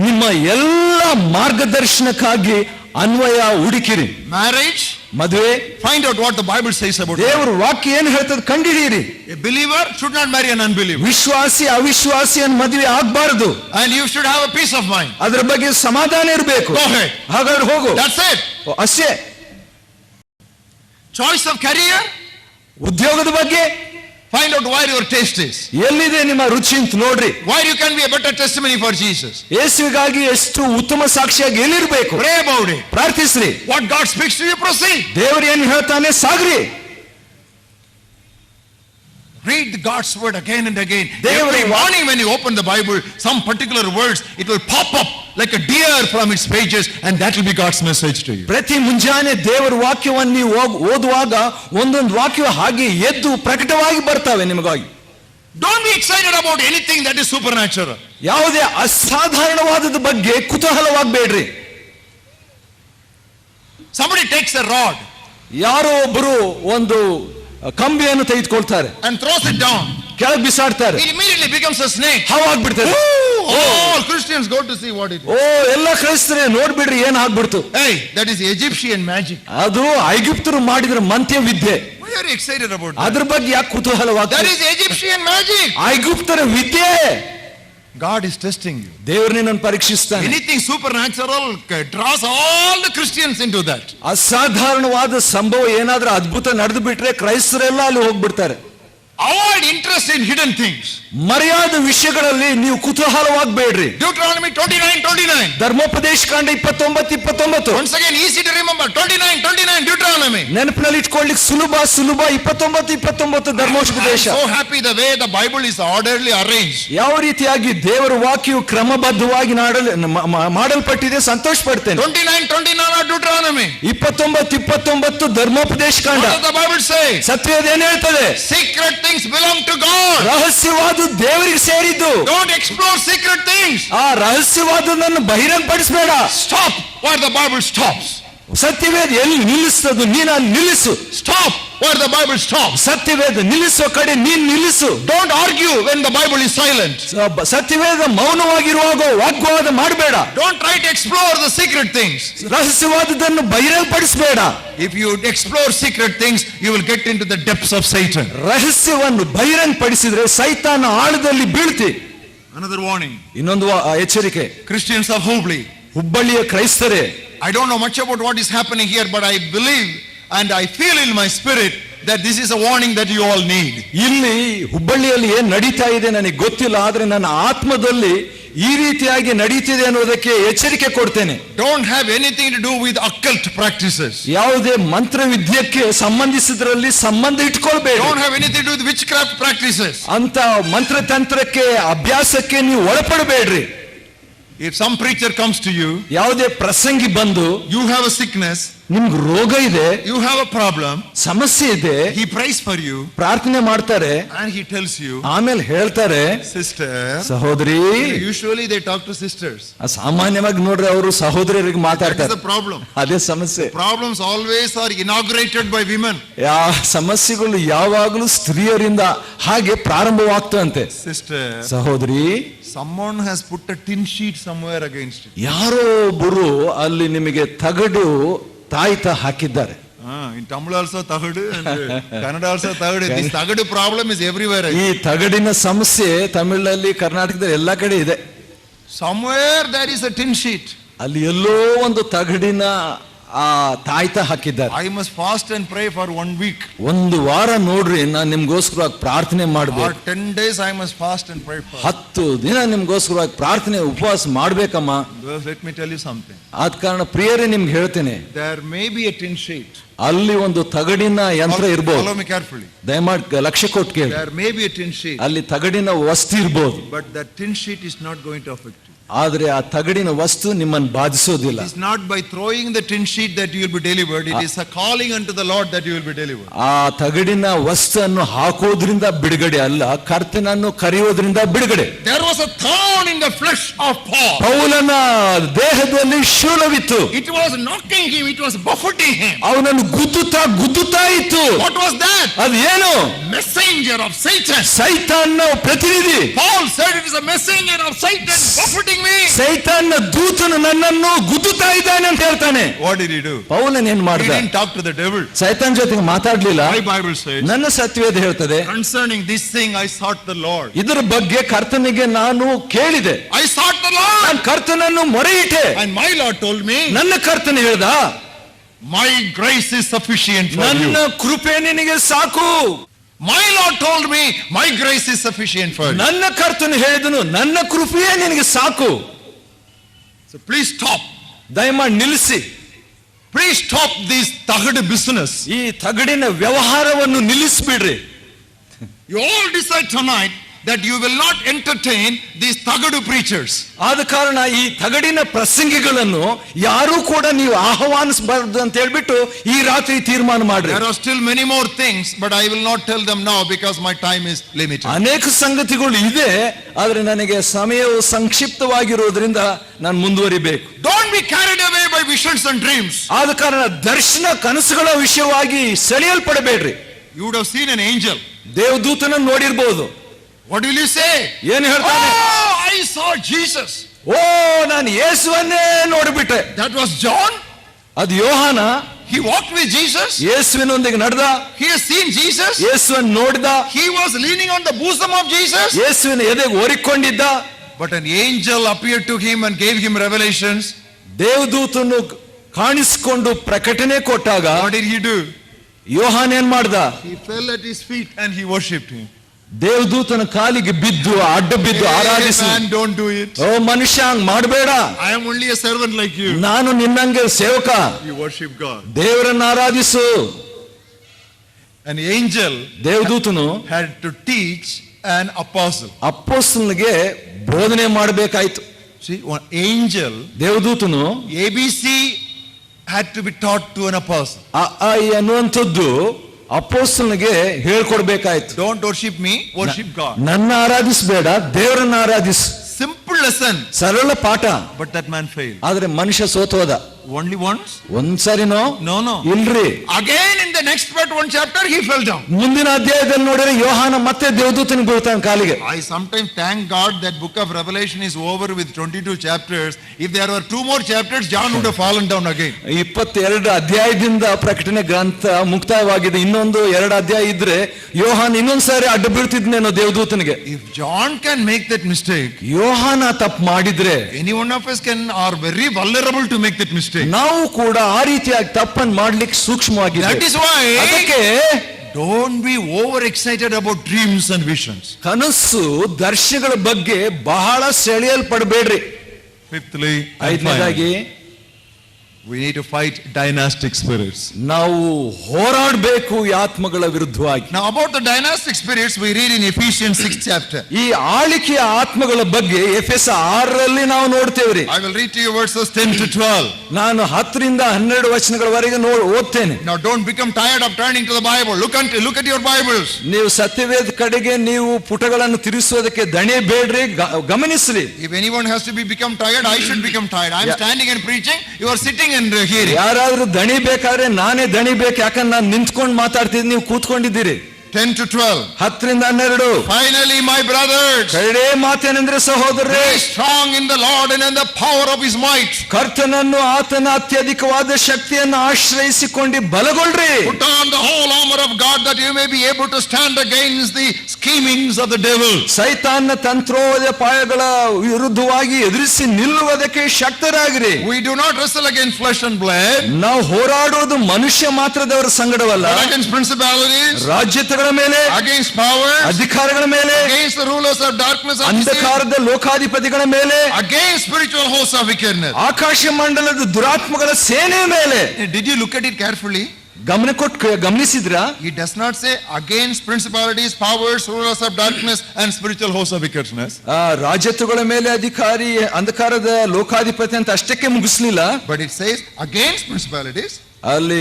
ನಿಮ್ಮ ಎಲ್ಲ ಮಾರ್ಗದರ್ಶನಕ್ಕಾಗಿ ಅನ್ವಯ ಹುಡುಕಿರಿ. Marriage, ಮದುವೆ, find out what the Bible says about it. ದೇವರ ವಾಕ್ಯ ಏನು ಹೇಳ್ತದೆ ಕಂಡಿಡಿಯಿರಿ. A believer should not marry an unbeliever. ವಿಶ್ವಾಸಿ ಅವಿಶ್ವಾಸಿಯನ್ನು ಮದುವೆ ಆಗಬಾರದು. And you should have a peace of mind. ಅದರ ಬಗ್ಗೆ ಸಮಾಧಾನ ಇರಬೇಕು. Go ahead. ಹಾಗಾದ್ರೆ ಹೋಗು. That's it. ಅಷ್ಟೇ. Choice of career, ಉದ್ಯೋಗದ ಬಗ್ಗೆ find out where your taste is. ಎಲ್ಲಿದೆ ನಿಮ್ಮ ರುಚಿ ಅಂತ ನೋಡ್ರಿ. Where you can be a better testimony for Jesus. ಯೇಸುವಿಗಾಗಿ ಎಷ್ಟು ಉತ್ತಮ ಸಾಕ್ಷಿಯಾಗಿ ಎಲ್ಲಿರಬೇಕು. Pray about it. ಪ್ರಾರ್ಥಿಸ್ರಿ. What God speaks to you, proceed. ದೇವರು ಏನು ಹೇಳ್ತಾನೆ ಸಾಗ್ರಿ. Read God's word again and again. Devaru Every morning when you open the Bible, some particular words, it will pop up like a deer from its pages, and that will be God's message to you. ಪ್ರತಿ ಮುಂಜಾನೆ ದೇವರ ವಾಕ್ಯವನ್ನು ನೀವು ಓದುವಾಗ ಒಂದೊಂದು ವಾಕ್ಯ ಹಾಗೆ ಎದ್ದು ಪ್ರಕಟವಾಗಿ ಬರ್ತಾವೆ ನಿಮಗಾಗಿ. Don't be excited about anything that is supernatural. ಯಾವುದೇ ಅಸಾಧಾರಣವಾದದ ಬಗ್ಗೆ ಕುತೂಹಲವಾಗಬೇಡ್ರಿ. Somebody takes a rod ಯಾರೋ ಒಬ್ಬರು ಒಂದು ಕಂಬಿಯನ್ನು ತೆಗೆದುಕೊಳ್ತಾರೆ and throws it down. ಕೆಳಗೆ ಬಿಸಾಡ್ತಾರೆ. It immediately becomes a snake. ಹಾವಾಗ್ಬಿಡ್ತಾರೆ. All Christians go to see what it is. ಓ ಎಲ್ಲ ಕ್ರೈಸ್ತರೇ ನೋಡ್ಬಿಡ್ರಿ ಏನ್ ಆಗ್ಬಿಡ್ತು. Hey, that is Egyptian magic. ಅದು ಐಗುಪ್ತರು ಮಾಡಿದ್ರ ಮಂತ್ಯ ವಿದ್ಯೆ. Why are you excited about that? ಅದ್ರ ಬಗ್ಗೆ ಯಾಕೆ ಕುತೂಹಲವಾಗ್ತದೆ? That is Egyptian magic. ಐಗುಪ್ತರ ವಿದ್ಯೆ. God is testing you. ದೇವರು ನಿನ್ನನ್ನು ಪರೀಕ್ಷಿಸ್ತಾನೆ. Anything supernatural draws all the Christians into that. ಅಸಾಧಾರಣವಾದ ಸಂಭವ ಏನಾದ್ರೂ ಅದ್ಭುತ ನಡೆದು ಬಿಟ್ರೆ ಕ್ರೈಸ್ತರೆಲ್ಲ ಅಲ್ಲಿ ಹೋಗ್ಬಿಡ್ತಾರೆ. Avoid interest in hidden things. ಮರೆಯಾದ ವಿಷಯಗಳಲ್ಲಿ ನೀವು ಕುತೂಹಲವಾಗಬೇಡ್ರಿ. Deuteronomy 29:29. ಧರ್ಮೋಪದೇಶ ಕಾಂಡ 29:29. Once again easy to remember. 29:29 Deuteronomy. ನೆನಪಿನಲ್ಲಿ ಇಟ್ಕೊಳ್ಳಿಕ್ಕೆ ಸುಲಭ 29:29 ಧರ್ಮೋಪದೇಶ. So happy the way the Bible is orderly arranged. ಯಾವ ರೀತಿಯಾಗಿ ದೇವರ ವಾಕ್ಯವು ಕ್ರಮಬದ್ಧವಾಗಿ ಮಾಡಲ್ಪಟ್ಟಿದೆ ಸಂತೋಷ ಪಡ್ತೇನೆ. 29:29 Deuteronomy. 29:29 ಧರ್ಮೋಪದೇಶ ಕಾಂಡ. What does the Bible say? ಸತ್ಯವೇದ ಏನು ಹೇಳ್ತದೆ? Secret things belong to God. ರಹಸ್ಯವಾದ ದೇವರಿಗೆ ಸೇರಿದ್ದು. Don't explore secret things. ಆ ರಹಸ್ಯವಾದದನ್ನು ಬಹಿರಂಗಪಡಿಸಬೇಡ. Stop where the Bible stops. ಸತ್ಯವೇದ ಎಲ್ಲಿ ನಿಲ್ಲಿಸ್ತದು ನೀನು ಅಲ್ಲಿ ನಿಲ್ಲಿಸು. Stop where the Bible stops. ಸತ್ಯವೇದ ನಿಲ್ಲಿಸೋ ಕಡೆ ನೀನು ನಿಲ್ಲಿಸು. Don't argue when the Bible is silent. ಸತ್ಯವೇದ ಮೌನವಾಗಿರುವಾಗ ವಾಗ್ವಾದ ಮಾಡಬೇಡ. Don't try to explore the secret things. ರಹಸ್ಯವಾದದನ್ನು ಬಹಿರಂಗಪಡಿಸಬೇಡ. If you explore secret things, you will get into the depths of Satan. ರಹಸ್ಯವನ್ನು ಬಹಿರಂಗಪಡಿಸಿದ್ರೆ ಸೈತಾನ ಆಳದಲ್ಲಿ ಬೀಳ್ತಿ. Another warning. ಇನ್ನೊಂದು ಎಚ್ಚರಿಕೆ. Christians of ಹುಬ್ಬಳ್ಳಿಯ ಕ್ರೈಸ್ತರೇ, I don't know much about what is happening here, but I believe and I feel in my spirit that this is a warning that you all need. ಇಲ್ಲಿ ಹುಬ್ಬಳ್ಳಿಯಲ್ಲಿ ಏನ್ ನಡೀತಾ ಇದೆ ನನಗೆ ಗೊತ್ತಿಲ್ಲ, ಆದ್ರೆ ನನ್ನ ಆತ್ಮದಲ್ಲಿ ಈ ರೀತಿಯಾಗಿ ನಡೀತಿದೆ ಅನ್ನೋದಕ್ಕೆ ಎಚ್ಚರಿಕೆ ಕೊಡ್ತೇನೆ. Don't have anything to do with occult practices. ಯಾವುದೇ ಮಂತ್ರ ವಿದ್ಯೆಗೆ ಸಂಬಂಧಿಸಿದ್ರಲ್ಲಿ ಸಂಬಂಧ ಇಟ್ಕೊಳ್ಬೇಡಿ. Don't have anything to do with witchcraft practices. ಅಂತ ಮಂತ್ರತಂತ್ರಕ್ಕೆ ಅಭ್ಯಾಸಕ್ಕೆ ನೀವು ಒಳಪಡಬೇಡ್ರಿ. If some preacher comes to you, ಯಾವುದೇ ಪ್ರಸಂಗಿ ಬಂದು you have a sickness, ನಿಮ್ಗೆ ರೋಗ ಇದೆ, you have a problem, ಸಮಸ್ಯೆ ಇದೆ, he prays for you, ಪ್ರಾರ್ಥನೆ ಮಾಡ್ತಾರೆ, and he tells you, ಆಮೇಲೆ ಹೇಳ್ತಾರೆ, sister, ಸಹೋದರಿ. usually they talk to sisters. ಸಾಮಾನ್ಯವಾಗಿ ನೋಡ್ರಿ ಅವರು ಸಹೋದರಿಯರಿಗೆ That is ಮಾತಾಡ್ತಾರೆ. the problem. ಅದೇ ಸಮಸ್ಯೆ. Problems always are inaugurated by women. ಸಮಸ್ಯೆಗಳು ಯಾವಾಗಲೂ ಸ್ತ್ರೀಯರಿಂದ ಹಾಗೆ ಪ್ರಾರಂಭವಾಗ್ತಂತೆ. Sister, ಸಹೋದರಿ, someone has put a tin sheet somewhere against it. ಯಾರೋ ಒಬ್ಬರು ಅಲ್ಲಿ ನಿಮಗೆ ತಗಡು ತಾಯ್ತ ಹಾಕಿದ್ದಾರೆ. In Tamil also tagadu and Kannada also tagadu. This tagadu problem is everywhere. ಈ ತಗಡಿನ ಸಮಸ್ಯೆ ತಮಿಳಲ್ಲಿ ಕರ್ನಾಟಕದಲ್ಲಿ ಎಲ್ಲಾ ಕಡೆ ಇದೆ. Somewhere there is a tin sheet. ಅಲ್ಲಿ ಎಲ್ಲೋ ಒಂದು ತಗಡಿನ ಆ ತಾಯ್ತ ಹಾಕಿದ್ದಾರೆ. I must fast and pray for 1 week. ಒಂದು ವಾರ ನೋಡ್ರಿ, ನಾನು ನಿಮ್ಗೋಸ್ಕರವಾಗಿ ಪ್ರಾರ್ಥನೆ Or ಮಾಡ್ಬೇಕು. 10 days I must fast and pray for. 10 ದಿನ ನಿಮ್ಗೋಸ್ಕರವಾಗಿ ಪ್ರಾರ್ಥನೆ ಉಪವಾಸ ಮಾಡ್ಬೇಕಮ್ಮ. Let me tell you something. ಆದ ಕಾರಣ ಪ್ರಿಯರೇ ನಿಮ್ಗೆ ಹೇಳ್ತೇನೆ, There may be a tin sheet. ಅಲ್ಲಿ ಒಂದು ತಗಡಿನ ಯಂತ್ರ ಇರ್ಬೋದು. Follow me carefully. ದಯಮಾಡಿ ಲಕ್ಷ್ಯ ಕೊಟ್ಟು ಕೇಳಿ. There may be a tin sheet. ಅಲ್ಲಿ ತಗಡಿನ ವಸ್ತು ಇರ್ಬೋದು, But that tin sheet is not going to affect you. ಆದ್ರೆ ಆ ತಗಡಿನ ವಸ್ತು ನಿಮ್ಮನ್ನು ಬಾಧಿಸೋದಿಲ್ಲ. It is not by throwing the tin sheet that you will be delivered. It is a calling unto the Lord that you will be delivered. ಆ ತಗಡಿನ ವಸ್ತುವನ್ನು ಹಾಕೋದ್ರಿಂದ ಬಿಡುಗಡೆ ಅಲ್ಲ, ಕರ್ತನನ್ನು ಕರೆಯೋದ್ರಿಂದ ಬಿಡುಗಡೆ. There was a thorn in the flesh of Paul. ಪೌಲನ ದೇಹದಲ್ಲಿ ಶೂಲವಿತ್ತು. It was knocking him. It was buffeting him. ಅವನನ್ನು ಗುದ್ದುತ್ತಾ ಇತ್ತು. What was that? ಅದು ಏನು? Messenger of Satan. ಸೈತಾನ್ನ ಪ್ರತಿನಿಧಿ. Paul said it is a messenger of Satan buffeting me. ಸೈತಾನ್ನ ದೂತನು ನನ್ನನ್ನು ಗುದ್ದುತ್ತಾ ಇದ್ದಾನೆ ಅಂತ ಹೇಳ್ತಾನೆ. What did he do? ಪೌಲನ್ ಏನ್ He ಮಾಡ್ದ? didn't talk to the devil. ಸೈತಾನ್ ಜೊತೆಗೆ ಮಾತಾಡ್ಲಿಲ್ಲ. My Bible says, ನನ್ನ ಸತ್ಯವೇದ ಹೇಳ್ತದೆ, concerning this thing I sought the Lord. ಇದರ ಬಗ್ಗೆ ಕರ್ತನಿಗೆ ನಾನು ಕೇಳಿದೆ. I sought the Lord. ನಾನು ಕರ್ತನನ್ನು ಮೊರೆಯಿಟ್ಟೆ. And my Lord told me, ನನ್ನ ಕರ್ತನ ಹೇಳ್ದ, my grace is sufficient for ನನ್ನ you. ಕೃಪೆ ನಿನಗೆ ಸಾಕು. My Lord told me, my grace is sufficient for you. ನನ್ನ ಕರ್ತನು ಹೇಳಿದನು, ನನ್ನ ಕೃಪೆಯೇ ನಿನಗೆ ಸಾಕು. So please stop. ದಯಮಾಡಿ ನಿಲ್ಲಿಸಿ. Please stop this tagadu business. ಈ ತಗಡಿನ ವ್ಯವಹಾರವನ್ನು ನಿಲ್ಲಿಸ್ಬಿಡ್ರಿ. You all decide tonight that you will not entertain these tagadu preachers. ಆದ ಕಾರಣ ಈ ತಗಡಿನ ಪ್ರಸಂಗಿಗಳನ್ನು ಯಾರೂ ಕೂಡ ನೀವು ಆಹ್ವಾನಿಸಬಾರದು ಅಂತ ಹೇಳ್ಬಿಟ್ಟು ಈ ರಾತ್ರಿ ತೀರ್ಮಾನ ಮಾಡ್ರಿ. There are still many more things, but I will not tell them now because my time is limited. ಅನೇಕ ಸಂಗತಿಗಳು ಇದೆ, ಆದ್ರೆ ನನಗೆ ಸಮಯವು ಸಂಕ್ಷಿಪ್ತವಾಗಿರೋದ್ರಿಂದ ನಾನು ಮುಂದುವರಿಬೇಕು. Don't be carried away by visions and dreams. ಆದ ಕಾರಣ ದರ್ಶನ ಕನಸುಗಳ ವಿಷಯವಾಗಿ ಸೆಳೆಯಲ್ಪಡಬೇಡ್ರಿ. You would have seen an angel. ದೇವದೂತನನ್ನು ನೋಡಿರ್ಬೋದು. What will you say? ಏನು ಹೇಳ್ತಾನೆ? Oh, I saw Jesus. ಓ, ನಾನು ಯೇಸುವನ್ನೇ ನೋಡಿಬಿಟ್ಟೆ. That was John. ಅದು ಯೋಹಾನ. He walked with Jesus. ಯೇಸುವಿನೊಂದಿಗೆ ನಡೆದ. He has seen Jesus. ಯೇಸುವನ್ನು ನೋಡಿದ. He was leaning on the bosom of Jesus. ಯೇಸುವಿನ ಎದೆಗೆ ಒರಿಕೊಂಡಿದ್ದ. But an angel appeared to him and gave him revelations. ದೇವದೂತನು ಕಾಣಿಸಿಕೊಂಡು ಪ್ರಕಟಣೆ ಕೊಟ್ಟಾಗ What did he do? ಯೋಹಾನ ಏನ್ ಮಾಡ್ದ? He fell at his feet and he worshipped him. ದೇವದೂತನ ಕಾಲಿಗೆ ಬಿದ್ದು ಅಡ್ಡ ಬಿದ್ದು ಆರಾಧಿಸಿ. Man, don't do it. ಓ ಮನುಷ್ಯ, ಹಂಗ್ ಮಾಡಬೇಡ. I am only a servant like you. ನಾನು ನಿನ್ನಂಗೆ ಸೇವಕ. You worship God. ದೇವರನ್ನ ಆರಾಧಿಸು. An angel ದೇವದೂತನು had to teach an apostle. ಅಪೊಸ್ತಲನಿಗೆ ಬೋಧನೆ ಮಾಡಬೇಕಾಯ್ತು. See, one angel, ದೇವದೂತನು ABC had to be taught to an apostle. ಅನ್ನುವಂಥದ್ದು ಅಪೊಸ್ತಲನಿಗೆ ಹೇಳ್ಕೊಡ್ಬೇಕಾಯ್ತು. Don't worship me, worship God. ನನ್ನ ಆರಾಧಿಸಬೇಡ, ದೇವರನ್ನ ಆರಾಧಿಸು. Simple lesson. ಸರಳ ಪಾಠ. But that man failed. ಆದ್ರೆ ಮನುಷ್ಯ ಸೋತೋದ. Only once? ಒಂದ್ಸರಿನೋ? No. ಇಲ್ರಿ. Again in the next part, one chapter, he fell down. ಮುಂದಿನ ಅಧ್ಯಾಯದಲ್ಲಿ ನೋಡಿದ್ರೆ ಯೋಹಾನ ಮತ್ತೆ ದೇವದೂತನಿಗೆ ಬೀಳ್ತಾನೆ ಕಾಲಿಗೆ. I sometimes thank God that book of Revelation is over with 22 chapters. If there were 2 more chapters, John would have fallen down again. 22 ಅಧ್ಯಾಯದಿಂದ ಪ್ರಕಟಣೆ ಗ್ರಂಥ ಮುಕ್ತಾಯವಾಗಿದೆ. ಇನ್ನೊಂದು 2 ಅಧ್ಯಾಯ ಇದ್ರೆ ಯೋಹಾನ್ ಇನ್ನೊಂದ್ಸಾರಿ ಅಡ್ಡ ಬೀಳ್ತಿದ್ನೇನೋ ದೇವದೂತನಿಗೆ. If John can make that mistake, ಯೋಹಾನ ತಪ್ಪು ಮಾಡಿದ್ರೆ any one of us are very vulnerable to make that mistake. ನಾವು ಕೂಡ ಆ ರೀತಿಯಾಗಿ ತಪ್ಪನ್ನು ಮಾಡ್ಲಿಕ್ಕೆ ಸೂಕ್ಷ್ಮವಾಗಿದ್ದೇವೆ. That is why ಅದಕ್ಕೆ don't be over excited about dreams and visions. ಕನಸು ದರ್ಶನಗಳ ಬಗ್ಗೆ ಬಹಳ ಸೆಳೆಯಲ್ಪಡಬೇಡ್ರಿ. Fifthly, ಐದನೇದಾಗಿ We need to fight dynastic spirits. ನಾವು ಹೋರಾಡಬೇಕು ಈ ಆತ್ಮಗಳ ವಿರುದ್ಧವಾಗಿ. Now about the dynastic spirits we read in Ephesians 6th chapter. ಈ ಆಳಿಕೆಯ ಆತ್ಮಗಳ ಬಗ್ಗೆ ಎಫೆಸ 6ರಲ್ಲಿ ನಾವು ನೋಡ್ತೇವ್ರಿ. I will read to you verses 10 to 12. ನಾನು 10 ರಿಂದ 12 ವಚನಗಳವರೆಗೆ ಓದ್ತೇನೆ. Now don't become tired of turning to the Bible. Look at your Bibles. ನೀವು ಸತ್ಯವೇದ ಕಡೆಗೆ ನೀವು ಪುಟಗಳನ್ನು ತಿರುಗಿಸೋದಕ್ಕೆ ದಣಿಬೇಡ್ರಿ, ಗಮನಿಸ್ರಿ. If anyone has to become tired, I should become tired. I am standing and preaching, you are sitting and hearing. ಯಾರಾದ್ರೂ ದಣಿ ಬೇಕಾದ್ರೆ ನಾನೇ ದಣಿಬೇಕು, ಯಾಕಂದ್ರೆ ನಾನು ನಿಂತ್ಕೊಂಡು ಮಾತಾಡ್ತಿದ್ದೀನಿ, ನೀವು ಕೂತ್ಕೊಂಡಿದ್ದೀರಿ. 10 to 12. 10 ರಿಂದ 12. Finally, my brothers, ಕಡೆ ಮಾತೇನೆಂದ್ರೆ ಸಹೋದರರೇ, be strong in the Lord and in the power of his might. ಕರ್ತನನ್ನು ಆತನ ಅತ್ಯಧಿಕವಾದ ಶಕ್ತಿಯನ್ನು ಆಶ್ರಯಿಸಿಕೊಂಡು ಬಲಗೊಳ್ಳ್ರಿ. Put on the whole armor of God that you may be able to stand against the schemings of the devil. ಸೈತಾನನ ತಂತ್ರೋಪಾಯಗಳ ವಿರುದ್ಧವಾಗಿ ಎದುರಿಸಿ ನಿಲ್ಲುವುದಕ್ಕೆ ಶಕ್ತರಾಗಿರಿ. We do not wrestle against flesh and blood. ನಾವು ಹೋರಾಡುವುದು ಮನುಷ್ಯ ಮಾತ್ರದವರ ಸಂಗಡವಲ್ಲ, But against principalities, ರಾಜ್ಯಗಳ ಮೇಲೆ, against powers, ಅಧಿಕಾರಗಳ ಮೇಲೆ, against the rulers of darkness of this age, ಅಂಧಕಾರದ ಲೋಕಾಧಿಪತಿಗಳ ಮೇಲೆ, against spiritual hosts of wickedness. ಆಕಾಶ ಮಂಡಲದ ದುರಾತ್ಮಗಳ ಸೇನೆ ಮೇಲೆ. Did you look at it carefully? ಗಮನಿಸಿದ್ರ? It does not say against principalities, powers, rulers of darkness and spiritual hosts of wickedness. ರಾಜ್ಯಗಳ ಮೇಲೆ ಅಧಿಕಾರಿ, ಅಂಧಕಾರದ ಲೋಕಾಧಿಪತಿ ಅಂತ ಅಷ್ಟಕ್ಕೆ ಮುಗಿಸ್ಲಿಲ್ಲ. But it says against principalities. ಅಲ್ಲಿ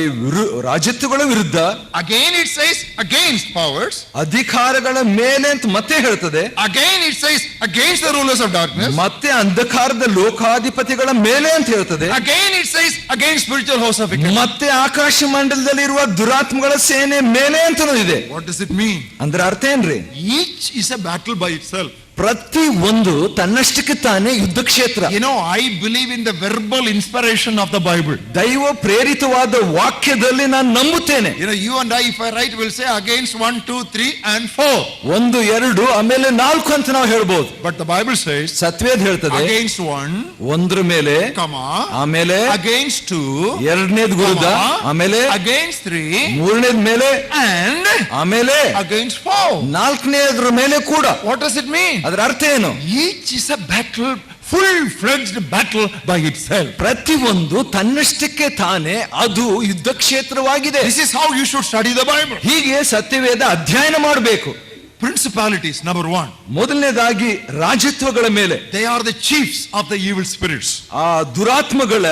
ರಾಜ್ಯಗಳ ವಿರುದ್ಧ. Again it says against powers. ಅಧಿಕಾರಗಳ ಮೇಲೆ ಅಂತ ಮತ್ತೆ ಹೇಳ್ತದೆ. Again it says against the rulers of darkness. ಮತ್ತೆ ಅಂಧಕಾರದ ಲೋಕಾಧಿಪತಿಗಳ ಮೇಲೆ ಅಂತ ಹೇಳ್ತದೆ. Again it says against spiritual hosts of wickedness. ಮತ್ತೆ ಆಕಾಶ ಮಂಡಲದಲ್ಲಿರುವ ದುರಾತ್ಮಗಳ ಸೇನೆ ಮೇಲೆ ಅಂತನೂ ಇದೆ. What does it mean? ಅಂದ್ರೆ ಅರ್ಥ ಏನ್ರಿ? Each is a battle by itself. ಪ್ರತಿ ಒಂದು ತನ್ನಷ್ಟಕ್ಕೆ ತಾನೇ ಯುದ್ಧ ಕ್ಷೇತ್ರ. You know, I believe in the verbal inspiration of the Bible. ದೈವ ಪ್ರೇರಿತವಾದ ವಾಕ್ಯದಲ್ಲಿ ನಾನು ನಂಬುತ್ತೇನೆ. You know, you and I, if I write, will say against 1, 2, 3 and 4. 1, 2 ಆಮೇಲೆ 4 ಅಂತ ನಾವು ಹೇಳ್ಬೋದು. But the Bible says ಸತ್ವೇದ ಹೇಳ್ತದೆ against 1, ಒಂದ್ರ ಮೇಲೆ, ಆಮೇಲೆ against 2, ಎರಡನೇದ್ ವಿರುದ್ಧ, ಆಮೇಲೆ against 3, ಮೂರನೇದ್ ಮೇಲೆ, and ಆಮೇಲೆ against 4. ನಾಲ್ಕನೇದ್ರ ಮೇಲೆ ಕೂಡ. What does it mean? ಅದರ ಅರ್ಥ ಏನು? Each is a battle, full-fledged battle by itself. ಪ್ರತಿ ಒಂದು ತನ್ನಷ್ಟಕ್ಕೆ ತಾನೇ ಅದು ಯುದ್ಧ ಕ್ಷೇತ್ರವಾಗಿದೆ. This is how you should study the Bible. ಹೀಗೆ ಸತ್ಯವೇದ ಅಧ್ಯಯನ ಮಾಡಬೇಕು. Principalities, number 1. ಮೊದಲನೇದಾಗಿ ರಾಜತ್ವಗಳ ಮೇಲೆ. They are the chiefs of the evil spirits. ಆ ದುರಾತ್ಮಗಳ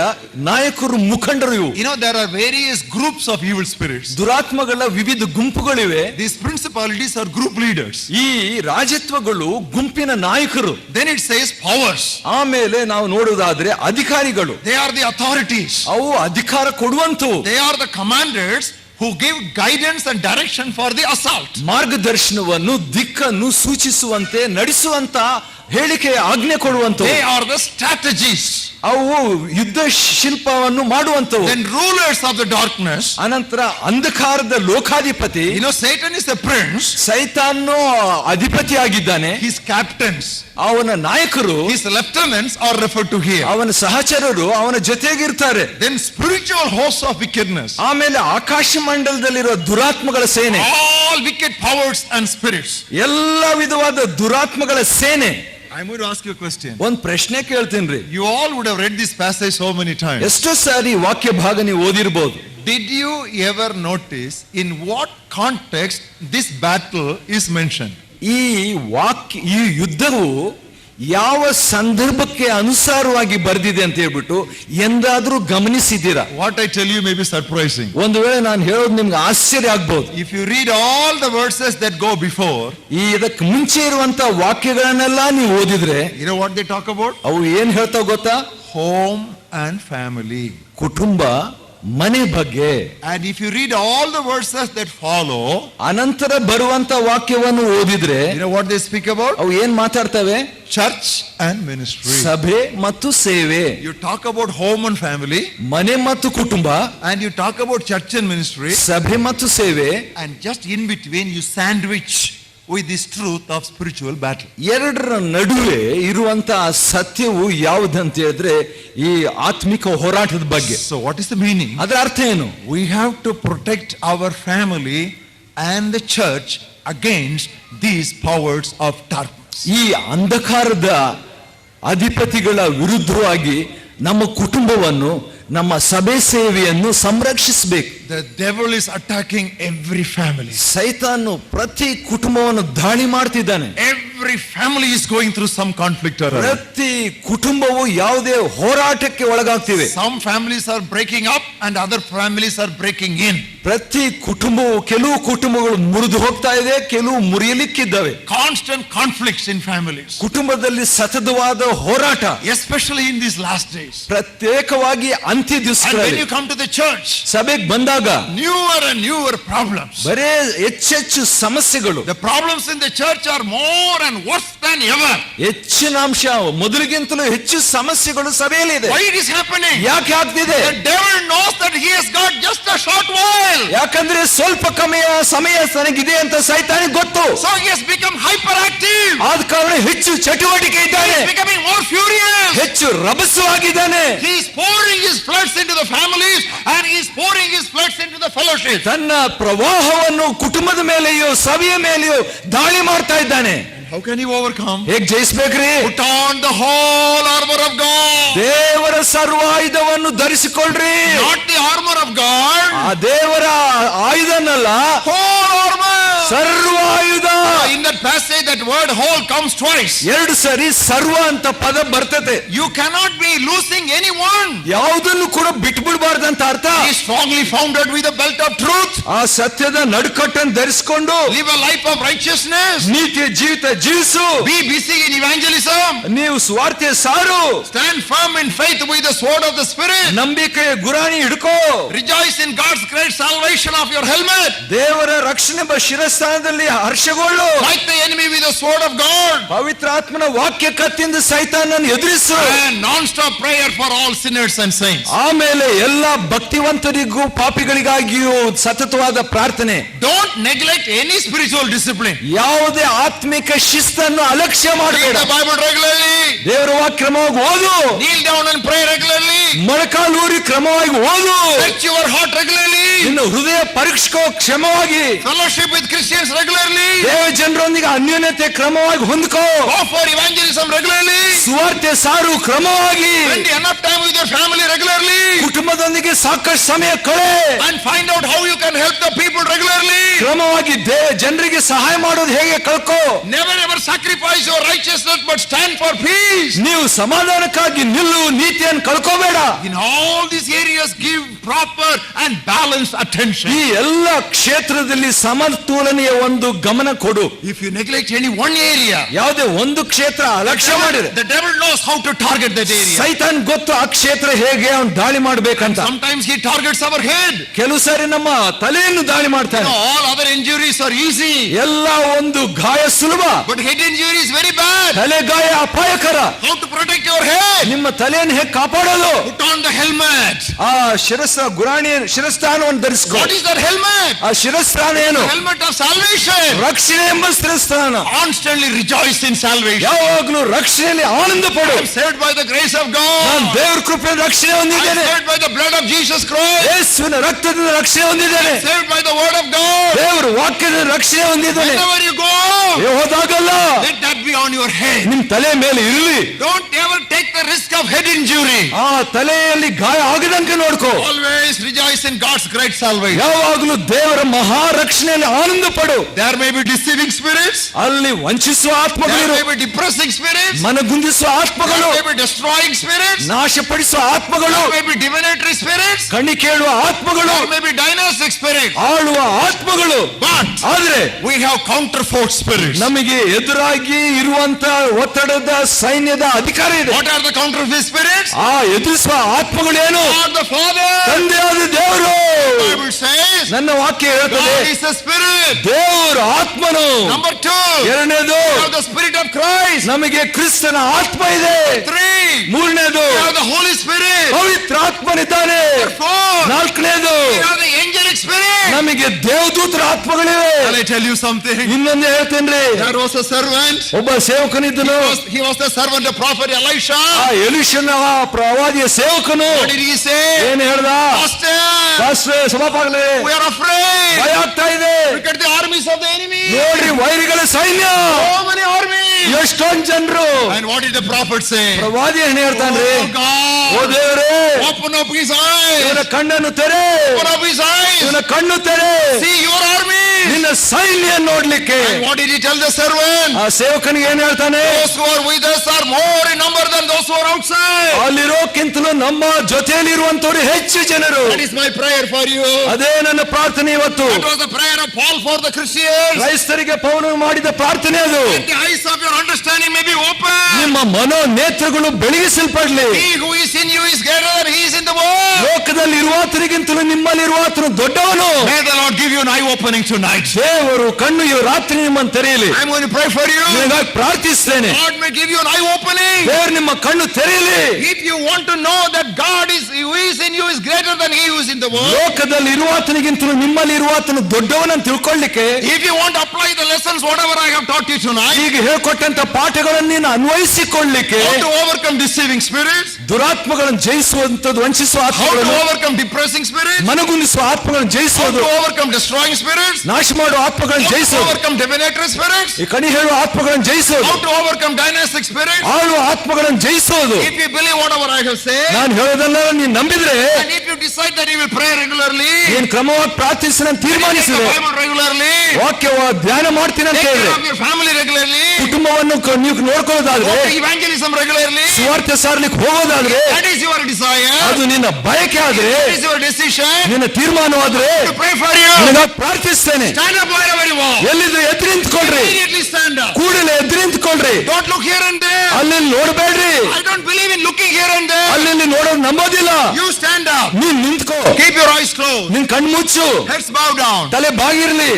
ನಾಯಕರು, ಮುಖಂಡರು ಇವು. You know, there are various groups of evil spirits. ದುರಾತ್ಮಗಳ ವಿವಿಧ ಗುಂಪುಗಳಿವೆ. These principalities are group leaders. ಈ ರಾಜತ್ವಗಳು ಗುಂಪಿನ ನಾಯಕರು. Then it says powers. ಆಮೇಲೆ ನಾವು ನೋಡುವುದಾದ್ರೆ ಅಧಿಕಾರಿಗಳು. They are the authorities. ಅವು ಅಧಿಕಾರ ಕೊಡುವಂತವು. They are the commanders who give guidance and direction for the assault. ಮಾರ್ಗದರ್ಶನವನ್ನು, ದಿಕ್ಕನ್ನು ಸೂಚಿಸುವಂತೆ ನಡೆಸುವಂತ ಹೇಳಿಕೆ, ಆಜ್ಞೆ ಕೊಡುವಂತವು. They are the strategists. ಅವು ಯುದ್ಧ ಶಿಲ್ಪವನ್ನು ಮಾಡುವಂತವು. Then rulers of the darkness. ಅನಂತರ ಅಂಧಕಾರದ ಲೋಕಾಧಿಪತಿ. You know, Satan is the prince. ಸೈತಾನು ಅಧಿಪತಿಯಾಗಿದ್ದಾನೆ. His captains, ಅವನ ನಾಯಕರು, his lieutenants are referred to here. ಅವನ ಸಹಚರರು ಅವನ ಜೊತೆಗಿರ್ತಾರೆ. Then spiritual hosts of wickedness. ಆಮೇಲೆ ಆಕಾಶ ಮಂಡಲದಲ್ಲಿರುವ ದುರಾತ್ಮಗಳ ಸೇನೆ. All wicked powers and spirits. ಎಲ್ಲ ವಿಧವಾದ ದುರಾತ್ಮಗಳ ಸೇನೆ. I'm going to ask you a question. ಒಂದ್ ಪ್ರಶ್ನೆ ಕೇಳ್ತೀನಿ. You all would have read this passage so many times. ಎಷ್ಟೋ ಸಾರಿ ವಾಕ್ಯ ಭಾಗ ನೀವು ಓದಿರಬಹುದು. Did you ever notice in what context this battle is mentioned? ಈ ಯುದ್ಧವು ಯಾವ ಸಂದರ್ಭಕ್ಕೆ ಅನುಸಾರವಾಗಿ ಬರೆದಿದೆ ಅಂತ ಹೇಳ್ಬಿಟ್ಟು ಎಂದಾದ್ರೂ ಗಮನಿಸಿದ್ದೀರಾ? What I tell you may be surprising. ಒಂದು ವೇಳೆ ನಾನು ಹೇಳೋದು ನಿಮ್ಗೆ ಆಶ್ಚರ್ಯ ಆಗ್ಬಹುದು. If you read all the verses that go before, ಇದಕ್ಕೆ ಮುಂಚೆ ಇರುವಂತ ವಾಕ್ಯಗಳನ್ನೆಲ್ಲ ನೀವು ಓದಿದ್ರೆ, you know what they talk about? ಅವು ಏನ್ ಹೇಳ್ತಾವ ಗೊತ್ತಾ? Home and family. ಕುಟುಂಬ, ಮನೆ ಬಗ್ಗೆ. And if you read all the verses that follow, ಅನಂತರ ಬರುವಂತ ವಾಕ್ಯವನ್ನು ಓದಿದ್ರೆ, you know what they speak about? ಅವು ಏನ್ ಮಾತಾಡ್ತವೆ? Church and ministry. ಸಭೆ ಮತ್ತು ಸೇವೆ. You talk about home and family, ಮನೆ ಮತ್ತು ಕುಟುಂಬ, and you talk about church and ministry, ಸಭೆ ಮತ್ತು ಸೇವೆ, and just in between you sandwich with this truth of spiritual battle. ಎರಡರ ನಡುವೆ ಇರುವಂತಹ ಸತ್ಯವು ಯಾವುದಂತ ಹೇಳಿದ್ರೆ ಈ ಆತ್ಮಿಕ ಹೋರಾಟದ ಬಗ್ಗೆ. So what is the meaning? ಅದರ ಅರ್ಥ ಏನು? We have to protect our family and the church against these powers of darkness. ಈ ಅಂಧಕಾರದ ಅಧಿಪತಿಗಳ ವಿರುದ್ಧವಾಗಿ ನಮ್ಮ ಕುಟುಂಬವನ್ನು, ನಮ್ಮ ಸಭೆ ಸೇವೆಯನ್ನು ಸಂರಕ್ಷಿಸಬೇಕು. The devil is attacking every family. ಸೈತಾನು ಪ್ರತಿ ಕುಟುಂಬವನ್ನು ದಾಳಿ ಮಾಡ್ತಿದ್ದಾನೆ. Every family is going through some conflict or other. ಪ್ರತಿ ಕುಟುಂಬವು ಯಾವುದೇ ಹೋರಾಟಕ್ಕೆ ಒಳಗಾಗ್ತಿವೆ. Some families are breaking up and other families are breaking in. ಪ್ರತಿ ಕುಟುಂಬವು, ಕೆಲವು ಕುಟುಂಬಗಳು ಮುರಿದು ಹೋಗ್ತಾ ಇದೆ, ಕೆಲವು ಮುರಿಯಲಿಕ್ಕಿದ್ದಾವೆ. Constant conflicts in families. ಕುಟುಂಬದಲ್ಲಿ ಸತತವಾದ ಹೋರಾಟ, especially in these last days. ಪ್ರತ್ಯೇಕವಾಗಿ ಅಂತ್ಯ And when ದಿವಸಗಳಲ್ಲಿ you come to the church, ಸಭೆಗೆ ಬಂದಾಗ newer and newer problems. ಬರೇ ಹೆಚ್ಚೆಚ್ಚು ಸಮಸ್ಯೆಗಳು. The problems in the church are more and worse than ever. ಹೆಚ್ಚಿನ ಅಂಶ, ಮೊದಲಿಗಿಂತಲೂ ಹೆಚ್ಚು ಸಮಸ್ಯೆಗಳು ಸಭೆಯಲ್ಲಿ ಇದೆ. Why it is happening? ಯಾಕೆ ಆಗ್ತಿದೆ? The devil knows that he has got just a short while. ಯಾಕಂದ್ರೆ ಸ್ವಲ್ಪ ಸಮಯ ತನಗಿದೆ ಅಂತ ಸೈತಾನಿಗೆ ಗೊತ್ತು. So he has become hyperactive. ಆದ ಕಾರಣ ಹೆಚ್ಚು ಚಟುವಟಿಕೆ He ಇದ್ದಾನೆ, is becoming more furious. ಹೆಚ್ಚು ರಭಸವಾಗಿದ್ದಾನೆ. He is pouring his floods into the families and he is pouring his floods into the fellowship. ತನ್ನ ಪ್ರವಾಹವನ್ನು ಕುಟುಂಬದ ಮೇಲೆಯೋ ಸಭೆಯ ಮೇಲೆಯೋ ದಾಳಿ ಮಾಡ್ತಾ ಇದ್ದಾನೆ. How can you overcome? ಹೇಗ್ ಜಯಿಸ್ಬೇಕ್ರಿ? Put on the whole armor of God. ದೇವರ ಸರ್ವಾಯುಧವನ್ನು ಧರಿಸಿಕೊಳ್ಳ್ರಿ. Not the armor of God. ಆ ದೇವರ ಆಯುಧನಲ್ಲ, Whole armor. ಸರ್ವಾಯುಧ. In that passage, that word whole comes twice. ಎರಡು ಸರಿ ಸರ್ವ ಅಂತ ಪದ ಬರ್ತದೆ. You cannot be losing any one. ಯಾವುದನ್ನು ಕೂಡ ಬಿಟ್ಬಿಡ್ಬಾರ್ದಂತ ಅರ್ಥ. He is strongly founded with the belt of truth. ಆ ಸತ್ಯದ ನಡುಕಟ್ಟನ್ನು ಧರಿಸಿಕೊಂಡು Live a life of righteousness. ನೀತಿಯ ಜೀವಿತ ಜೀವಿಸು. Be busy in evangelism. ನೀವು ಸ್ವಾರ್ಥ್ಯ ಸಾರು. Stand firm in faith with the sword of the Spirit. ನಂಬಿಕೆಯ ಗುರಾಣಿ ಹಿಡ್ಕೋ. Rejoice in God's great salvation of your helmet. ದೇವರ ರಕ್ಷಣೆ ಶಿರಸ್ಥಾನದಲ್ಲಿ ಹರ್ಷಗೊಳ್ಳು. Fight the enemy with the sword of God. ಪವಿತ್ರಾತ್ಮನ ವಾಕ್ಯ ಕತ್ತಿಯಿಂದ ಸೈತಾನನ್ನು ಎದುರಿಸು. And non-stop prayer for all sinners and saints. ಆಮೇಲೆ ಎಲ್ಲ ಭಕ್ತಿವಂತರಿಗೂ ಪಾಪಿಗಳಿಗಾಗಿಯೂ ಸತತವಾದ ಪ್ರಾರ್ಥನೆ. Don't neglect any spiritual discipline. ಯಾವುದೇ ಆತ್ಮಿಕ ಶಿಸ್ತನ್ನು ಅಲಕ್ಷ್ಯ Read ಮಾಡಬೇಡ. the Bible regularly. ದೇವರ ವಾಕ್ಯ ಕ್ರಮವಾಗಿ ಓದು. Kneel down and pray regularly. ಮೊಳಕಾಲೂರಿ ಕ್ರಮವಾಗಿ ಓದು. Search your heart regularly. ಇನ್ನು ಹೃದಯ ಪರೀಕ್ಷಿಸೋ ಕ್ಷಮವಾಗಿ. Fellowship with Christians regularly. ದೇವ ಜನರೊಂದಿಗೆ ಅನ್ಯೋನ್ಯತೆ ಕ್ರಮವಾಗಿ ಹೊಂದ್ಕೋ. Go for evangelism regularly. ಸುವಾರ್ತೆ ಸಾರು ಕ್ರಮವಾಗಿ. Spend enough time with your family regularly. ಕುಟುಂಬದೊಂದಿಗೆ ಸಾಕಷ್ಟು ಸಮಯ ಕಳೆ. And find out how you can help the people regularly. ಕ್ರಮವಾಗಿ ಜನರಿಗೆ ಸಹಾಯ ಮಾಡೋದು ಹೇಗೆ ಕಲ್ಕೋ. Never ever sacrifice your righteousness but stand for peace. ನೀವು ಸಮಾಧಾನಕ್ಕಾಗಿ ನಿಲ್ಲು, ನೀತಿಯನ್ನು ಕಳ್ಕೋಬೇಡ. In all these areas give proper and balanced attention. ಈ ಎಲ್ಲ ಕ್ಷೇತ್ರದಲ್ಲಿ ಸಮತೋಲನೆಯ ಒಂದು ಗಮನ ಕೊಡು. If you neglect any one area, ಯಾವುದೇ ಒಂದು ಕ್ಷೇತ್ರ ಅಲಕ್ಷ್ಯ ಮಾಡಿದ್ರೆ the devil knows how to target that area. ಸೈತಾನ್ ಗೊತ್ತು ಆ ಕ್ಷೇತ್ರ ಹೇಗೆ ಅವನು ದಾಳಿ ಮಾಡ್ಬೇಕಂತ. Sometimes he targets our head. ಕೆಲವು ಸಾರಿ ನಮ್ಮ ತಲೆಯನ್ನು ದಾಳಿ ಮಾಡ್ತಾನೆ. All other injuries are easy. ಎಲ್ಲ ಒಂದು ಗಾಯ ಸುಲಭ, But head injury is very bad. ತಲೆ ಗಾಯ ಅಪಾಯಕರ. How to protect your head? ನಿಮ್ಮ ತಲೆಯನ್ನು ಹೇಗೆ ಕಾಪಾಡೋದು? Put on the helmet. ಆ ಶಿರಸ್ಥಾನವನ್ನು ಧರಿಸ್ಕೊ. What is that helmet? ಆ ಶಿರಸ್ಥಾನ ಏನು? Helmet of salvation. ರಕ್ಷಣೆ ಎಂಬ ಶಿರಸ್ಥಾನ. Constantly rejoice in salvation. ಯಾವಾಗಲೂ ರಕ್ಷಣೆಯಲ್ಲಿ ಆನಂದ ಪಡು. I am saved by the grace of ನಾನು God. ದೇವರ ಕೃಪೆಯಿಂದ ರಕ್ಷಣೆ I am ಹೊಂದಿದ್ದೇನೆ. saved by the blood of Jesus Christ. ಯೇಸುವಿನ ರಕ್ತದಿಂದ ರಕ್ಷಣೆ ಹೊಂದಿದ್ದೇನೆ. Saved by the word of God. ದೇವರ ವಾಕ್ಯದಿಂದ ರಕ್ಷಣೆ ಹೊಂದಿದ್ದೇನೆ. Wherever you go, ಹೋದಾಗಲ್ಲ let that be on your head. ನಿಮ್ ತಲೆ ಮೇಲೆ ಇರಲಿ. Don't ever take the risk of head injury. ಆ ತಲೆಯಲ್ಲಿ ಗಾಯ ಆಗದಂತೆ ನೋಡ್ಕೋ. Always rejoice in God's great salvation. ಯಾವಾಗಲೂ ದೇವರ ಮಹಾ ರಕ್ಷಣೆಯಲ್ಲಿ ಆನಂದ ಪಡು. There may be deceiving spirits. ಅಲ್ಲಿ ವಂಚಿಸುವ There ಆತ್ಮಗಳು, may be depressing spirits. ಮನಗುಂದಿಸುವ There ಆತ್ಮಗಳು, may be destroying spirits. ನಾಶಪಡಿಸುವ ಆತ್ಮಗಳು, There may be divinatory spirits. ಕಣ್ಣಿ ಕೇಳುವ ಆತ್ಮಗಳು, There may be dynastic spirits. ಆಳುವ ಆತ್ಮಗಳು. But ಆದ್ರೆ we have counterfort spirits. ನಮಗೆ ಎದುರಾಗಿ ಇರುವಂತ ಒತ್ತಡದ ಸೈನ್ಯದ ಅಧಿಕಾರ ಇದೆ. What are the counterfeit spirits? ಆ ಎದುರಿಸುವ ಆತ್ಮಗಳೇನು? God the Father. ತಂದೆಯಾದ ದೇವರು. The Bible says ನನ್ನ ವಾಕ್ಯ ಹೇಳ್ತದೆ, God is a spirit. ದೇವರು ಆತ್ಮನು. Number 2, ಎರಡನೇದು, we have the spirit of Christ. ನಮಗೆ ಕ್ರಿಸ್ತನ ಆತ್ಮ ಇದೆ. 3, ಮೂರನೇದು, we have the Holy Spirit. ಪವಿತ್ರ ಆತ್ಮನಿದ್ದಾನೆ. 4, ನಾಲ್ಕನೇದು, we have the angelic spirit. ನಮಗೆ ದೇವದೂತರ ಆತ್ಮಗಳಿವೆ. Shall I tell you something? ಇನ್ನೊಂದು ಹೇಳ್ತೇನ್ರಿ, There was a servant. ಒಬ್ಬ ಸೇವಕನಿದ್ದನು. He was the servant of prophet Elisha. ಆ ಎಲಿಷನ ಪ್ರವಾದಿಯ ಸೇವಕನು. What did he say? ಏನ್ ಹೇಳ್ದ? Pastor, ಸಭಾಪಾಗಲೇ, we are afraid. ಭಯ ಆಗ್ತಾ ಇದೆ. Look at the armies of the enemy. ನೋಡ್ರಿ ವೈರಿಗಳ ಸೈನ್ಯ, So many armies. ಎಷ್ಟೊಂದ್ ಜನರು. And what did the prophet say? ಪ್ರವಾದಿ ಏನ್ ಹೇಳ್ತಾನ್ರಿ? Oh God, ಓ ದೇವರೇ, Open up his eyes. ಇವನ ಕಣ್ಣನ್ನು ತೆರೆ, Open up his eyes. ಇವನ ಕಣ್ಣು ತೆರೆ, See your army. ನಿನ್ನ ಸೈನ್ಯ ನೋಡ್ಲಿಕ್ಕೆ. And what did he tell the servant? ಆ ಸೇವಕನಿಗೆ ಏನ್ ಹೇಳ್ತಾನೆ? Those who are with us are more in number than those who are outside. ಅಲ್ಲಿರೋಕ್ಕಿಂತಲೂ ನಮ್ಮ ಜೊತೆಯಲ್ಲಿ ಇರುವಂತವರು ಹೆಚ್ಚು ಜನರು. That is my prayer for you. ಅದೇ ನನ್ನ ಪ್ರಾರ್ಥನೆ ಇವತ್ತು. That was the prayer of Paul for the Christians. ಕ್ರೈಸ್ತರಿಗೆ ಪೌಲನು ಮಾಡಿದ ಪ್ರಾರ್ಥನೆ ಅದು. That the eyes of your understanding may be open. ನಿಮ್ಮ ಮನೋ ನೇತ್ರಗಳು ಬೆಳಗಿಸಲ್ಪಡ್ಲಿ. He who is in you is greater than he is in the world. ಲೋಕದಲ್ಲಿ ಇರುವಾತನಿಗಿಂತಲೂ ನಿಮ್ಮಲ್ಲಿ ಇರುವಾತನು ದೊಡ್ಡವನು. May the Lord give you an eye opening tonight. ದೇವರು ಕಣ್ಣು ಈ ರಾತ್ರಿ ನಿಮ್ಮನ್ನು ತೆರೆಯಲಿ. I'm going to pray for you. ನಿನಗಾಗಿ ಪ್ರಾರ್ಥಿಸ್ತೇನೆ. God may give you an eye opening. ದೇವರು ನಿಮ್ಮ ಕಣ್ಣು ತೆರೆಯಲಿ. If you want to know that God is who is in you is greater than he who is in the world. ಲೋಕದಲ್ಲಿ ಇರುವಾತನಿಗಿಂತಲೂ ನಿಮ್ಮಲ್ಲಿ ಇರುವಾತನು ದೊಡ್ಡವನನ್ನು ತಿಳ್ಕೊಳ್ಳಿಕ್ಕೆ. If you want to apply the lessons whatever I have taught you tonight. ಈಗ ಹೇಳ್ಕೊಟ್ಟಂತ ಪಾಠಗಳನ್ನು ನೀನು ಅನ್ವಯಿಸಿಕೊಳ್ಳಿಕ್ಕೆ. How to overcome deceiving spirits. ದುರಾತ್ಮಗಳನ್ನು ಜಯಿಸುವಂತದ್ದು, ವಂಚಿಸುವ How to ಆತ್ಮಗಳನ್ನು, overcome depressing spirits. ಮನಗುಂದಿಸುವ ಆತ್ಮಗಳನ್ನು How ಜಯಿಸುವುದು, to overcome destroying spirits. ನಾಶ ಮಾಡುವ ಆತ್ಮಗಳನ್ನು How to ಜಯಿಸುವುದು, overcome divinatory spirits. ಈ ಕಣಿ ಹೇಳುವ ಆತ್ಮಗಳನ್ನು ಜಯಿಸುವುದು, How to overcome dynastic spirits. ಆಳುವ ಆತ್ಮಗಳನ್ನು ಜಯಿಸುವುದು. If you believe whatever I have said, ನಾನು ಹೇಳೋದನ್ನ ನೀನು ನಂಬಿದ್ರೆ, and if you decide that you will pray regularly, ನೀನು ಕ್ರಮವಾಗಿ ಪ್ರಾರ್ಥಿಸಿ ನಾನು take the ತೀರ್ಮಾನಿಸಿದೆ, Bible regularly, ವಾಕ್ಯ ಧ್ಯಾನ ಮಾಡ್ತೀನಿ ಅಂತ take ಹೇಳಿದ್ರೆ, care of your family regularly, ಕುಟುಂಬವನ್ನು ನೀವು ನೋಡ್ಕೊಳ್ಳೋದಾದ್ರೆ, go to evangelism regularly, ಸುವಾರ್ತೆ ಸಾರ್ಲಿಕ್ಕೆ ಹೋಗೋದಾದ್ರೆ, that is your desire, ಅದು ನಿನ್ನ ಬಯಕೆ ಆದ್ರೆ, that is your decision, ನಿನ್ನ ತೀರ್ಮಾನವಾದ್ರೆ, to pray for you. ನಿನಗಾಗಿ ಪ್ರಾರ್ಥಿಸ್ತೇನೆ. Stand up wherever you are. ಎಲ್ಲಿದ್ರೆ ಎದ್ದು ನಿಂತ್ಕೊಳ್ರಿ, Immediately stand up. ಕೂಡಲೇ ಎದ್ದು ನಿಂತ್ಕೊಳ್ರಿ. Don't look here and there. ಅಲ್ಲಿ ನೋಡ್ಬೇಡ್ರಿ, I don't believe in looking here and there. ಅಲ್ಲಿ ನೋಡೋದು ನಂಬೋದಿಲ್ಲ. You stand up. ನೀನ್ ನಿಂತ್ಕೋ, Keep your eyes closed. ನಿನ್ ಕಣ್ಣು ಮುಚ್ಚು, Heads bow down. ತಲೆ ಬಾಗಿರ್ಲಿ.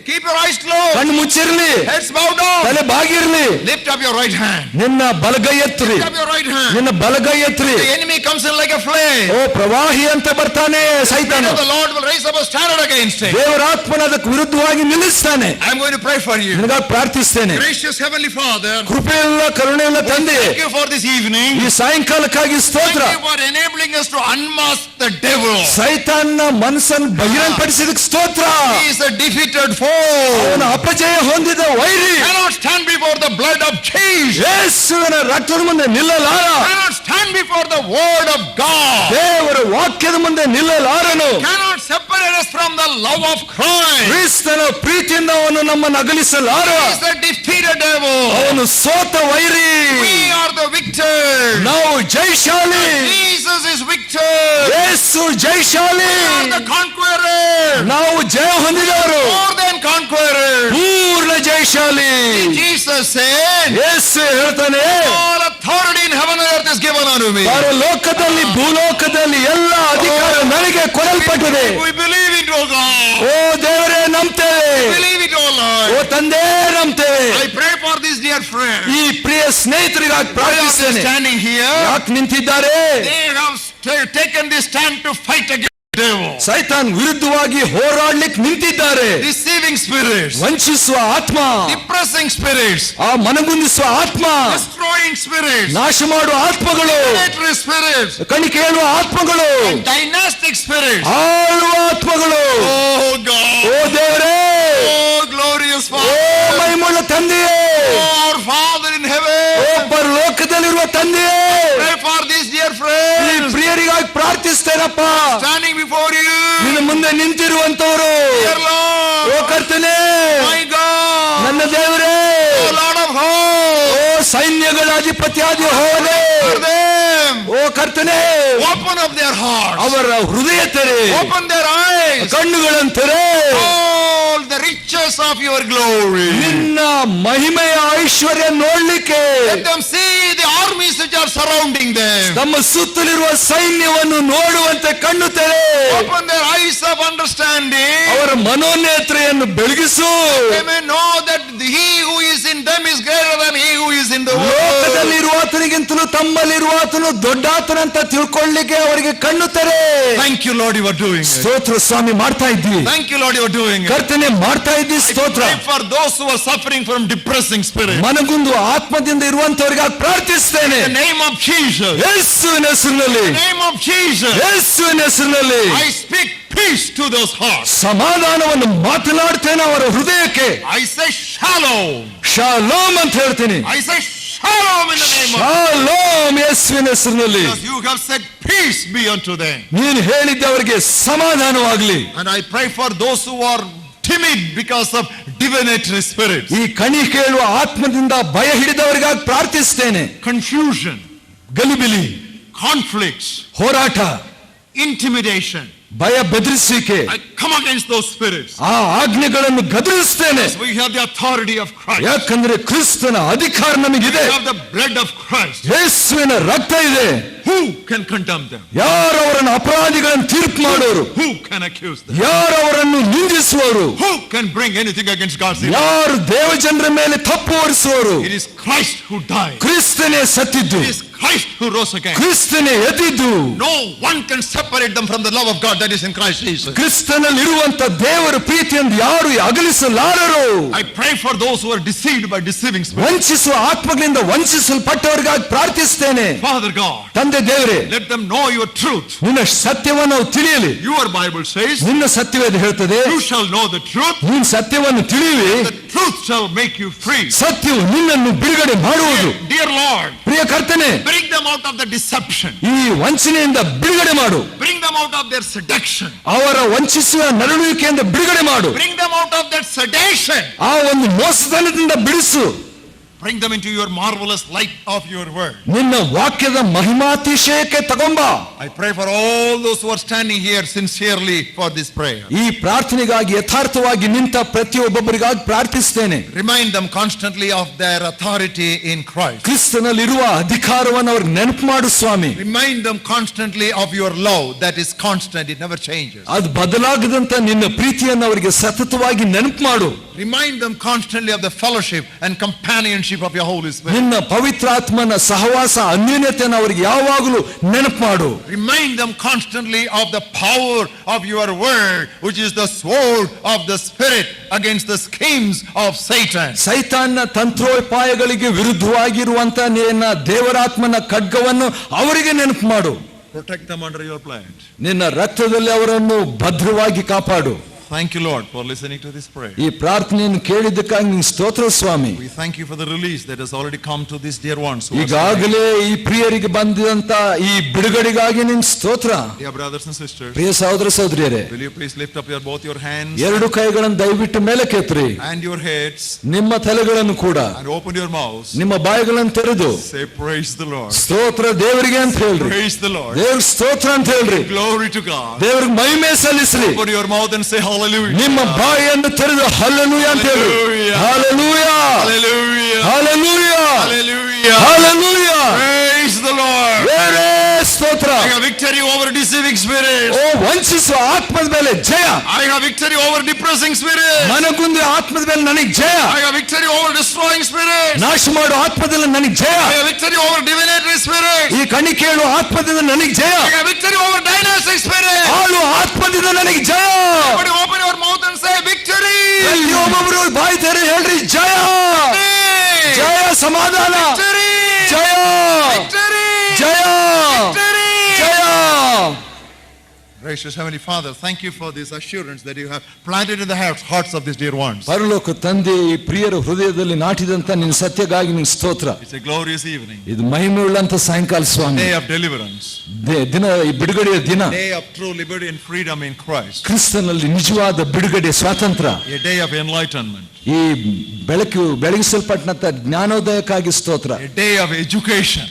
Keep your eyes closed. ಕಣ್ಣು ಮುಚ್ಚಿರ್ಲಿ, Heads bow down. ತಲೆ ಬಾಗಿರ್ಲಿ. Lift up your right hand. ನಿನ್ನ ಬಲಗೈ ಎತ್ರಿ, Lift up your right hand. ನಿನ್ನ ಬಲಗೈ ಎತ್ರಿ. The enemy comes in like a flame. ಓ ಪ್ರವಾಹಿ ಅಂತ ಬರ್ತಾನೆ ಸೈತಾನ. The Lord will raise up a standard against him. ದೇವರ ಆತ್ಮನ ಅದಕ್ಕೆ ವಿರುದ್ಧವಾಗಿ ನಿಲ್ಲಿಸ್ತಾನೆ. I'm going to pray for you. ನಿನಗಾಗಿ ಪ್ರಾರ್ಥಿಸ್ತೇನೆ. Gracious Heavenly Father, ಕೃಪೆಯುಳ್ಳ ಕರುಣೆಯುಳ್ಳ ತಂದೆ, thank you for this evening. ಈ ಸಾಯಂಕಾಲಕ್ಕಾಗಿ ಸ್ತೋತ್ರ. Thank you for enabling us to unmask the devil. ಸೈತಾನ್ನ ಮನಸ್ಸನ್ನು ಬಹಿರಂಗಪಡಿಸಿದಕ್ಕೆ ಸ್ತೋತ್ರ. He is a defeated foe. ಅವನ ಅಪಜಯ ಹೊಂದಿದ ವೈರಿ Cannot stand before the blood of Jesus. ಯೇಸುವಿನ ರಕ್ತದ ಮುಂದೆ ನಿಲ್ಲಲಾರ. Cannot stand before the word of God. ದೇವರ ವಾಕ್ಯದ ಮುಂದೆ ನಿಲ್ಲಲಾರನು. Cannot separate us from the love of Christ. ಕ್ರಿಸ್ತನ ಪ್ರೀತಿಯಿಂದ ಅವನು ನಮ್ಮನ್ನು ಅಗಲಿಸಲಾರ. He is the defeated devil. ಅವನು ಸೋತ ವೈರಿ. We are the victors. ನಾವು ಜಯಶಾಲಿ. Jesus is victor. Yesu ಜಯಶಾಲಿ. We are the conquerors. ನಾವು ಜಯ ಹೊಂದಿದವರು, More than conquerors. ಪೂರ್ಣ ಜಯಶಾಲಿ. Jesus said, ಯೇಸು ಹೇಳ್ತಾನೆ, all authority in heaven and earth is given unto me. ಪರಲೋಕದಲ್ಲಿ ಭೂಲೋಕದಲ್ಲಿ ಎಲ್ಲ ಅಧಿಕಾರ ನನಗೆ ಕೊಡಲ್ಪಟ್ಟಿದೆ. We believe it, O God. ಓ ದೇವರೇ ನಂಬ್ತೇವೆ, Believe it, O Lord. ಓ ತಂದೆ ನಂಬ್ತೇವೆ. I pray for this dear friend. ಈ ಪ್ರಿಯ ಸ್ನೇಹಿತರಿಗಾಗಿ They are ಪ್ರಾರ್ಥಿಸ್ತೇನೆ. standing here. ಯಾಕೆ ನಿಂತಿದ್ದಾರೆ? They have taken this stand to fight against the devil. ಸೈತಾನ್ ವಿರುದ್ಧವಾಗಿ ಹೋರಾಡ್ಲಿಕ್ಕೆ ನಿಂತಿದ್ದಾರೆ. Deceiving spirits. ವಂಚಿಸುವ ಆತ್ಮ, Depressing spirits. ಆ ಮನಗುಂದಿಸುವ ಆತ್ಮ, Destroying spirits. ನಾಶ ಮಾಡುವ ಆತ್ಮಗಳು, Predatory spirits. ಕಣಿಕೆ ಹೇಳುವ ಆತ್ಮಗಳು, Dynastic spirits. ಆಳುವ ಆತ್ಮಗಳು. Oh God. ಓ ದೇವರೇ, Oh glorious ಓ Father. ಮಹಿಮುಳ್ಳ ತಂದೆಯೇ, Oh our Father in O heaven. ಪರಲೋಕದಲ್ಲಿರುವ ತಂದೆಯೇ, Pray for these dear ಈ friends. ಪ್ರಿಯರಿಗಾಗಿ ಪ್ರಾರ್ಥಿಸ್ತೇನಪ್ಪ. Standing before you. ನಿನ್ನ ಮುಂದೆ ನಿಂತಿರುವಂತವರು, Dear Lord. ಓ ಕರ್ತನೇ, My God. ನನ್ನ ದೇವರೇ, Oh Lord of hosts. ಓ ಸೈನ್ಯಗಳ ಅಧಿಪತಿಯಾದ ಯೆಹೋವನೇ, For them. ಓ ಕರ್ತನೇ, Open up their hearts. ಅವರ ಹೃದಯ ತೆರೆ, Open their eyes. ಕಣ್ಣುಗಳನ್ನು ತೆರೆ. All the riches of your glory. ನಿನ್ನ ಮಹಿಮೆಯ ಐಶ್ವರ್ಯ ನೋಡ್ಲಿಕ್ಕೆ, Let them see the armies which are surrounding them. ನಮ್ಮ ಸುತ್ತಲಿರುವ ಸೈನ್ಯವನ್ನು ನೋಡುವಂತೆ ಕಣ್ಣು ತೆರೆ. Open their eyes of understanding. ಅವರ ಮನೋನೇತ್ರೆಯನ್ನು ಬೆಳಗಿಸು. They may know that he who is in them is greater than he who is in the world. ಲೋಕದಲ್ಲಿರುವಾತನಿಗಿಂತಲೂ ತಮ್ಮಲ್ಲಿರುವಾತನು ದೊಡ್ಡಾತನಂತ ತಿಳ್ಕೊಳ್ಳಿಕ್ಕೆ ಅವರಿಗೆ ಕಣ್ಣು ತೆರೆ. Thank you Lord, you are doing it. ಸ್ತೋತ್ರ ಸ್ವಾಮಿ, ಮಾಡ್ತಾ ಇದ್ವಿ. Thank you Lord, you are doing it. ಕರ್ತನೆ ಮಾಡ್ತಾ ಇದ್ವಿ. ಸ್ತೋತ್ರ. Pray for those who are suffering from depressing spirits. ಮನಗುಂದು ಆತ್ಮದಿಂದ ಇರುವಂತವರಿಗೆ ಪ್ರಾರ್ಥಿಸ್ತೇನೆ. In the name of Jesus. ಯೇಸುವಿನ ಹೆಸರಿನಲ್ಲಿ, In the name of Jesus. ಯೇಸುವಿನ ಹೆಸರಿನಲ್ಲಿ I speak peace to those hearts. ಸಮಾಧಾನವನ್ನು ಮಾತನಾಡ್ತೇನೆ ಅವರ ಹೃದಯಕ್ಕೆ. I say shalom. ಶಾಲೋಮ್ ಅಂತ ಹೇಳ್ತೀನಿ. I say shalom in the name of shalom ಯೇಸುವಿನ ಹೆಸರಿನಲ್ಲಿ. Jesus. You have said peace be unto them. ನೀನು ಹೇಳಿದ್ದವರಿಗೆ ಸಮಾಧಾನವಾಗಲಿ. And I pray for those who are timid because of divinatory spirits. ಈ ಕಣಿ ಕೇಳುವ ಆತ್ಮದಿಂದ ಭಯ ಹಿಡಿದವರಿಗಾಗಿ ಪ್ರಾರ್ಥಿಸ್ತೇನೆ. Confusion, ಗಲಿಬಿಲಿ, conflicts, ಹೋರಾಟ, intimidation. ಭಯ ಬೆದರಿಸಿಕೆ, I come against those spirits. ಆ ಆಜ್ಞೆಗಳನ್ನು ಗದರಿಸ್ತೇನೆ. We have the authority of Christ. ಯಾಕಂದ್ರೆ ಕ್ರಿಸ್ತನ ಅಧಿಕಾರ ನಮಗಿದೆ. We have the blood of Christ. ಯೇಸುವಿನ ರಕ್ತ ಇದೆ. Who can condemn them? ಯಾರು ಅವರನ್ನು ಅಪರಾಧಿಗಳನ್ನು ತೀರ್ಪು ಮಾಡೋರು? Who can accuse them? ಯಾರು ಅವರನ್ನು ನಿಂದಿಸುವರು? Who can bring anything against God's elect? ಯಾರು ದೇವಜನರ ಮೇಲೆ ತಪ್ಪು ಹೊರಿಸುವರು? It is Christ who died. ಕ್ರಿಸ್ತನೇ ಸತ್ತಿದ್ದು, It is Christ who rose again. ಕ್ರಿಸ್ತನೇ ಎದ್ದಿದ್ದು. No one can separate them from the love of God that is in Christ Jesus. ಕ್ರಿಸ್ತನಲ್ಲಿ ಇರುವಂತ ದೇವರ ಪ್ರೀತಿಯನ್ನು ಯಾರು ಅಗಲಿಸಲಾರರು. I pray for those who are deceived by deceiving spirits. ವಂಚಿಸುವ ಆತ್ಮಗಳಿಂದ ವಂಚಿಸಲ್ಪಟ್ಟವರಿಗಾಗಿ ಪ್ರಾರ್ಥಿಸ್ತೇನೆ. Father God, ತಂದೆ ದೇವರೇ, let them know your truth. ನಿನ್ನ ಸತ್ಯವನ್ನು ಅವ್ರು ತಿಳಿಯಲಿ. Your Bible says, ನಿನ್ನ ಸತ್ಯವೇದ ಹೇಳ್ತದೆ, you shall know the truth. ನೀನು ಸತ್ಯವನ್ನು ತಿಳಿಯುವಿ, The truth shall make you free. ಸತ್ಯವು ನಿನ್ನನ್ನು ಬಿಡುಗಡೆ ಮಾಡುವುದು. Dear Lord, ಪ್ರಿಯ ಕರ್ತನೆ, bring them out of the deception. ಈ ವಂಚನೆಯಿಂದ ಬಿಡುಗಡೆ ಮಾಡು. Bring them out of their seduction. ಅವರ ವಂಚಿಸುವ ನರಳುವಿಕೆಯಿಂದ ಬಿಡುಗಡೆ ಮಾಡು. Bring them out of that sedation. ಆ ಒಂದು ಮೋಸತನದಿಂದ ಬಿಡಿಸು. Bring them into your marvelous light of your word. ನಿನ್ನ ವಾಕ್ಯದ ಮಹಿಮಾತಿಶಯಕ್ಕೆ ತಗೊಂಬ. I pray for all those who are standing here sincerely for this prayer. ಈ ಪ್ರಾರ್ಥನೆಗಾಗಿ ಯಥಾರ್ಥವಾಗಿ ನಿಂತ ಪ್ರತಿಯೊಬ್ಬೊಬ್ಬರಿಗಾಗಿ ಪ್ರಾರ್ಥಿಸ್ತೇನೆ. Remind them constantly of their authority in Christ. ಕ್ರಿಸ್ತನಲ್ಲಿರುವ ಅಧಿಕಾರವನ್ನು ಅವ್ರಿಗೆ ನೆನಪು ಮಾಡು ಸ್ವಾಮಿ. Remind them constantly of your love that is constant, it never changes. ಅದು ಬದಲಾಗದಂತ ನಿನ್ನ ಪ್ರೀತಿಯನ್ನು ಅವರಿಗೆ ಸತತವಾಗಿ ನೆನಪು ಮಾಡು. Remind them constantly of the fellowship and companionship of your Holy Spirit. ನಿನ್ನ ಪವಿತ್ರಾತ್ಮನ ಸಹವಾಸ ಅನ್ಯೋನ್ಯತೆಯನ್ನು ಅವರಿಗೆ ಯಾವಾಗಲೂ ನೆನಪು ಮಾಡು. Remind them constantly of the power of your word, which is the sword of the Spirit against the schemes of Satan. ಸೈತಾನ್ನ ತಂತ್ರೋಪಾಯಗಳಿಗೆ ವಿರುದ್ಧವಾಗಿರುವಂತ ನಿನ್ನ ದೇವರಾತ್ಮನ ಖಡ್ಗವನ್ನು ಅವರಿಗೆ ನೆನಪು ಮಾಡು. Protect them under your blood. ನಿನ್ನ ರಕ್ತದಲ್ಲಿ ಅವರನ್ನು ಭದ್ರವಾಗಿ ಕಾಪಾಡು. Thank you, Lord, for listening to this prayer. ಈ ಪ್ರಾರ್ಥನೆಯನ್ನು ಕೇಳಿದ್ದಕ್ಕಾಗಿ ನಿನ್ನ ಸ್ತೋತ್ರ ಸ್ವಾಮಿ. We thank you for the release that has already come to these dear ones. ಈಗಾಗಲೇ ಈ ಪ್ರಿಯರಿಗೆ ಬಂದಿದಂತ ಈ ಬಿಡುಗಡೆಗಾಗಿ ನಿನ್ನ ಸ್ತೋತ್ರ. Dear brothers and sisters, ಪ್ರಿಯ ಸಹೋದರ ಸಹೋದರಿಯರೇ, will you please lift up both your hands ಎರಡು ಕೈಗಳನ್ನು ದಯವಿಟ್ಟು ಮೇಲಕ್ಕೆತ್ತಿರಿ. and your heads ನಿಮ್ಮ ತಲೆಗಳನ್ನು ಕೂಡ, and open your mouths. ನಿಮ್ಮ ಬಾಯಿಗಳನ್ನು ತೆರೆದು Say praise the Lord. ಸ್ತೋತ್ರ ದೇವರಿಗೆ ಅಂತ ಹೇಳ್ರಿ. Praise the Lord. ದೇವ್ರಿಗೆ ಸ್ತೋತ್ರ ಅಂತ ಹೇಳ್ರಿ. Glory to God. ದೇವ್ರಿಗೆ ಮಹಿಮೆ ಸಲ್ಲಿಸ್ರಿ. Open your mouth and say hallelujah. ನಿಮ್ಮ ಬಾಯಿಯನ್ನು ತೆರೆದು ಹಲ್ಲೆಲೂಯಾ ಅಂತ ಹೇಳ್ರಿ. Hallelujah, Hallelujah. Hallelujah, Hallelujah. Hallelujah. Praise the Lord. ದೇವರೇ ಸ್ತೋತ್ರ. I have victory over deceiving spirits. ಓ ವಂಚಿಸುವ ಆತ್ಮದ ಮೇಲೆ ಜಯ. I have victory over depressing spirits. Managundi ಆತ್ಮದ ಮೇಲೆ ನನಗೆ ಜಯ. I have victory over destroying spirits. ನಾಶ ಮಾಡುವ ಆತ್ಮದಲ್ಲಿ ನನಗೆ ಜಯ. I have victory over divinatory spirits. ಈ ಕಣಿ ಕೇಳುವ ಆತ್ಮದಿಂದ ನನಗೆ ಜಯ. I have victory over dynastic spirits. ಆಳು ಆತ್ಮದಿಂದ ನನಗೆ ಜಯ. Everybody open your mouth and say victory. ಪ್ರತಿಯೊಬ್ಬೊಬ್ಬರು ಬಾಯಿ ತೆರೆ ಹೇಳ್ರಿ ಜಯ, ಜಯ, ಸಮಾಧಾನ, Victory. Jaya, Victory. Jaya, Victory. Jaya. Gracious Heavenly Father, thank you for this assurance that you have planted in the hearts of these dear ones. ಪರಲೋಕ ತಂದೆ, ಈ ಪ್ರಿಯರ ಹೃದಯದಲ್ಲಿ ನಾಟಿದಂತ ನಿನ್ನ ಸತ್ಯಗಾಗಿ ನಿನ್ನ ಸ್ತೋತ್ರ. It's a glorious evening. ಇದು ಮಹಿಮೆಯುಳ್ಳಂತ ಸಾಯಂಕಾಲ ಸ್ವಾಮಿ. Day of deliverance. ದಿನ, ಈ ಬಿಡುಗಡೆಯ ದಿನ. Day of true liberty and freedom in Christ. ಕ್ರಿಸ್ತನಲ್ಲಿ ನಿಜವಾದ ಬಿಡುಗಡೆ, ಸ್ವಾತಂತ್ರ್ಯ. A day of enlightenment. ಈ ಬೆಳಗಿಸಲ್ಪಟ್ಟಂತ ಜ್ಞಾನೋದಯಕ್ಕಾಗಿ ಸ್ತೋತ್ರ. A day of education.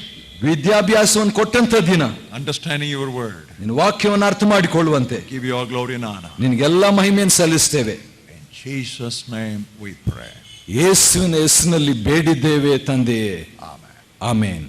ವಿದ್ಯಾಭ್ಯಾಸವನ್ನು ಕೊಟ್ಟಂತ ದಿನ. Understanding your word. ನಿನ್ನ ವಾಕ್ಯವನ್ನು ಅರ್ಥ ಮಾಡಿಕೊಳ್ಳುವಂತೆ Give you all glory and honor. ನಿನಗೆಲ್ಲ ಮಹಿಮೆಯನ್ನು ಸಲ್ಲಿಸ್ತೇವೆ. In Jesus' name we pray. ಯೇಸುವಿನ ಹೆಸರಿನಲ್ಲಿ ಬೇಡಿದ್ದೇವೆ ತಂದೆಯೇ, ಆಮೆನ್.